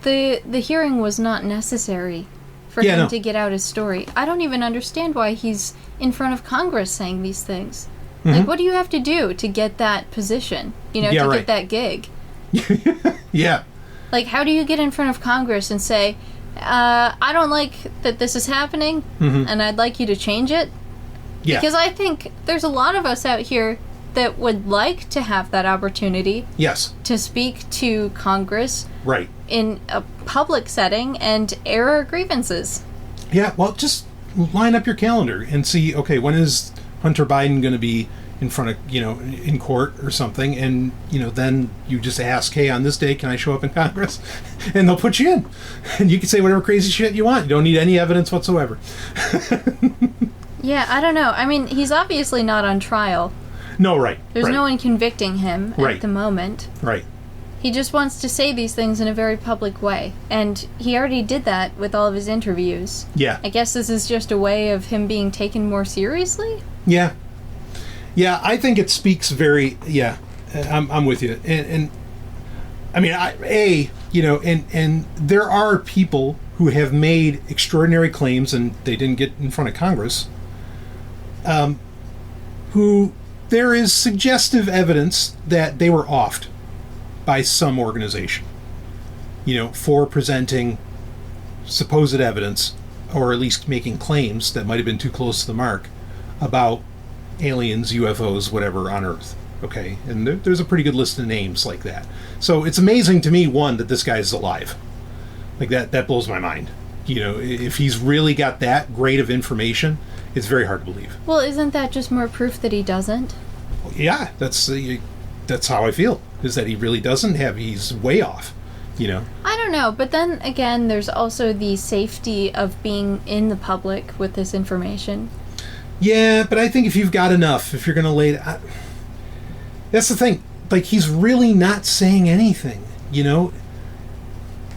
the hearing was not necessary for him to get out his story. I don't even understand why he's in front of Congress saying these things. Like, what do you have to do to get that position? Get that gig? Yeah. Like, how do you get in front of Congress and say, I don't like that this is happening, and I'd like you to change it? Yeah. Because I think there's a lot of us out here that would like to have that opportunity. Yes. To speak to Congress. Right. In a public setting and air our grievances. Yeah, well, just line up your calendar and see, okay, when is Hunter Biden going to be in front of, in court or something, and, then you just ask, hey, on this day, can I show up in Congress? And they'll put you in. And you can say whatever crazy shit you want. You don't need any evidence whatsoever. Yeah, I don't know. I mean, he's obviously not on trial. No, right. There's no one convicting him at the moment. Right. He just wants to say these things in a very public way. And he already did that with all of his interviews. Yeah. I guess this is just a way of him being taken more seriously? Yeah. Yeah, I think it speaks very... Yeah, I'm with you. And I mean, and there are people who have made extraordinary claims, and they didn't get in front of Congress, who there is suggestive evidence that they were offed by some organization, for presenting supposed evidence, or at least making claims that might have been too close to the mark about aliens, UFOs, whatever on Earth. Okay, and there's a pretty good list of names like that. So it's amazing to me, one, that this guy's alive. Like that blows my mind. If he's really got that great of information, it's very hard to believe. Well, isn't that just more proof that he doesn't? Yeah, that's how I feel, is that he really doesn't have, he's way off, I don't know, but then again, there's also the safety of being in the public with this information. Yeah, but I think if you've got enough, if you're going to lay it... That's the thing. Like, he's really not saying anything,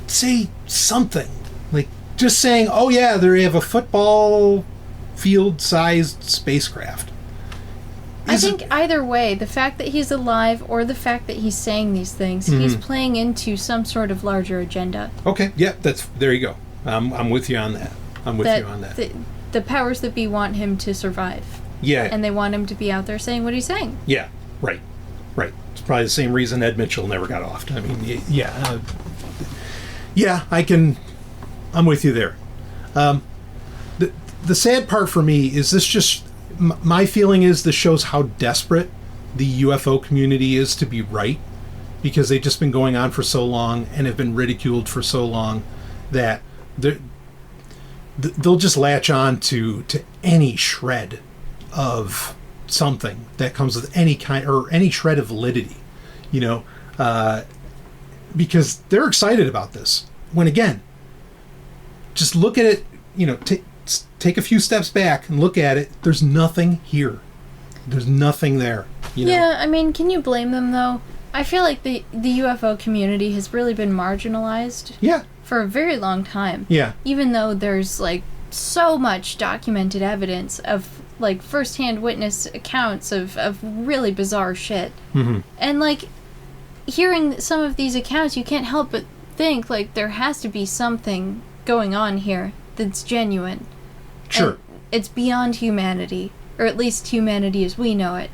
Say something. Like, just saying, oh yeah, they have a football field-sized spacecraft. I think either way, the fact that he's alive or the fact that he's saying these things, he's playing into some sort of larger agenda. Okay, yeah, there you go. I'm with you on that. The powers that be want him to survive. Yeah. And they want him to be out there saying what he's saying. Yeah, right. It's probably the same reason Ed Mitchell never got offed. I mean, yeah. I'm with you there. The sad part for me is this just... My feeling is this shows how desperate the UFO community is to be right, because they've just been going on for so long and have been ridiculed for so long that they'll just latch on to any shred of something that comes with any kind or any shred of validity, because they're excited about this. When again, just look at it, take a few steps back and look at it. There's nothing here. There's nothing there. Yeah, I mean, can you blame them though? I feel like the UFO community has really been marginalized. Yeah. For a very long time. Yeah. Even though there's like so much documented evidence of like firsthand witness accounts of really bizarre shit. Mm-hmm. And like hearing some of these accounts, you can't help but think like there has to be something going on here that's genuine. Sure. And it's beyond humanity, or at least humanity as we know it.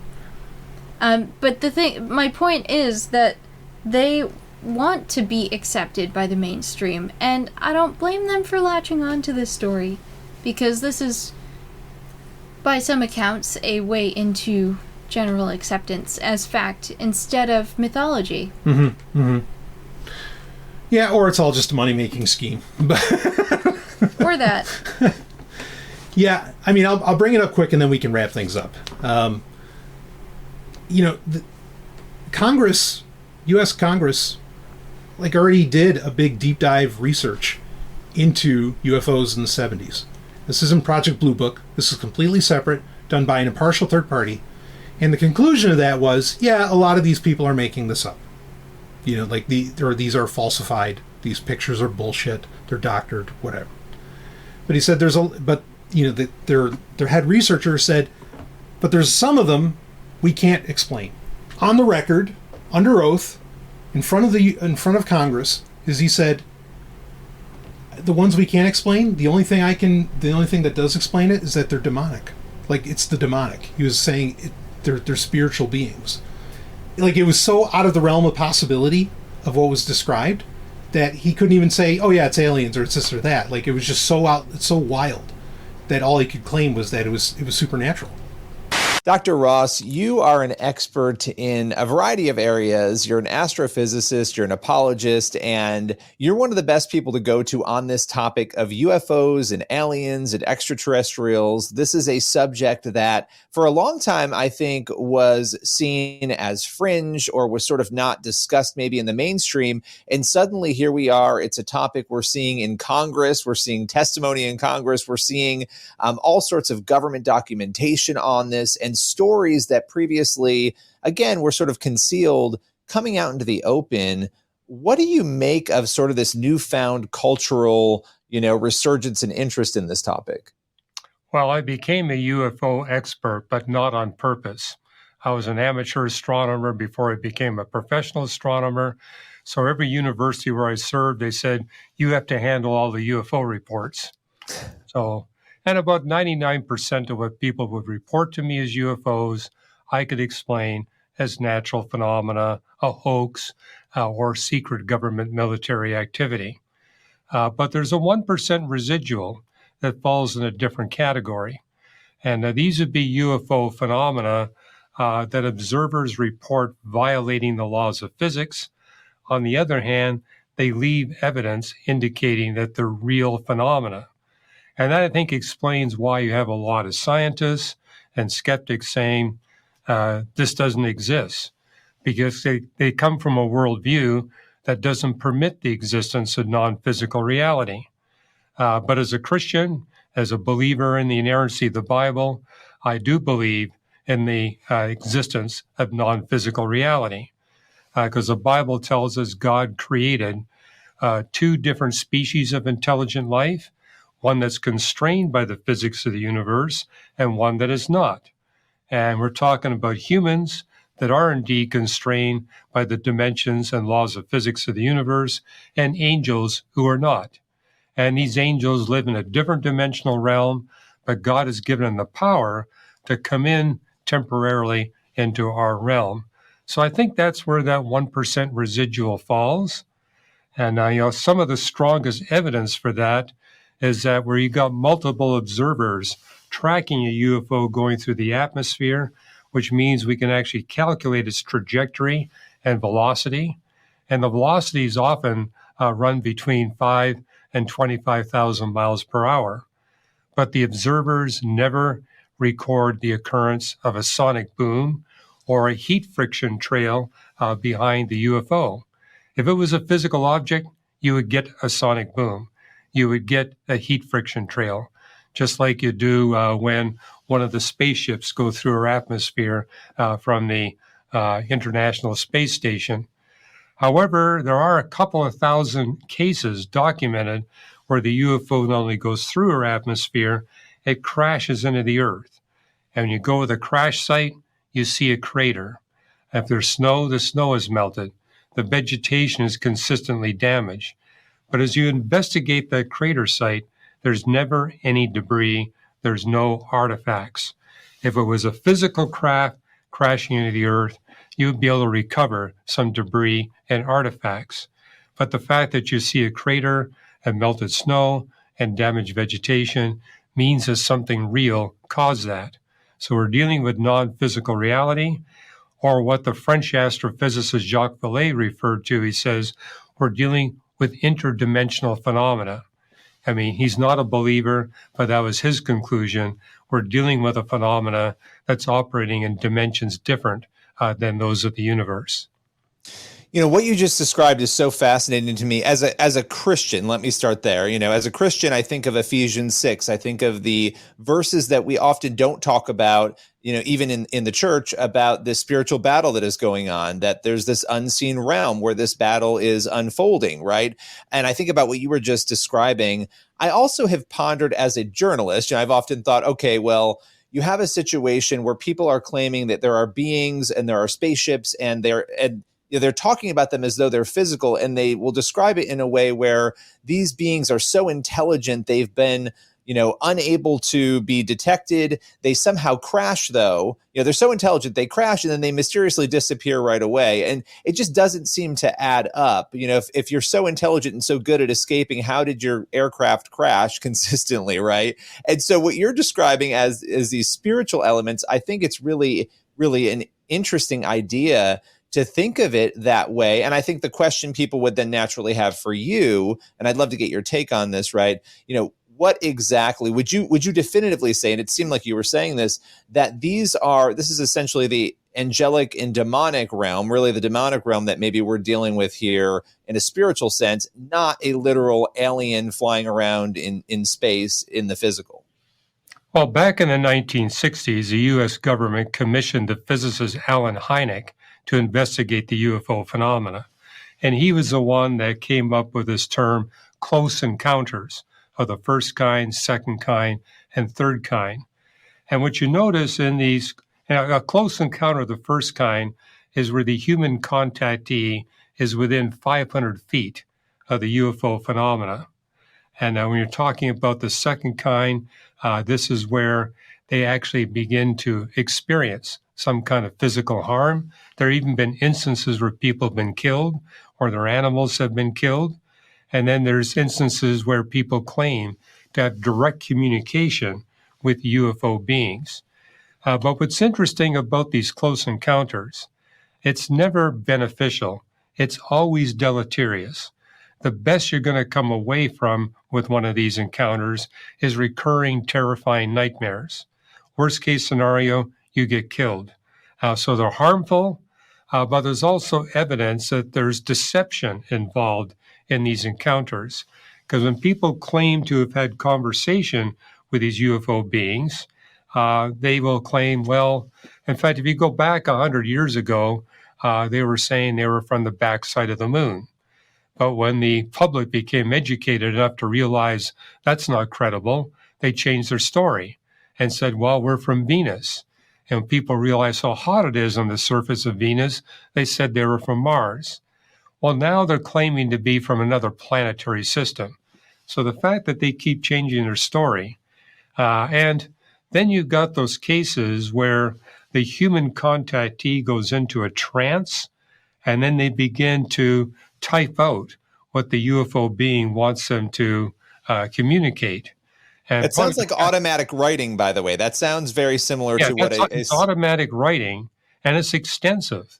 But my point is that they want to be accepted by the mainstream, and I don't blame them for latching on to this story, because this is, by some accounts, a way into general acceptance as fact instead of mythology. Mm-hmm. Mm-hmm. Yeah, or it's all just a money-making scheme. Or that. Yeah, I mean, I'll bring it up quick and then we can wrap things up. Congress, U.S. Congress, like already did a big deep dive research into UFOs in the 70s. This isn't Project Blue Book. This is completely separate, done by an impartial third party. And the conclusion of that was, yeah, a lot of these people are making this up. These are falsified. These pictures are bullshit. They're doctored, whatever. But he said their head researcher said, but there's some of them we can't explain. On the record, under oath, in front of Congress, he said, the ones we can't explain, the only thing that does explain it is that they're demonic. Like, it's the demonic. He was saying they're spiritual beings. Like, it was so out of the realm of possibility of what was described that he couldn't even say, oh yeah, it's aliens or it's this or that. Like, it was just it's so wild that all he could claim was that it was supernatural. Dr. Ross, you are an expert in a variety of areas. You're an astrophysicist, you're an apologist, and you're one of the best people to go to on this topic of UFOs and aliens and extraterrestrials. This is a subject that for a long time, I think, was seen as fringe or was sort of not discussed maybe in the mainstream. And suddenly here we are. It's a topic we're seeing in Congress. We're seeing testimony in Congress. We're seeing all sorts of government documentation on this, and stories that previously, again, were sort of concealed coming out into the open. What do you make of sort of this newfound cultural, resurgence and interest in this topic? Well, I became a UFO expert, but not on purpose. I was an amateur astronomer before I became a professional astronomer. So every university where I served, they said, you have to handle all the UFO reports. And about 99% of what people would report to me as UFOs, I could explain as natural phenomena, a hoax, or secret government military activity. But there's a 1% residual that falls in a different category. And these would be UFO phenomena that observers report violating the laws of physics. On the other hand, they leave evidence indicating that they're real phenomena. And that, I think, explains why you have a lot of scientists and skeptics saying this doesn't exist, because they come from a worldview that doesn't permit the existence of non-physical reality. But as a Christian, as a believer in the inerrancy of the Bible, I do believe in the existence of non-physical reality, because the Bible tells us God created two different species of intelligent life, one that's constrained by the physics of the universe and one that is not. And we're talking about humans that are indeed constrained by the dimensions and laws of physics of the universe, and angels who are not. And these angels live in a different dimensional realm, but God has given them the power to come in temporarily into our realm. So I think that's where that 1% residual falls. And some of the strongest evidence for that is that where you got multiple observers tracking a UFO going through the atmosphere, which means we can actually calculate its trajectory and velocity. And the velocities often run between 5 and 25,000 miles per hour. But the observers never record the occurrence of a sonic boom or a heat friction trail behind the UFO. If it was a physical object, you would get a sonic boom. You would get a heat friction trail, just like you do when one of the spaceships go through our atmosphere from the International Space Station. However, there are a couple of thousand cases documented where the UFO not only goes through our atmosphere, it crashes into the Earth. And when you go to the crash site, you see a crater. If there's snow, the snow is melted. The vegetation is consistently damaged. But as you investigate that crater site, there's never any debris. There's no artifacts. If it was a physical craft crashing into the Earth, you would be able to recover some debris and artifacts. But the fact that you see a crater and melted snow and damaged vegetation means that something real caused that. So we're dealing with non-physical reality, or what the French astrophysicist Jacques Vallée referred to. He says, we're dealing with interdimensional phenomena. I mean, he's not a believer, but that was his conclusion. We're dealing with a phenomena that's operating in dimensions different than those of the universe. You know, what you just described is so fascinating to me as a Christian. Let me start there. You know, as a Christian, I think of Ephesians 6. I think of the verses that we often don't talk about, you know, even in the church, about the spiritual battle that is going on, that there's this unseen realm where this battle is unfolding, right? And I think about what you were just describing. I also have pondered as a journalist, you know, I've often thought, okay, well, you have a situation where people are claiming that there are beings and there are spaceships and they're talking about them as though they're physical, and they will describe it in a way where these beings are so intelligent they've been, you know, unable to be detected. They somehow crash, though. You know, they're so intelligent they crash and then they mysteriously disappear right away. And it just doesn't seem to add up. You know, if you're so intelligent and so good at escaping, how did your aircraft crash consistently, right? And so what you're describing as these spiritual elements, I think it's really, really an interesting idea to think of it that way. And I think the question people would then naturally have for you, and I'd love to get your take on this, right? You know, what exactly would you definitively say, and it seemed like you were saying this, that this is essentially the angelic and demonic realm, really the demonic realm that maybe we're dealing with here in a spiritual sense, not a literal alien flying around in space in the physical? Well, back in the 1960s, the U.S. government commissioned the physicist Alan Hynek to investigate the UFO phenomena. And he was the one that came up with this term, close encounters of the first kind, second kind, and third kind. And what you notice in these, a close encounter of the first kind is where the human contactee is within 500 feet of the UFO phenomena. And when you're talking about the second kind, this is where they actually begin to experience some kind of physical harm. There have even been instances where people have been killed or their animals have been killed. And then there's instances where people claim to have direct communication with UFO beings. But what's interesting about these close encounters, it's never beneficial. It's always deleterious. The best you're going to come away from with one of these encounters is recurring, terrifying nightmares. Worst case scenario, you get killed. So they're harmful, but there's also evidence that there's deception involved in these encounters. Because when people claim to have had conversation with these UFO beings, they will claim, well, in fact, if you go back 100 years ago, they were saying they were from the backside of the moon. But when the public became educated enough to realize that's not credible, they changed their story and said, well, we're from Venus. And when people realized how hot it is on the surface of Venus, they said they were from Mars. Well, now they're claiming to be from another planetary system. So the fact that they keep changing their story, and then you've got those cases where the human contactee goes into a trance, and then they begin to type out what the UFO being wants them to communicate. And it sounds like automatic writing, by the way. That sounds very similar to what it's automatic writing, and it's extensive.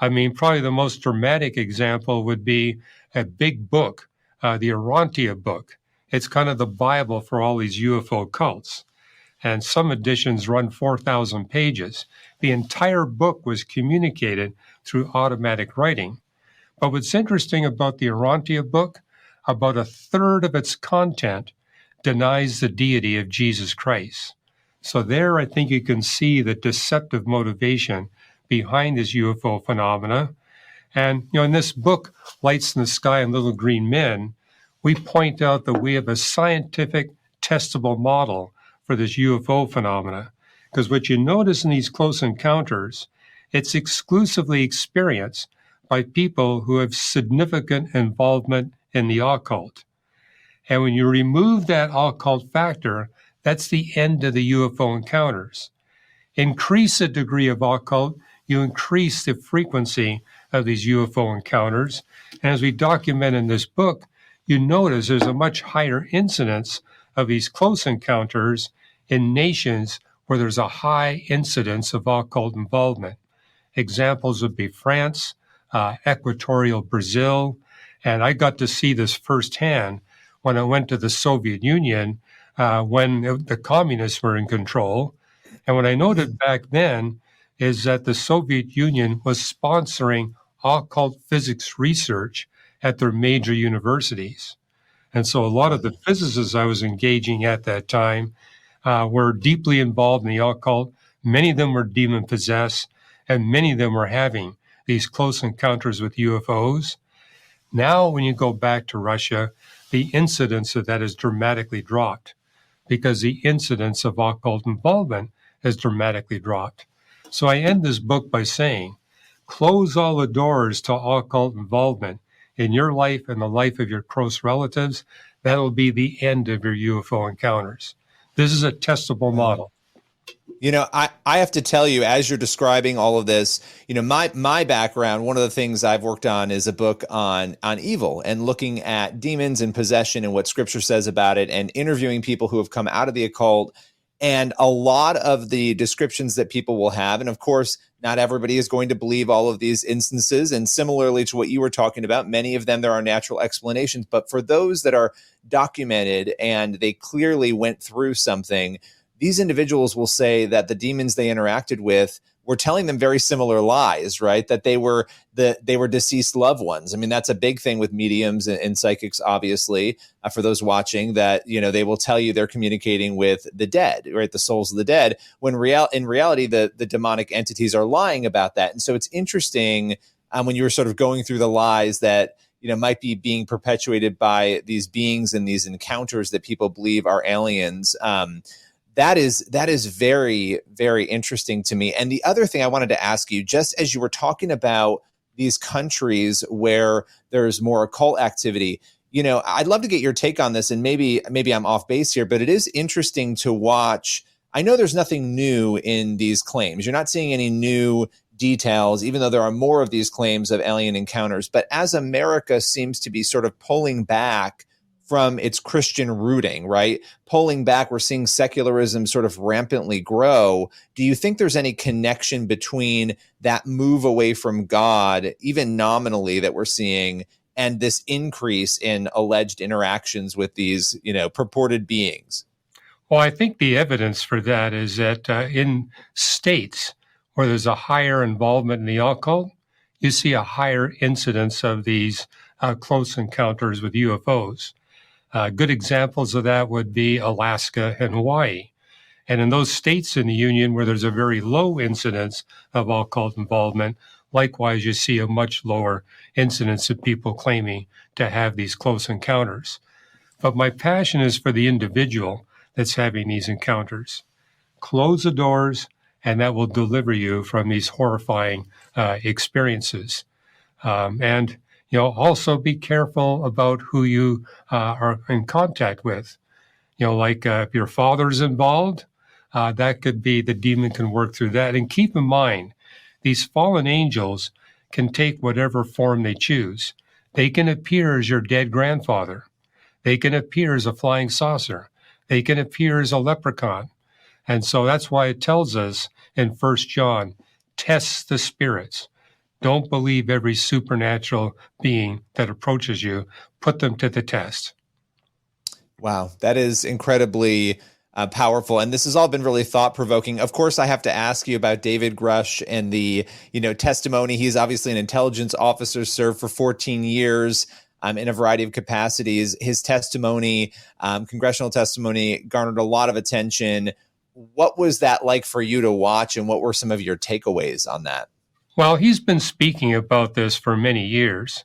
I mean, probably the most dramatic example would be a big book, the Urantia book. It's kind of the Bible for all these UFO cults. And some editions run 4,000 pages. The entire book was communicated through automatic writing. But what's interesting about the Urantia book, about a third of its content denies the deity of Jesus Christ. So there, I think you can see the deceptive motivation behind this UFO phenomena. And, in this book, Lights in the Sky and Little Green Men, we point out that we have a scientific testable model for this UFO phenomena. Because what you notice in these close encounters, it's exclusively experienced by people who have significant involvement in the occult. And when you remove that occult factor, that's the end of the UFO encounters. Increase the degree of occult, you increase the frequency of these UFO encounters. And as we document in this book, you notice there's a much higher incidence of these close encounters in nations where there's a high incidence of occult involvement. Examples would be France, Equatorial Brazil, and I got to see this firsthand when I went to the Soviet Union when the communists were in control. And what I noted back then is that the Soviet Union was sponsoring occult physics research at their major universities. And so a lot of the physicists I was engaging at that time were deeply involved in the occult. Many of them were demon-possessed, and many of them were having these close encounters with UFOs. Now, when you go back to Russia, the incidence of that has dramatically dropped because the incidence of occult involvement has dramatically dropped. So I end this book by saying, close all the doors to occult involvement in your life and the life of your close relatives. That'll be the end of your UFO encounters. This is a testable model. I have to tell you, as you're describing all of this, my background, one of the things I've worked on is a book on evil and looking at demons and possession and what scripture says about it and interviewing people who have come out of the occult. And a lot of the descriptions that people will have, and of course, not everybody is going to believe all of these instances. And similarly to what you were talking about, many of them, there are natural explanations. But for those that are documented and they clearly went through something, these individuals will say that the demons they interacted with were telling them very similar lies, right? That they were deceased loved ones. I mean, that's a big thing with mediums and psychics, obviously, for those watching, that, they will tell you they're communicating with the dead, right? The souls of the dead, when in reality, the demonic entities are lying about that. And so it's interesting when you were sort of going through the lies that, might be being perpetuated by these beings and these encounters that people believe are aliens. That is very, very interesting to me. And the other thing I wanted to ask you, just as you were talking about these countries where there's more occult activity, I'd love to get your take on this, and maybe I'm off base here, but it is interesting to watch. I know there's nothing new in these claims. You're not seeing any new details, even though there are more of these claims of alien encounters. But as America seems to be sort of pulling back from its Christian rooting, right? Pulling back, we're seeing secularism sort of rampantly grow. Do you think there's any connection between that move away from God, even nominally, that we're seeing, and this increase in alleged interactions with these, purported beings? Well, I think the evidence for that is that in states where there's a higher involvement in the occult, you see a higher incidence of these close encounters with UFOs. Good examples of that would be Alaska and Hawaii. And in those states in the Union where there's a very low incidence of occult involvement, likewise, you see a much lower incidence of people claiming to have these close encounters. But my passion is for the individual that's having these encounters. Close the doors, and that will deliver you from these horrifying experiences. And also be careful about who you are in contact with. Like if your father's involved, that could be, the demon can work through that. And keep in mind, these fallen angels can take whatever form they choose. They can appear as your dead grandfather. They can appear as a flying saucer. They can appear as a leprechaun. And so that's why it tells us in 1 John, test the spirits. Don't believe every supernatural being that approaches you. Put them to the test. Wow, that is incredibly powerful, and this has all been really thought-provoking. Of course, I have to ask you about David Grush and the testimony. He's obviously an intelligence officer, served for 14 years in a variety of capacities. His testimony, congressional testimony, garnered a lot of attention. What was that like for you to watch, and what were some of your takeaways on that? Well, he's been speaking about this for many years.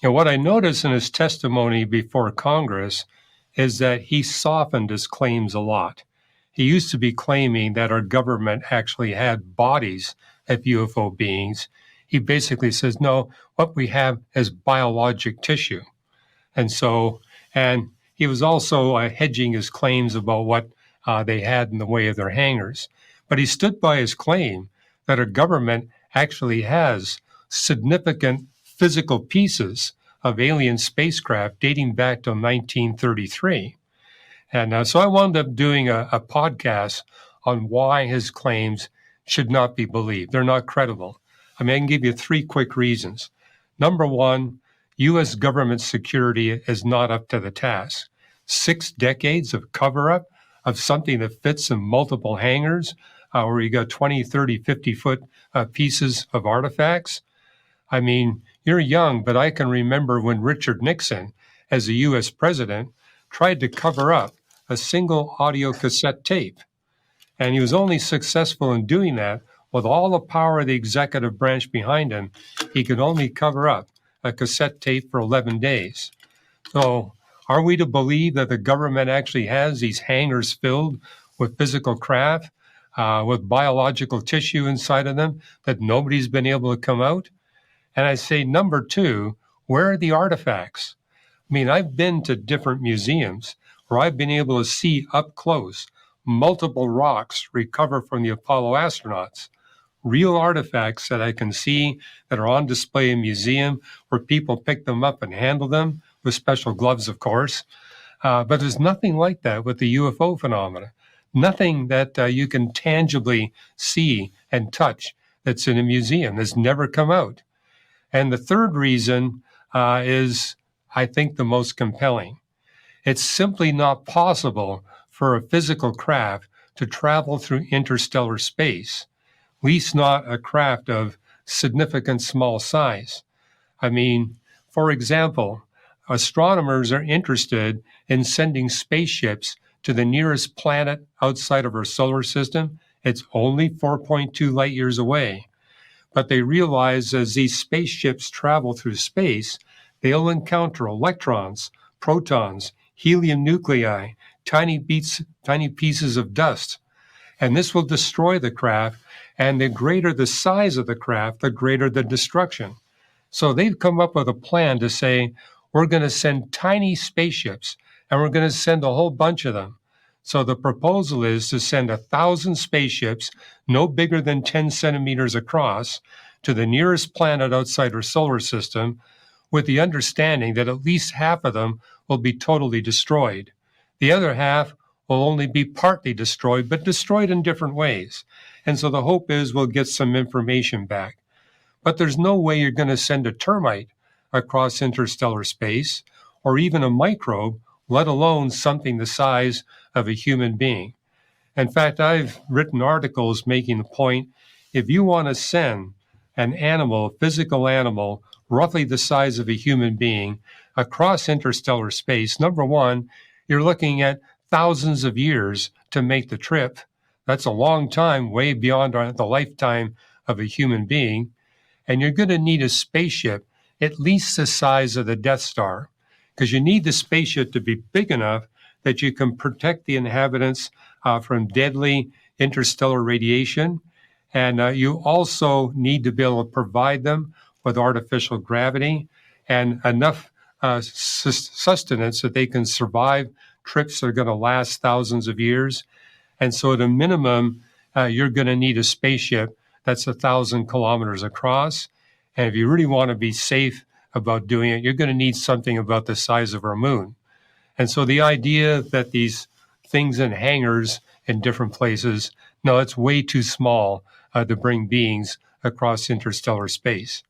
What I noticed in his testimony before Congress is that he softened his claims a lot. He used to be claiming that our government actually had bodies of UFO beings. He basically says, no, what we have is biologic tissue. And he was also hedging his claims about what they had in the way of their hangars. But he stood by his claim that our government actually has significant physical pieces of alien spacecraft dating back to 1933. And so I wound up doing a podcast on why his claims should not be believed. They're not credible. I mean, I can give you 3 quick reasons. Number one, U.S. government security is not up to the task. 6 decades of cover-up of something that fits in multiple hangars, where you got 20, 30, 50-foot pieces of artifacts. I mean, you're young, but I can remember when Richard Nixon, as a U.S. president, tried to cover up a single audio cassette tape. And he was only successful in doing that with all the power of the executive branch behind him. He could only cover up a cassette tape for 11 days. So are we to believe that the government actually has these hangars filled with physical craft, with biological tissue inside of them that nobody's been able to come out? And I say, number 2, where are the artifacts? I mean, I've been to different museums where I've been able to see up close multiple rocks recovered from the Apollo astronauts, real artifacts that I can see that are on display in a museum where people pick them up and handle them with special gloves, of course. But there's nothing like that with the UFO phenomena. Nothing that you can tangibly see and touch that's in a museum that's never come out. And the third reason is, I think, the most compelling. It's simply not possible for a physical craft to travel through interstellar space, at least not a craft of significant small size. I mean, for example, astronomers are interested in sending spaceships to the nearest planet outside of our solar system. It's only 4.2 light years away. But they realize as these spaceships travel through space, they'll encounter electrons, protons, helium nuclei, tiny pieces of dust. And this will destroy the craft, and the greater the size of the craft, the greater the destruction. So they've come up with a plan to say, we're going to send tiny spaceships, and we're going to send a whole bunch of them. So the proposal is to send 1,000 spaceships, no bigger than 10 centimeters across, to the nearest planet outside our solar system, with the understanding that at least half of them will be totally destroyed. The other half will only be partly destroyed, but destroyed in different ways. And so the hope is we'll get some information back. But there's no way you're going to send a termite across interstellar space, or even a microbe, let alone something the size of a human being. In fact, I've written articles making the point, if you want to send an animal, a physical animal, roughly the size of a human being, across interstellar space, number one, you're looking at thousands of years to make the trip. That's a long time, way beyond the lifetime of a human being. And you're going to need a spaceship at least the size of the Death Star, because you need the spaceship to be big enough that you can protect the inhabitants from deadly interstellar radiation. And you also need to be able to provide them with artificial gravity and enough sustenance that they can survive trips that are going to last thousands of years. And so at a minimum, you're going to need a spaceship that's 1,000 kilometers across. And if you really want to be safe about doing it, you're going to need something about the size of our moon. And so the idea that these things in hangars in different places, no, it's way too small to bring beings across interstellar space.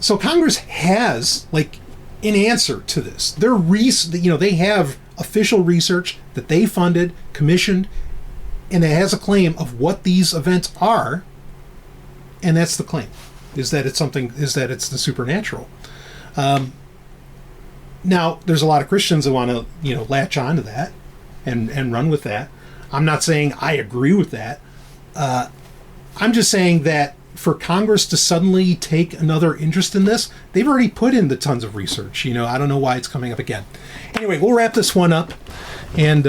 So Congress has, like, in answer to this, they have official research that they funded, commissioned, and it has a claim of what these events are, and that's the claim, is that it's the supernatural. Now, there's a lot of Christians that want to, latch on to that and run with that. I'm not saying I agree with that. I'm just saying that for Congress to suddenly take another interest in this, they've already put in the tons of research. I don't know why it's coming up again. Anyway, we'll wrap this one up, and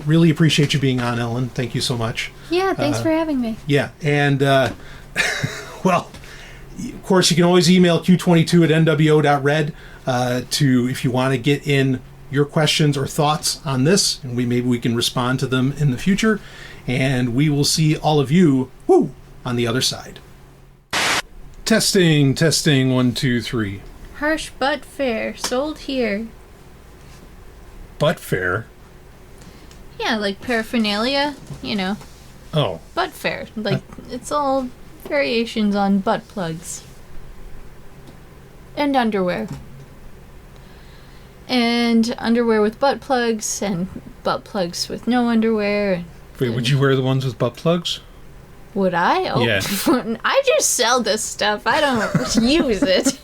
really appreciate you being on, Ellen. Thank you so much. Yeah, thanks for having me. Yeah, and well, of course, you can always email q22@nwo.red if you want to get in your questions or thoughts on this, and maybe we can respond to them in the future. And we will see all of you on the other side. Testing, 1, 2, 3. Harsh butt fare, sold here. Butt fare? Yeah, like paraphernalia, Oh. Butt fare. Like, it's all variations on butt plugs. And underwear. And underwear with butt plugs, and butt plugs with no underwear. Wait, would you wear the ones with butt plugs? Would I? Oh, yeah. I just sell this stuff. I don't use it.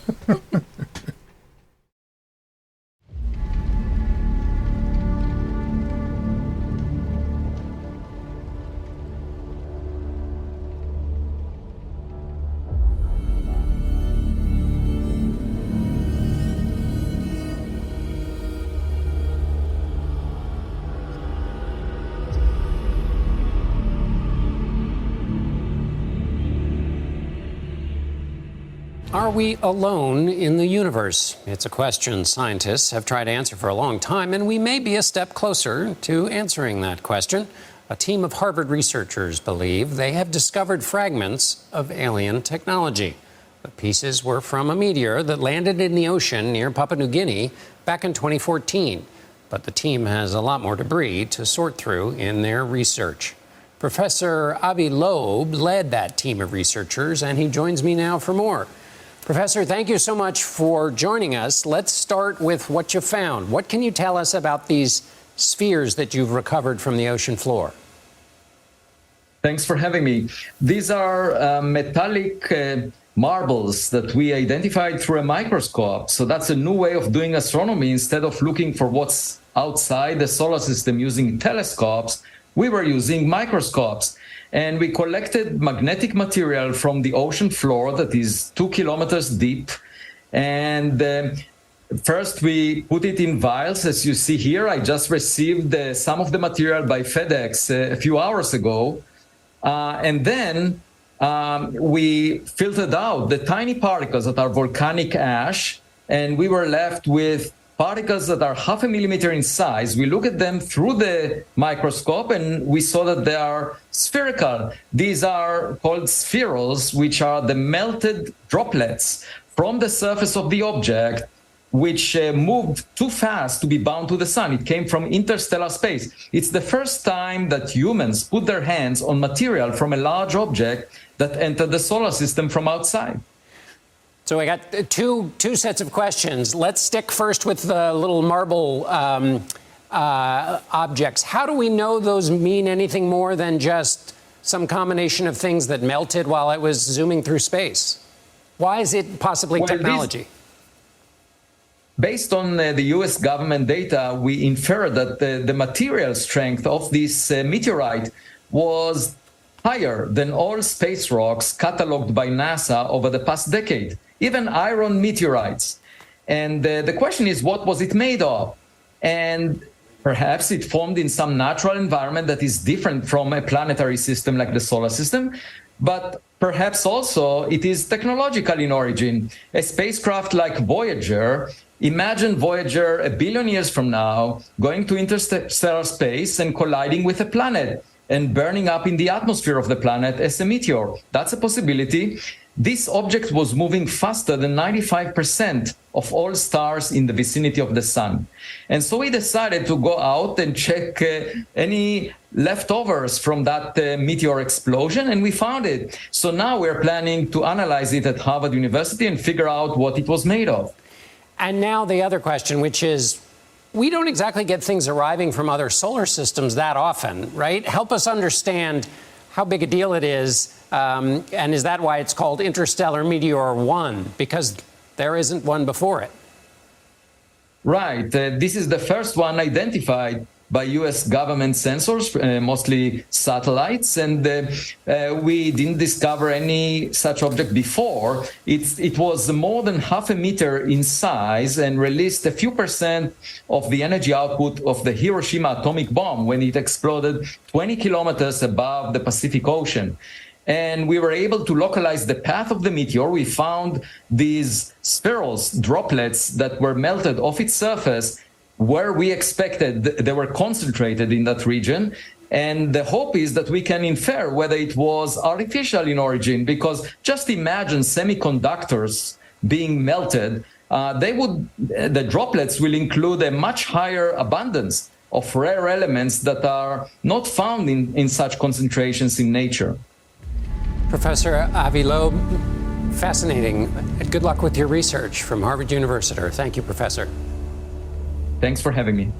Are we alone in the universe? It's a question scientists have tried to answer for a long time, and we may be a step closer to answering that question. A team of Harvard researchers believe they have discovered fragments of alien technology. The pieces were from a meteor that landed in the ocean near Papua New Guinea back in 2014. But the team has a lot more debris to sort through in their research. Professor Avi Loeb led that team of researchers, and he joins me now for more. Professor, thank you so much for joining us. Let's start with what you found. What can you tell us about these spheres that you've recovered from the ocean floor? Thanks for having me. These are metallic marbles that we identified through a microscope. So that's a new way of doing astronomy. Instead of looking for what's outside the solar system using telescopes, we were using microscopes. And we collected magnetic material from the ocean floor that is 2 kilometers deep. And first we put it in vials, as you see here. I just received some of the material by FedEx a few hours ago. And then we filtered out the tiny particles that are volcanic ash, and we were left with particles that are 0.5 millimeter in size. We look at them through the microscope, and we saw that they are spherical. These are called spherules, which are the melted droplets from the surface of the object, which moved too fast to be bound to the sun. It came from interstellar space. It's the first time that humans put their hands on material from a large object that entered the solar system from outside. So I got two sets of questions. Let's stick first with the little marble objects. How do we know those mean anything more than just some combination of things that melted while it was zooming through space? Why is it possibly technology? Based on the US government data, we inferred that the material strength of this meteorite was higher than all space rocks cataloged by NASA over the past decade, even iron meteorites. And the question is, what was it made of? And perhaps it formed in some natural environment that is different from a planetary system like the solar system, but perhaps also it is technological in origin. A spacecraft like Voyager, imagine Voyager 1 billion years from now going to interstellar space and colliding with a planet and burning up in the atmosphere of the planet as a meteor. That's a possibility. This object was moving faster than 95% of all stars in the vicinity of the sun. And so we decided to go out and check any leftovers from that meteor explosion, and we found it. So now we're planning to analyze it at Harvard University and figure out what it was made of. And now the other question, which is, we don't exactly get things arriving from other solar systems that often, right? Help us understand how big a deal it is, and is that why it's called Interstellar Meteor 1? Because there isn't one before it. Right. This is the first one identified by U.S. government sensors, mostly satellites, and we didn't discover any such object before. It was more than half a meter in size and released a few percent of the energy output of the Hiroshima atomic bomb when it exploded 20 kilometers above the Pacific Ocean. And we were able to localize the path of the meteor. We found these spherules, droplets that were melted off its surface where we expected they were concentrated in that region. And the hope is that we can infer whether it was artificial in origin, because just imagine semiconductors being melted. The droplets will include a much higher abundance of rare elements that are not found in such concentrations in nature. Professor Avi Loeb, fascinating. Good luck with your research from Harvard University. Thank you, Professor. Thanks for having me.